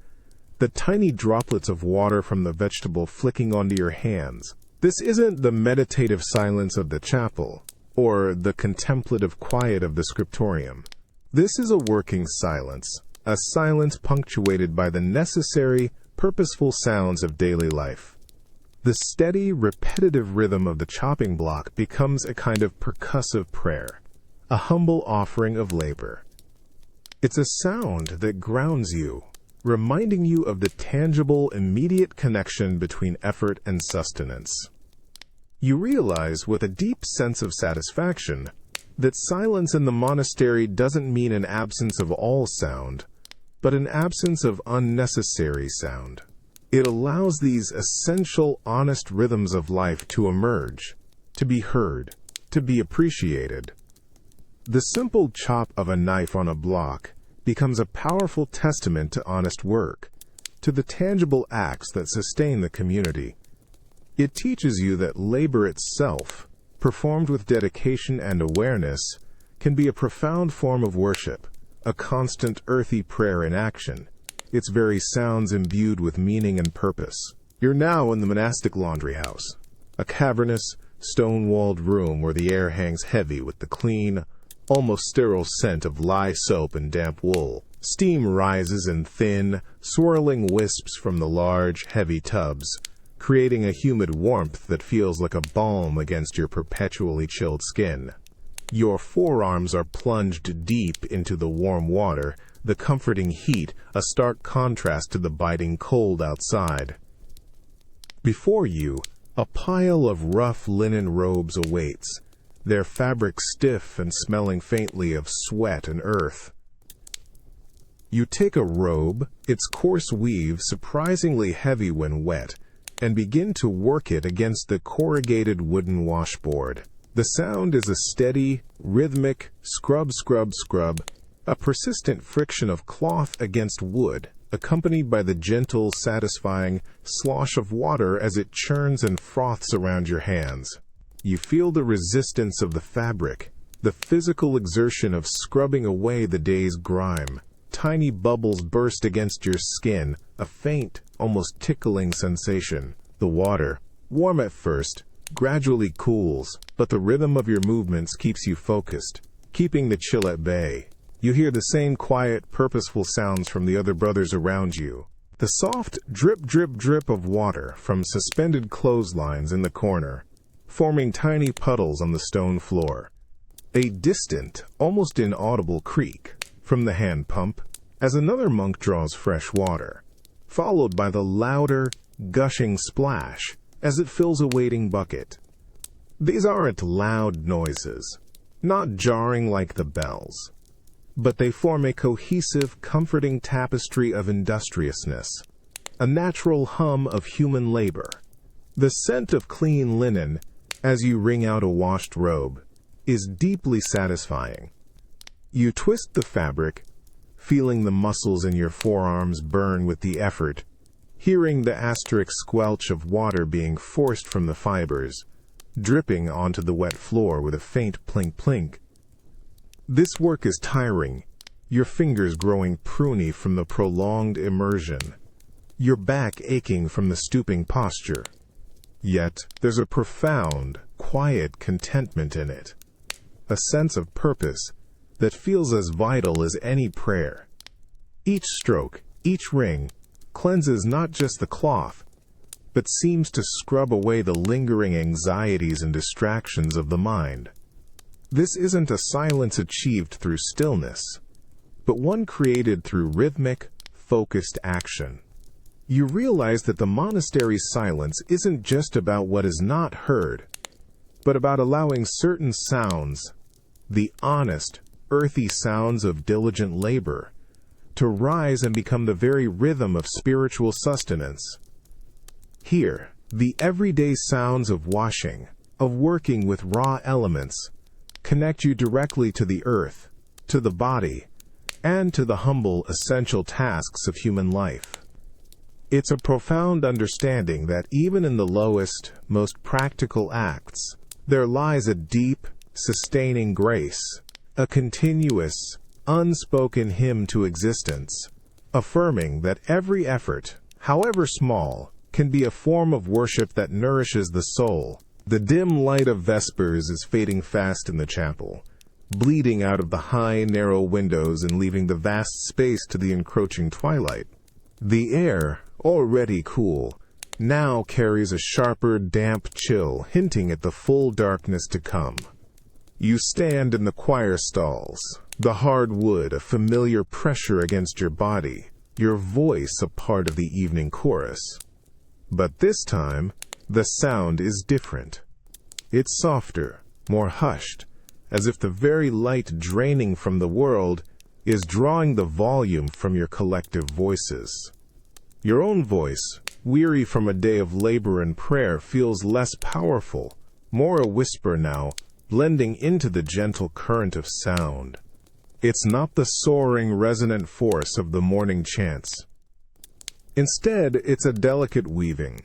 Speaker 1: the tiny droplets of water from the vegetable flicking onto your hands. This isn't the meditative silence of the chapel, or the contemplative quiet of the scriptorium. This is a working silence, a silence punctuated by the necessary, purposeful sounds of daily life. The steady, repetitive rhythm of the chopping block becomes a kind of percussive prayer, a humble offering of labor. It's a sound that grounds you, reminding you of the tangible, immediate connection between effort and sustenance. You realize with a deep sense of satisfaction that silence in the monastery doesn't mean an absence of all sound, but an absence of unnecessary sound. It allows these essential, honest rhythms of life to emerge, to be heard, to be appreciated. The simple chop of a knife on a block becomes a powerful testament to honest work, to the tangible acts that sustain the community. It teaches you that labor itself, performed with dedication and awareness, can be a profound form of worship, a constant earthy prayer in action, its very sounds imbued with meaning and purpose. You're now in the monastic laundry house, a cavernous, stone-walled room where the air hangs heavy with the clean, almost sterile scent of lye soap and damp wool. Steam rises in thin, swirling wisps from the large, heavy tubs, creating a humid warmth that feels like a balm against your perpetually chilled skin. Your forearms are plunged deep into the warm water, the comforting heat a stark contrast to the biting cold outside. Before you, a pile of rough linen robes awaits, their fabric stiff and smelling faintly of sweat and earth. You take a robe, its coarse weave surprisingly heavy when wet, and begin to work it against the corrugated wooden washboard. The sound is a steady, rhythmic scrub, scrub, scrub, a persistent friction of cloth against wood, accompanied by the gentle, satisfying slosh of water as it churns and froths around your hands. You feel the resistance of the fabric, the physical exertion of scrubbing away the day's grime. Tiny bubbles burst against your skin, a faint, almost tickling sensation. The water, warm at first, gradually cools, but the rhythm of your movements keeps you focused, keeping the chill at bay. You hear the same quiet, purposeful sounds from the other brothers around you. The soft drip, drip, drip of water from suspended clotheslines in the corner, forming tiny puddles on the stone floor. A distant, almost inaudible creak from the hand pump as another monk draws fresh water, followed by the louder, gushing splash as it fills a waiting bucket. These aren't loud noises, not jarring like the bells, but they form a cohesive, comforting tapestry of industriousness, a natural hum of human labor. The scent of clean linen, as you wring out a washed robe, is deeply satisfying. You twist the fabric, feeling the muscles in your forearms burn with the effort, hearing the asterisk squelch of water being forced from the fibers, dripping onto the wet floor with a faint plink-plink. This work is tiring, your fingers growing pruny from the prolonged immersion, your back aching from the stooping posture. Yet there's a profound, quiet contentment in it, a sense of purpose that feels as vital as any prayer. Each stroke, each ring, cleanses not just the cloth, but seems to scrub away the lingering anxieties and distractions of the mind. This isn't a silence achieved through stillness, but one created through rhythmic, focused action. You realize that the monastery's silence isn't just about what is not heard, but about allowing certain sounds, the honest, earthy sounds of diligent labor, to rise and become the very rhythm of spiritual sustenance. Here, The everyday sounds of washing, of working with raw elements, connect you directly to the earth, to the body, and to the humble, essential tasks of human life. It's a profound understanding that even in the lowest, most practical acts, there lies a deep, sustaining grace, a continuous, unspoken hymn to existence, affirming that every effort, however small, can be a form of worship that nourishes the soul. The dim light of Vespers is fading fast in the chapel, bleeding out of the high, narrow windows and leaving the vast space to the encroaching twilight. The air, already cool, now carries a sharper, damp chill, hinting at the full darkness to come. You stand in the choir stalls, the hard wood a familiar pressure against your body, your voice a part of the evening chorus. But this time, the sound is different. It's softer, more hushed, as if the very light draining from the world is drawing the volume from your collective voices. Your own voice, weary from a day of labor and prayer, feels less powerful, more a whisper now, blending into the gentle current of sound. It's not the soaring, resonant force of the morning chants. Instead, it's a delicate weaving,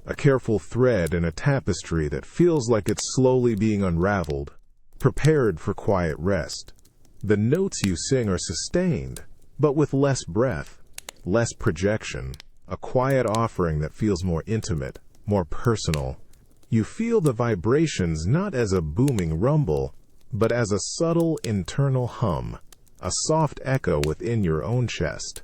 Speaker 1: a careful thread in a tapestry that feels like it's slowly being unraveled, prepared for quiet rest. The notes you sing are sustained, but with less breath, less projection, a quiet offering that feels more intimate, more personal. You feel the vibrations not as a booming rumble, but as a subtle internal hum, a soft echo within your own chest.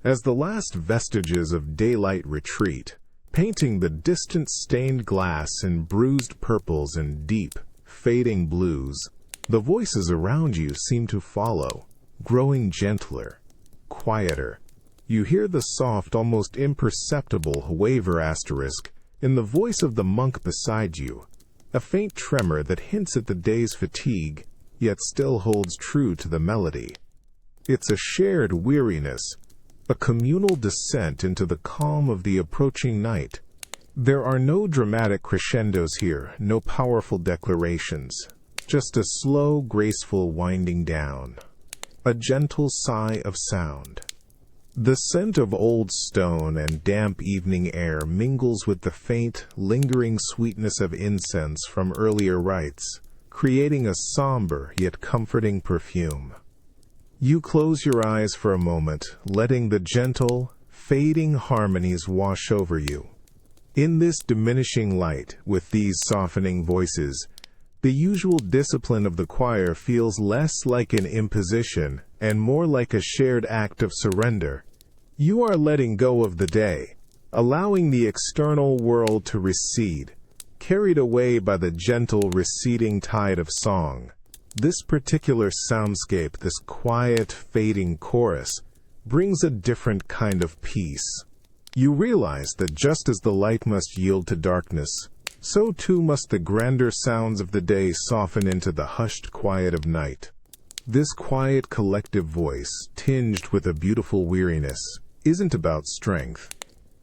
Speaker 1: As the last vestiges of daylight retreat, painting the distant stained glass in bruised purples and deep, fading blues, the voices around you seem to follow, growing gentler, quieter. You hear the soft, almost imperceptible waver asterisk in the voice of the monk beside you, a faint tremor that hints at the day's fatigue, yet still holds true to the melody. It's a shared weariness, a communal descent into the calm of the approaching night. There are no dramatic crescendos here, no powerful declarations, just a slow, graceful winding down, a gentle sigh of sound. The scent of old stone and damp evening air mingles with the faint, lingering sweetness of incense from earlier rites, creating a somber yet comforting perfume. You close your eyes for a moment, letting the gentle, fading harmonies wash over you. In this diminishing light, with these softening voices, the usual discipline of the choir feels less like an imposition and more like a shared act of surrender. You are letting go of the day, allowing the external world to recede, carried away by the gentle receding tide of song. This particular soundscape, this quiet, fading chorus, brings a different kind of peace. You realize that just as the light must yield to darkness, so too must the grander sounds of the day soften into the hushed quiet of night. This quiet collective voice, tinged with a beautiful weariness, isn't about strength.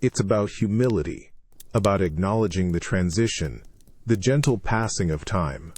Speaker 1: It's about humility, about acknowledging the transition, the gentle passing of time.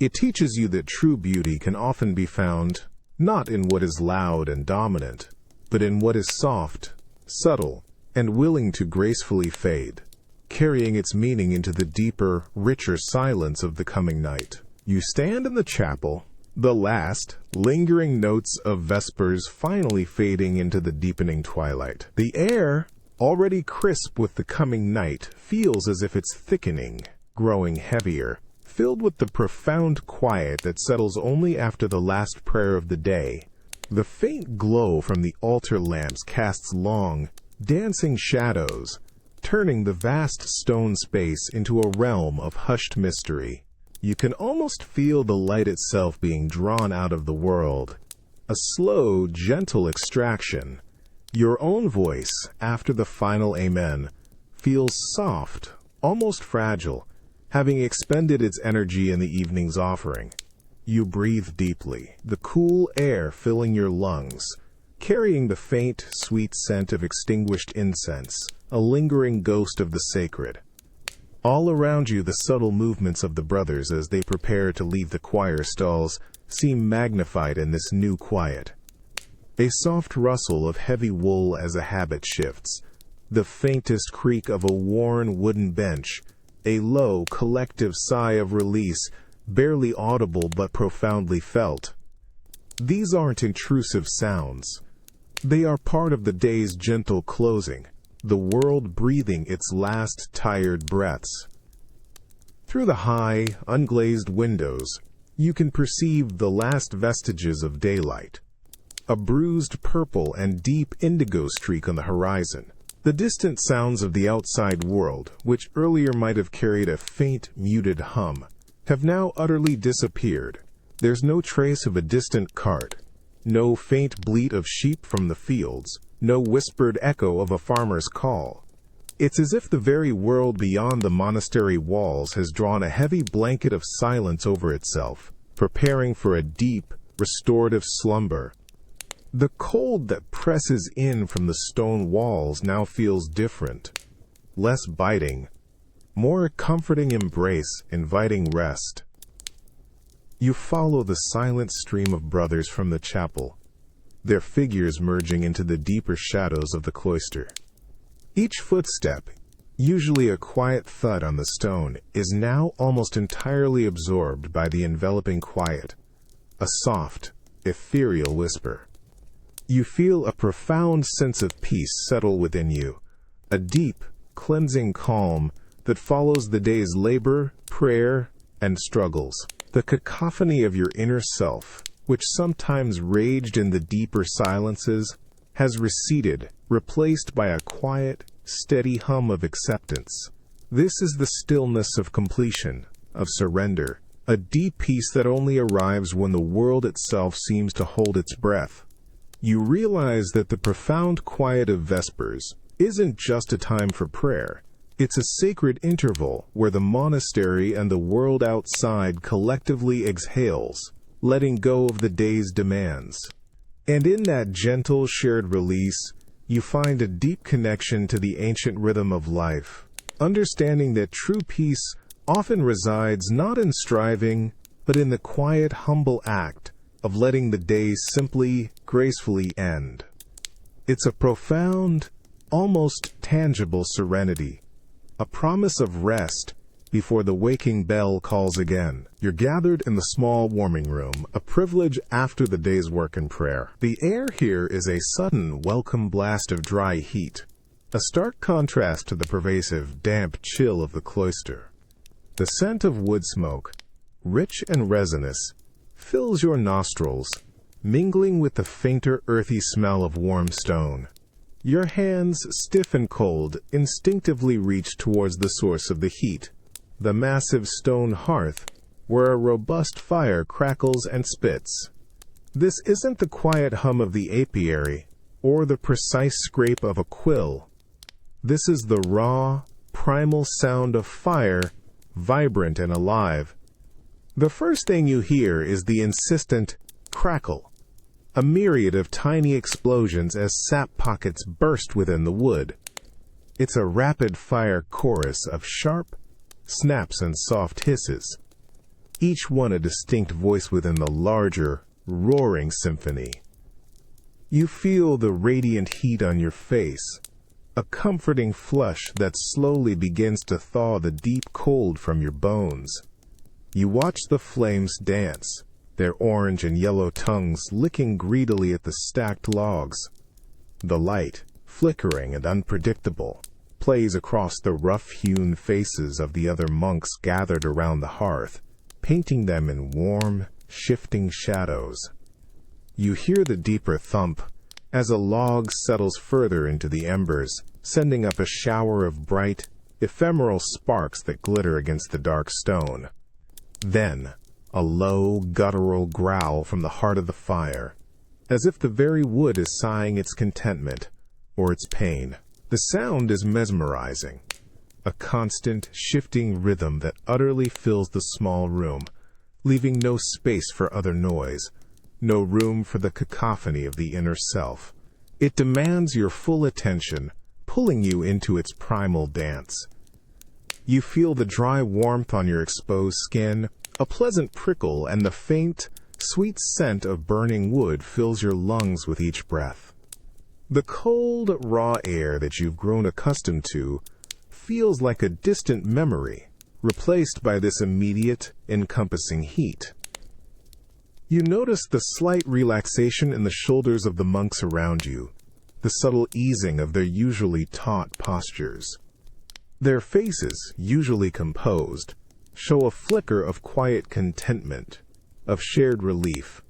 Speaker 1: It teaches you that true beauty can often be found not in what is loud and dominant, but in what is soft, subtle, and willing to gracefully fade, carrying its meaning into the deeper, richer silence of the coming night. You stand in the chapel, the last, lingering notes of Vespers finally fading into the deepening twilight. The air, already crisp with the coming night, feels as if it's thickening, growing heavier, filled with the profound quiet that settles only after the last prayer of the day. The faint glow from the altar lamps casts long, dancing shadows, turning the vast stone space into a realm of hushed mystery. You can almost feel the light itself being drawn out of the world, a slow, gentle extraction. Your own voice, after the final amen, feels soft, almost fragile, having expended its energy in the evening's offering. You breathe deeply, the cool air filling your lungs, carrying the faint, sweet scent of extinguished incense, a lingering ghost of the sacred. All around you, the subtle movements of the brothers as they prepare to leave the choir stalls seem magnified in this new quiet. A soft rustle of heavy wool as a habit shifts, the faintest creak of a worn wooden bench, a low, collective sigh of release, barely audible but profoundly felt. These aren't intrusive sounds. They are part of the day's gentle closing, the world breathing its last tired breaths. Through the high, unglazed windows, you can perceive the last vestiges of daylight. A bruised purple and deep indigo streak on the horizon. The distant sounds of the outside world, which earlier might have carried a faint, muted hum, have now utterly disappeared. There's no trace of a distant cart, no faint bleat of sheep from the fields, no whispered echo of a farmer's call. It's as if the very world beyond the monastery walls has drawn a heavy blanket of silence over itself, preparing for a deep, restorative slumber. The cold that presses in from the stone walls now feels different, less biting, more a comforting embrace, inviting rest. You follow the silent stream of brothers from the chapel, their figures merging into the deeper shadows of the cloister. Each footstep, usually a quiet thud on the stone, is now almost entirely absorbed by the enveloping quiet, a soft, ethereal whisper. You feel a profound sense of peace settle within you, a deep, cleansing calm that follows the day's labor, prayer, and struggles. The cacophony of your inner self, which sometimes raged in the deeper silences, has receded, replaced by a quiet, steady hum of acceptance. This is the stillness of completion, of surrender, a deep peace that only arrives when the world itself seems to hold its breath. You realize that the profound quiet of Vespers isn't just a time for prayer. It's a sacred interval where the monastery and the world outside collectively exhales, letting go of the day's demands. And in that gentle shared release, you find a deep connection to the ancient rhythm of life, understanding that true peace often resides not in striving, but in the quiet, humble act of letting the day simply, gracefully end. It's a profound, almost tangible serenity, a promise of rest before the waking bell calls again. You're gathered in the small warming room, a privilege after the day's work and prayer. The air here is a sudden, welcome blast of dry heat, a stark contrast to the pervasive, damp chill of the cloister. The scent of wood smoke, rich and resinous, fills your nostrils, mingling with the fainter earthy smell of warm stone. Your hands, stiff and cold, instinctively reach towards the source of the heat, the massive stone hearth, where a robust fire crackles and spits. This isn't the quiet hum of the apiary, or the precise scrape of a quill. This is the raw, primal sound of fire, vibrant and alive. The first thing you hear is the insistent crackle, a myriad of tiny explosions as sap pockets burst within the wood. It's a rapid-fire chorus of sharp snaps and soft hisses, each one a distinct voice within the larger, roaring symphony. You feel the radiant heat on your face, a comforting flush that slowly begins to thaw the deep cold from your bones. You watch the flames dance, their orange and yellow tongues licking greedily at the stacked logs. The light, flickering and unpredictable, plays across the rough-hewn faces of the other monks gathered around the hearth, painting them in warm, shifting shadows. You hear the deeper thump as a log settles further into the embers, sending up a shower of bright, ephemeral sparks that glitter against the dark stone. Then, a low, guttural growl from the heart of the fire, as if the very wood is sighing its contentment or its pain. The sound is mesmerizing, a constant, shifting rhythm that utterly fills the small room, leaving no space for other noise, no room for the cacophony of the inner self. It demands your full attention, pulling you into its primal dance. You feel the dry warmth on your exposed skin, a pleasant prickle, and the faint, sweet scent of burning wood fills your lungs with each breath. The cold, raw air that you've grown accustomed to feels like a distant memory, replaced by this immediate, encompassing heat. You notice the slight relaxation in the shoulders of the monks around you, the subtle easing of their usually taut postures. Their faces, usually composed, show a flicker of quiet contentment, of shared relief.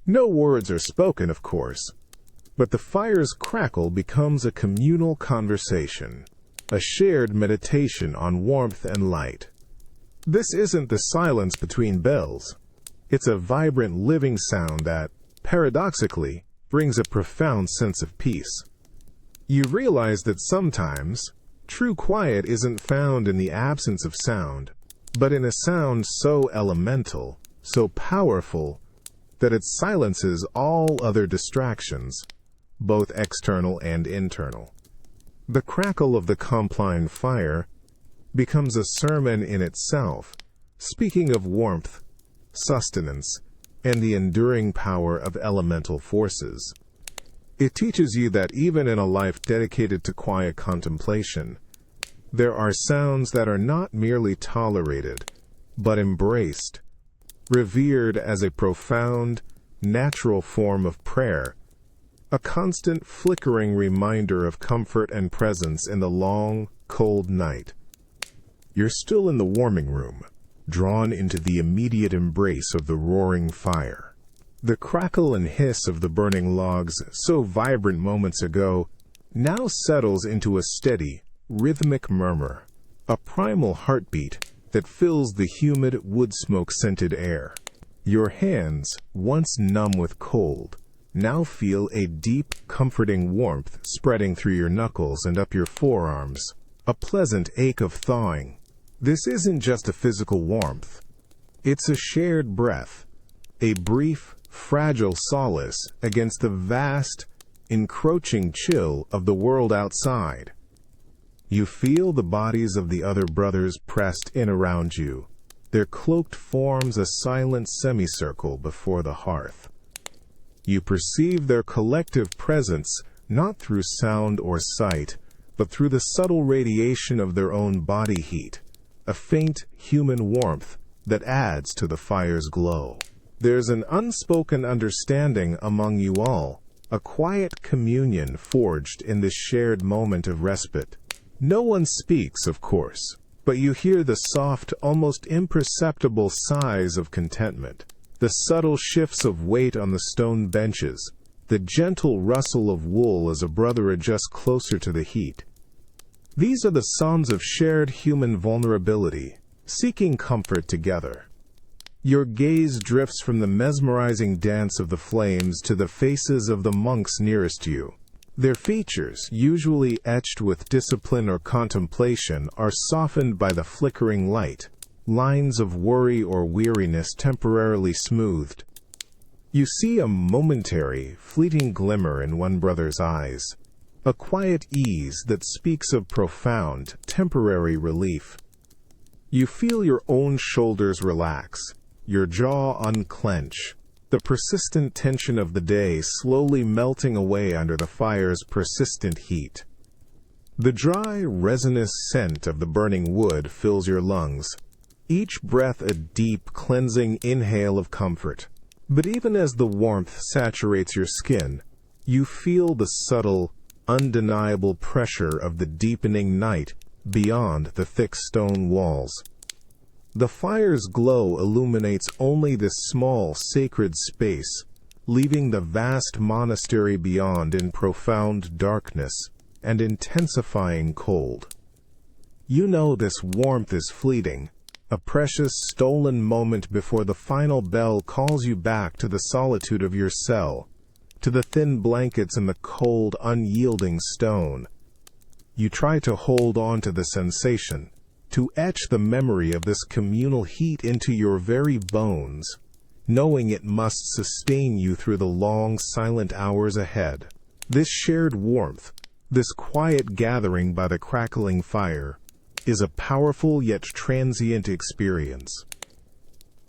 Speaker 1: No words are spoken, of course, but the fire's crackle becomes a communal conversation, a shared meditation on warmth and light. This isn't the silence between bells. It's a vibrant, living sound that, paradoxically, brings a profound sense of peace. You realize that sometimes, true quiet isn't found in the absence of sound, but in a sound so elemental, so powerful, that it silences all other distractions, both external and internal. The crackle of the compline fire becomes a sermon in itself, speaking of warmth, sustenance, and the enduring power of elemental forces. It teaches you that even in a life dedicated to quiet contemplation, there are sounds that are not merely tolerated, but embraced, revered as a profound, natural form of prayer, a constant flickering reminder of comfort and presence in the long, cold night. You're still in the warming room, drawn into the immediate embrace of the roaring fire. The crackle and hiss of the burning logs, so vibrant moments ago, now settles into a steady, rhythmic murmur, a primal heartbeat that fills the humid, wood-smoke-scented air. Your hands, once numb with cold, now feel a deep, comforting warmth spreading through your knuckles and up your forearms, a pleasant ache of thawing. This isn't just a physical warmth. It's a shared breath, a brief, fragile solace against the vast, encroaching chill of the world outside. You feel the bodies of the other brothers pressed in around you, their cloaked forms a silent semicircle before the hearth. You perceive their collective presence not through sound or sight, but through the subtle radiation of their own body heat, a faint human warmth that adds to the fire's glow. There's an unspoken understanding among you all, a quiet communion forged in this shared moment of respite. No one speaks, of course, but you hear the soft, almost imperceptible sighs of contentment, the subtle shifts of weight on the stone benches, the gentle rustle of wool as a brother adjusts closer to the heat. These are the sounds of shared human vulnerability, seeking comfort together. Your gaze drifts from the mesmerizing dance of the flames to the faces of the monks nearest you. Their features, usually etched with discipline or contemplation, are softened by the flickering light, lines of worry or weariness temporarily smoothed. You see a momentary, fleeting glimmer in one brother's eyes, a quiet ease that speaks of profound, temporary relief. You feel your own shoulders relax, your jaw unclench, the persistent tension of the day slowly melting away under the fire's persistent heat. The dry, resinous scent of the burning wood fills your lungs, each breath a deep, cleansing inhale of comfort. But even as the warmth saturates your skin, you feel the subtle, undeniable pressure of the deepening night beyond the thick stone walls. The fire's glow illuminates only this small, sacred space, leaving the vast monastery beyond in profound darkness and intensifying cold. You know this warmth is fleeting, a precious stolen moment before the final bell calls you back to the solitude of your cell, to the thin blankets and the cold, unyielding stone. You try to hold on to the sensation, to etch the memory of this communal heat into your very bones, knowing it must sustain you through the long, silent hours ahead. This shared warmth, this quiet gathering by the crackling fire, is a powerful yet transient experience.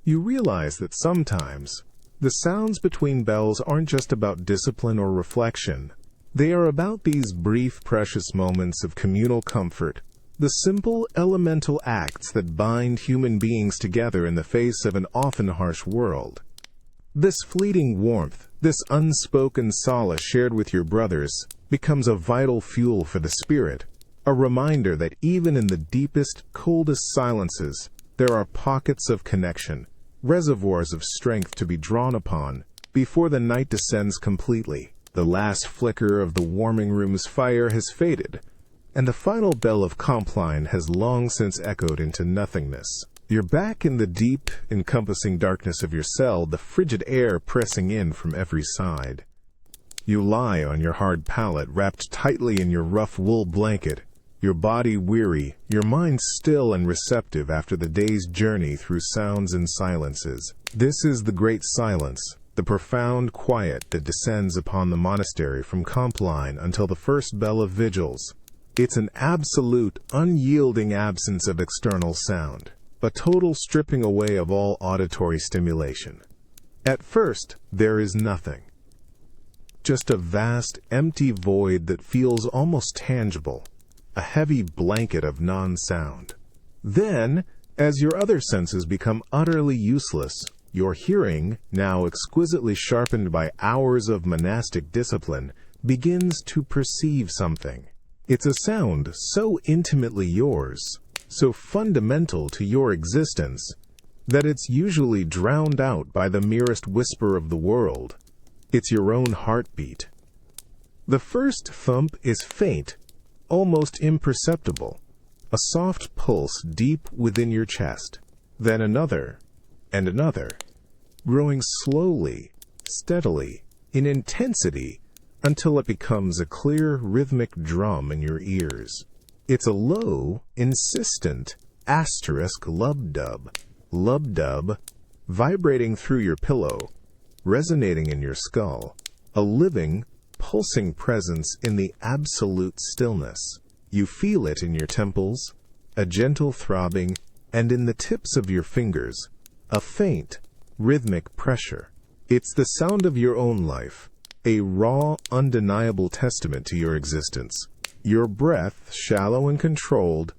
Speaker 1: You realize that sometimes the sounds between bells aren't just about discipline or reflection. They are about these brief, precious moments of communal comfort, the simple, elemental acts that bind human beings together in the face of an often harsh world. This fleeting warmth, this unspoken solace shared with your brothers, becomes a vital fuel for the spirit, a reminder that even in the deepest, coldest silences, there are pockets of connection, reservoirs of strength to be drawn upon before the night descends completely. The last flicker of the warming room's fire has faded, and the final bell of Compline has long since echoed into nothingness. You're back in the deep, encompassing darkness of your cell, the frigid air pressing in from every side. You lie on your hard pallet, wrapped tightly in your rough wool blanket, your body weary, your mind still and receptive after the day's journey through sounds and silences. This is the great silence, the profound quiet that descends upon the monastery from Compline until the first bell of vigils. It's an absolute, unyielding absence of external sound, a total stripping away of all auditory stimulation. At first, there is nothing. Just a vast, empty void that feels almost tangible, a heavy blanket of non-sound. Then, as your other senses become utterly useless, your hearing, now exquisitely sharpened by hours of monastic discipline, begins to perceive something. It's a sound so intimately yours, so fundamental to your existence, that it's usually drowned out by the merest whisper of the world. It's your own heartbeat. The first thump is faint, almost imperceptible, a soft pulse deep within your chest. Then another, and another, growing slowly, steadily, in intensity, until it becomes a clear, rhythmic drum in your ears. It's a low, insistent, asterisk lub-dub, vibrating through your pillow, resonating in your skull, a living, pulsing presence in the absolute stillness. You feel it in your temples, a gentle throbbing, and in the tips of your fingers, a faint, rhythmic pressure. It's the sound of your own life, a raw, undeniable testament to your existence. Your breath, shallow and controlled,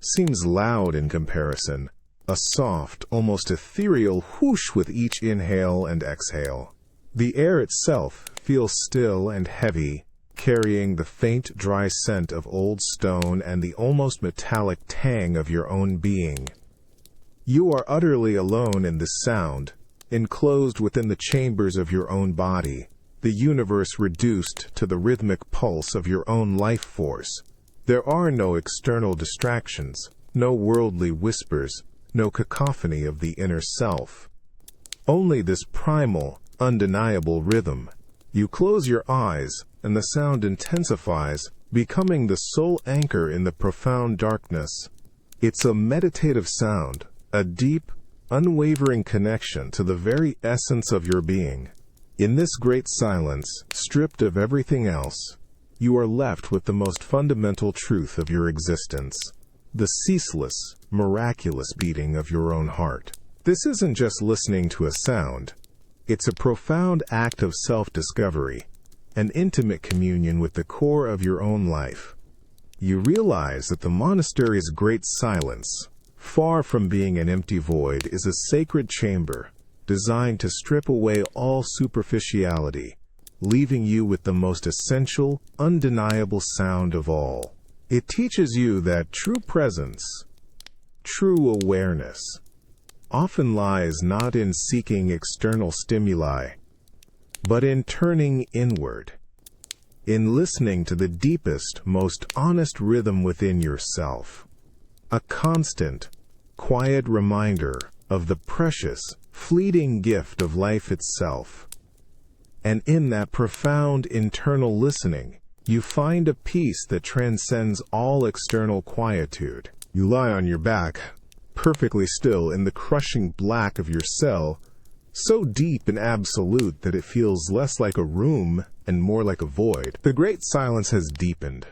Speaker 1: seems loud in comparison, a soft, almost ethereal whoosh with each inhale and exhale. The air itself feels still and heavy, carrying the faint, dry scent of old stone and the almost metallic tang of your own being. You are utterly alone in this sound, enclosed within the chambers of your own body, the universe reduced to the rhythmic pulse of your own life force. There are no external distractions, no worldly whispers, no cacophony of the inner self. Only this primal, undeniable rhythm. You close your eyes, and the sound intensifies, becoming the sole anchor in the profound darkness. It's a meditative sound, a deep, unwavering connection to the very essence of your being. In this great silence, stripped of everything else, you are left with the most fundamental truth of your existence, the ceaseless, miraculous beating of your own heart. This isn't just listening to a sound. It's a profound act of self-discovery, an intimate communion with the core of your own life. You realize that the monastery's great silence, far from being an empty void, is a sacred chamber, designed to strip away all superficiality, leaving you with the most essential, undeniable sound of all. It teaches you that true presence, true awareness, often lies not in seeking external stimuli, but in turning inward, in listening to the deepest, most honest rhythm within yourself. A constant, quiet reminder of the precious, fleeting gift of life itself. And in that profound internal listening, you find a peace that transcends all external quietude. You lie on your back, perfectly still in the crushing black of your cell, so deep and absolute that it feels less like a room and more like a void. The great silence has deepened.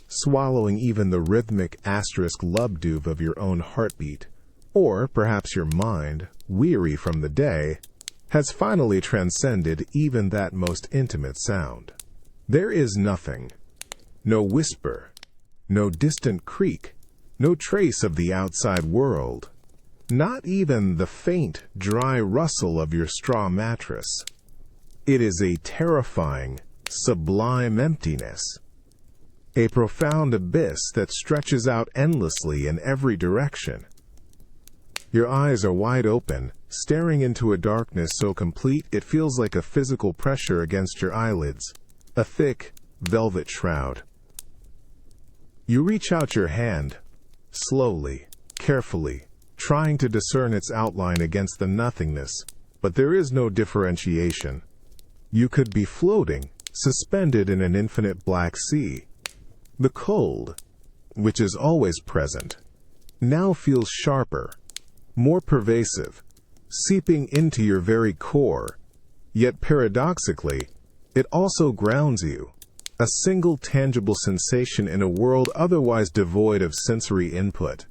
Speaker 1: swallowing even the rhythmic asterisk lubdub of your own heartbeat. Or perhaps your mind, weary from the day, has finally transcended even that most intimate sound. There is nothing, no whisper, no distant creak, no trace of the outside world, not even the faint, dry rustle of your straw mattress. It is a terrifying, sublime emptiness, a profound abyss that stretches out endlessly in every direction. Your eyes are wide open, staring into a darkness so complete it feels like a physical pressure against your eyelids, a thick, velvet shroud. You reach out your hand, slowly, carefully, trying to discern its outline against the nothingness, but there is no differentiation. You could be floating, suspended in an infinite black sea. The cold, which is always present, now feels sharper, more pervasive, seeping into your very core, yet paradoxically, it also grounds you, a single tangible sensation in a world otherwise devoid of sensory input.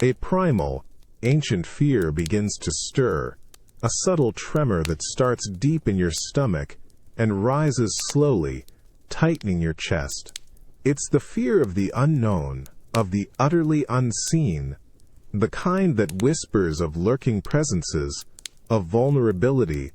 Speaker 1: A primal, ancient fear begins to stir, a subtle tremor that starts deep in your stomach and rises slowly, tightening your chest. It's the fear of the unknown, of the utterly unseen, the kind that whispers of lurking presences, of vulnerability,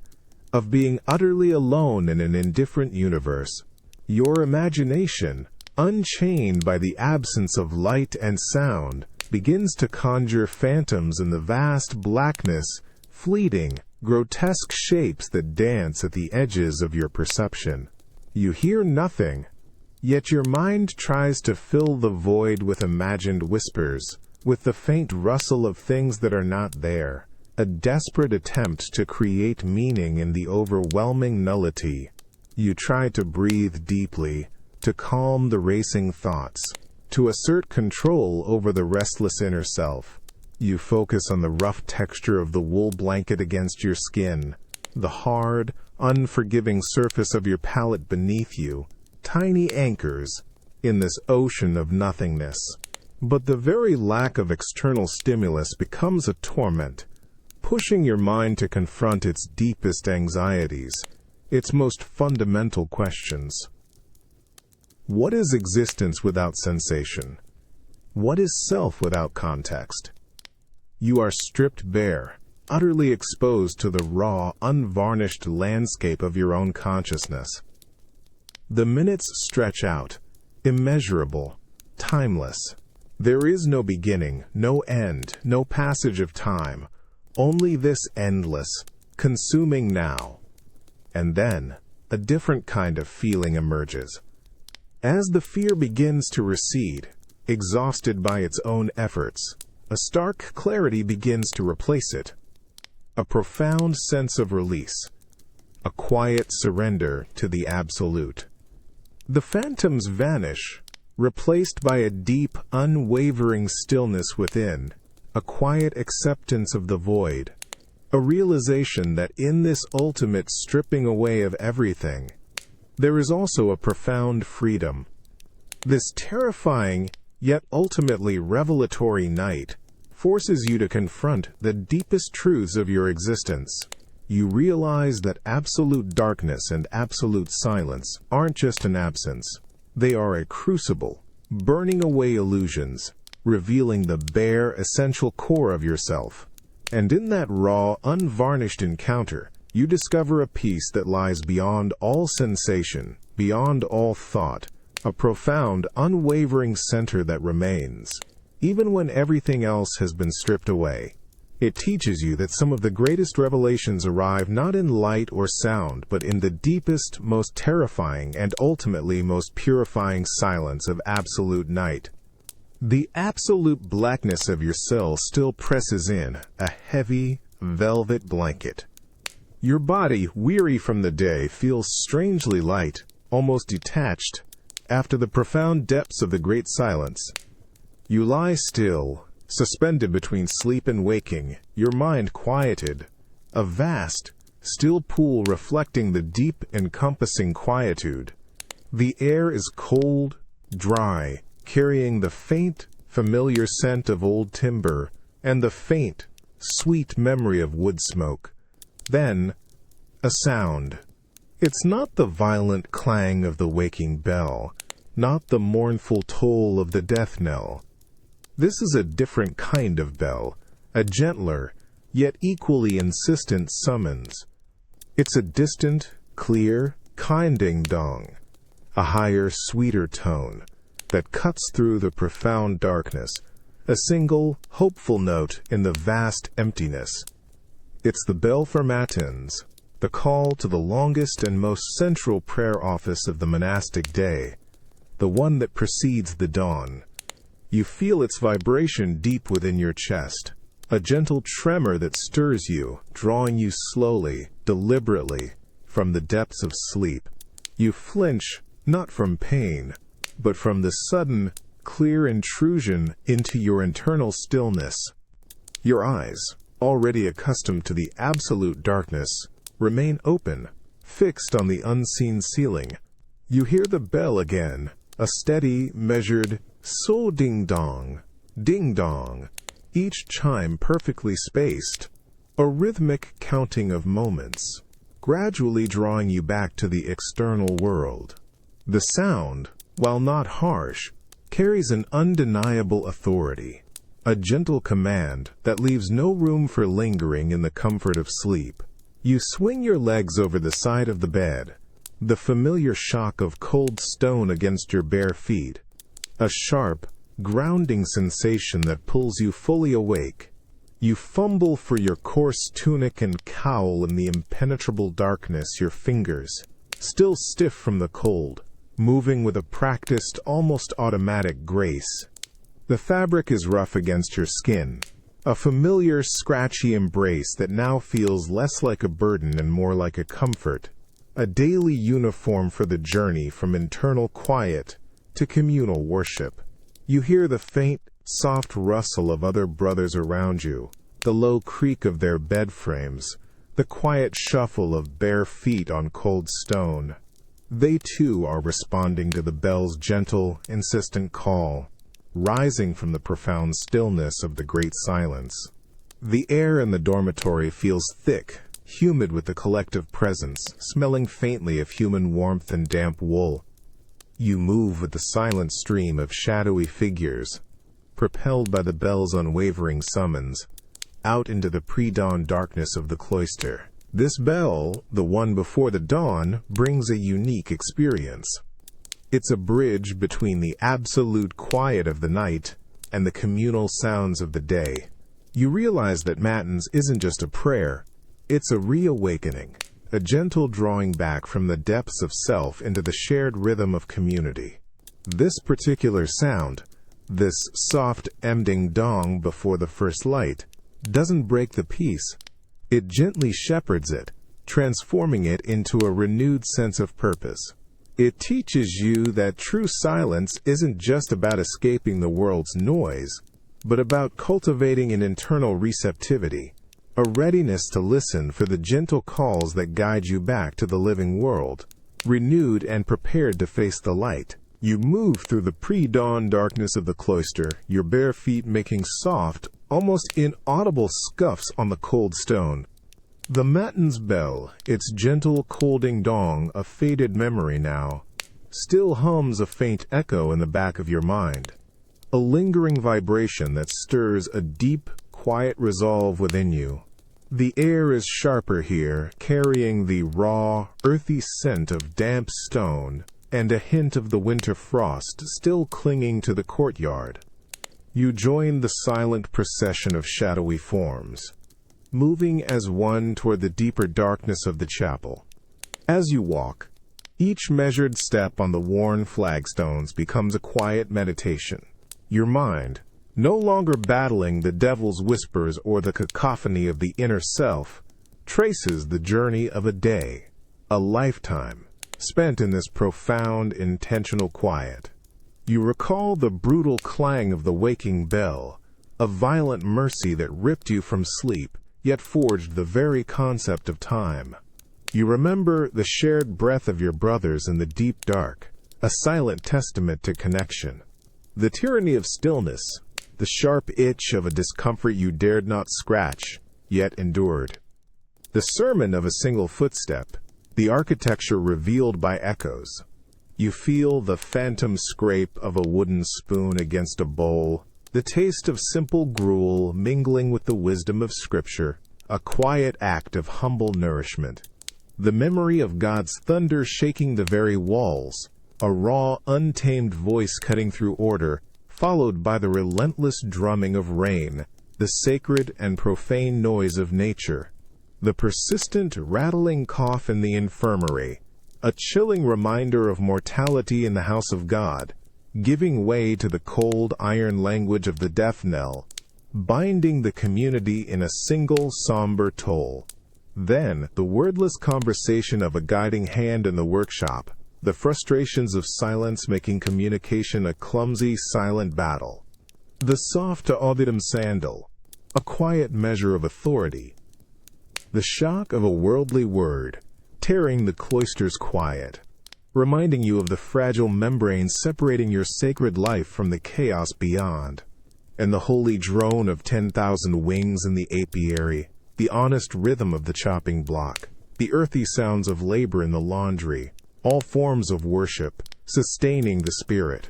Speaker 1: of being utterly alone in an indifferent universe. Your imagination, unchained by the absence of light and sound, begins to conjure phantoms in the vast blackness, fleeting, grotesque shapes that dance at the edges of your perception. You hear nothing, yet your mind tries to fill the void with imagined whispers, with the faint rustle of things that are not there, a desperate attempt to create meaning in the overwhelming nullity. You try to breathe deeply, to calm the racing thoughts, to assert control over the restless inner self. You focus on the rough texture of the wool blanket against your skin, the hard, unforgiving surface of your palate beneath you, tiny anchors in this ocean of nothingness. But the very lack of external stimulus becomes a torment, pushing your mind to confront its deepest anxieties, its most fundamental questions. What is existence without sensation? What is self without context? You are stripped bare, utterly exposed to the raw, unvarnished landscape of your own consciousness. The minutes stretch out, immeasurable, timeless. There is no beginning, no end, no passage of time, only this endless, consuming now. And then, a different kind of feeling emerges. As the fear begins to recede, exhausted by its own efforts, a stark clarity begins to replace it. A profound sense of release, a quiet surrender to the absolute. The phantoms vanish, replaced by a deep, unwavering stillness within, a quiet acceptance of the void, a realization that in this ultimate stripping away of everything, there is also a profound freedom. This terrifying, yet ultimately revelatory night forces you to confront the deepest truths of your existence. You realize that absolute darkness and absolute silence aren't just an absence. They are a crucible, burning away illusions, revealing the bare, essential core of yourself. And in that raw, unvarnished encounter, you discover a peace that lies beyond all sensation, beyond all thought, a profound, unwavering center that remains, even when everything else has been stripped away. It teaches you that some of the greatest revelations arrive not in light or sound, but in the deepest, most terrifying, and ultimately most purifying silence of absolute night. The absolute blackness of your cell still presses in, a heavy, velvet blanket. Your body, weary from the day, feels strangely light, almost detached, after the profound depths of the great silence. You lie still, suspended between sleep and waking, your mind quieted, a vast, still pool reflecting the deep, encompassing quietude. The air is cold, dry, carrying the faint, familiar scent of old timber and the faint, sweet memory of wood smoke. Then, a sound. It's not the violent clang of the waking bell, not the mournful toll of the death knell. This is a different kind of bell, a gentler, yet equally insistent summons. It's a distant, clear, kind ding-dong, a higher, sweeter tone that cuts through the profound darkness, a single, hopeful note in the vast emptiness. It's the bell for matins, the call to the longest and most central prayer office of the monastic day, the one that precedes the dawn. You feel its vibration deep within your chest, a gentle tremor that stirs you, drawing you slowly, deliberately, from the depths of sleep. You flinch, not from pain, but from the sudden, clear intrusion into your internal stillness. Your eyes, already accustomed to the absolute darkness, remain open, fixed on the unseen ceiling. You hear the bell again, a steady, measured so ding-dong, ding-dong, each chime perfectly spaced, a rhythmic counting of moments, gradually drawing you back to the external world. The sound, while not harsh, carries an undeniable authority, a gentle command that leaves no room for lingering in the comfort of sleep. You swing your legs over the side of the bed, the familiar shock of cold stone against your bare feet, a sharp, grounding sensation that pulls you fully awake. You fumble for your coarse tunic and cowl in the impenetrable darkness, your fingers, still stiff from the cold, moving with a practiced, almost automatic grace. The fabric is rough against your skin, a familiar, scratchy embrace that now feels less like a burden and more like a comfort, a daily uniform for the journey from internal quiet to communal worship. You hear the faint, soft rustle of other brothers around you, the low creak of their bed frames, the quiet shuffle of bare feet on cold stone. They too are responding to the bell's gentle, insistent call, rising from the profound stillness of the great silence. The air in the dormitory feels thick, humid with the collective presence, smelling faintly of human warmth and damp wool. You move with the silent stream of shadowy figures, propelled by the bell's unwavering summons, out into the pre-dawn darkness of the cloister. This bell, the one before the dawn, brings a unique experience. It's a bridge between the absolute quiet of the night and the communal sounds of the day. You realize that Matins isn't just a prayer, it's a reawakening, a gentle drawing back from the depths of self into the shared rhythm of community. This particular sound, this soft ding-dong before the first light, doesn't break the peace. It gently shepherds it, transforming it into a renewed sense of purpose. It teaches you that true silence isn't just about escaping the world's noise, but about cultivating an internal receptivity, a readiness to listen for the gentle calls that guide you back to the living world, renewed and prepared to face the light. You move through the pre-dawn darkness of the cloister, your bare feet making soft, almost inaudible scuffs on the cold stone. The matins bell, its gentle cold ding-dong, a faded memory now, still hums a faint echo in the back of your mind, a lingering vibration that stirs a deep, quiet resolve within you. The air is sharper here, carrying the raw, earthy scent of damp stone and a hint of the winter frost still clinging to the courtyard. You join the silent procession of shadowy forms, moving as one toward the deeper darkness of the chapel. As you walk, each measured step on the worn flagstones becomes a quiet meditation. Your mind, no longer battling the devil's whispers or the cacophony of the inner self, traces the journey of a day, a lifetime, spent in this profound, intentional quiet. You recall the brutal clang of the waking bell, a violent mercy that ripped you from sleep, yet forged the very concept of time. You remember the shared breath of your brothers in the deep dark, a silent testament to connection. The tyranny of stillness, the sharp itch of a discomfort you dared not scratch, yet endured. The sermon of a single footstep, the architecture revealed by echoes. You feel the phantom scrape of a wooden spoon against a bowl, the taste of simple gruel mingling with the wisdom of Scripture, a quiet act of humble nourishment. The memory of God's thunder shaking the very walls, a raw, untamed voice cutting through order, followed by the relentless drumming of rain, the sacred and profane noise of nature, the persistent rattling cough in the infirmary, a chilling reminder of mortality in the house of God, giving way to the cold iron language of the death knell, binding the community in a single somber toll. Then, the wordless conversation of a guiding hand in the workshop, the frustrations of silence making communication a clumsy, silent battle. The soft auditum sandal, a quiet measure of authority. The shock of a worldly word, tearing the cloister's quiet, reminding you of the fragile membrane separating your sacred life from the chaos beyond. And the holy drone of 10,000 wings in the apiary, the honest rhythm of the chopping block, the earthy sounds of labor in the laundry, all forms of worship, sustaining the spirit.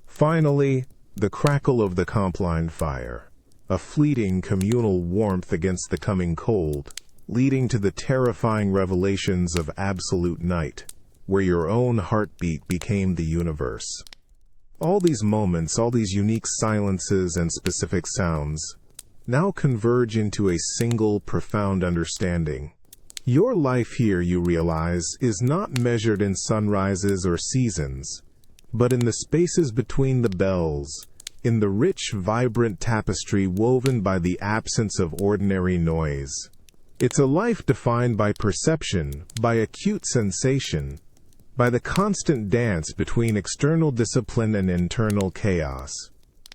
Speaker 1: Finally, the crackle of the compline fire, a fleeting communal warmth against the coming cold, leading to the terrifying revelations of absolute night, where your own heartbeat became the universe. All these moments, all these unique silences and specific sounds, now converge into a single profound understanding. Your life here, you realize, is not measured in sunrises or seasons, but in the spaces between the bells, in the rich, vibrant tapestry woven by the absence of ordinary noise. It's a life defined by perception, by acute sensation, by the constant dance between external discipline and internal chaos.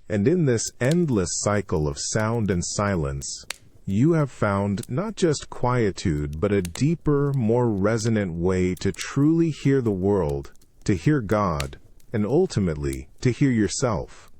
Speaker 1: And in this endless cycle of sound and silence, you have found not just quietude, but a deeper, more resonant way to truly hear the world, to hear God, and ultimately to hear yourself.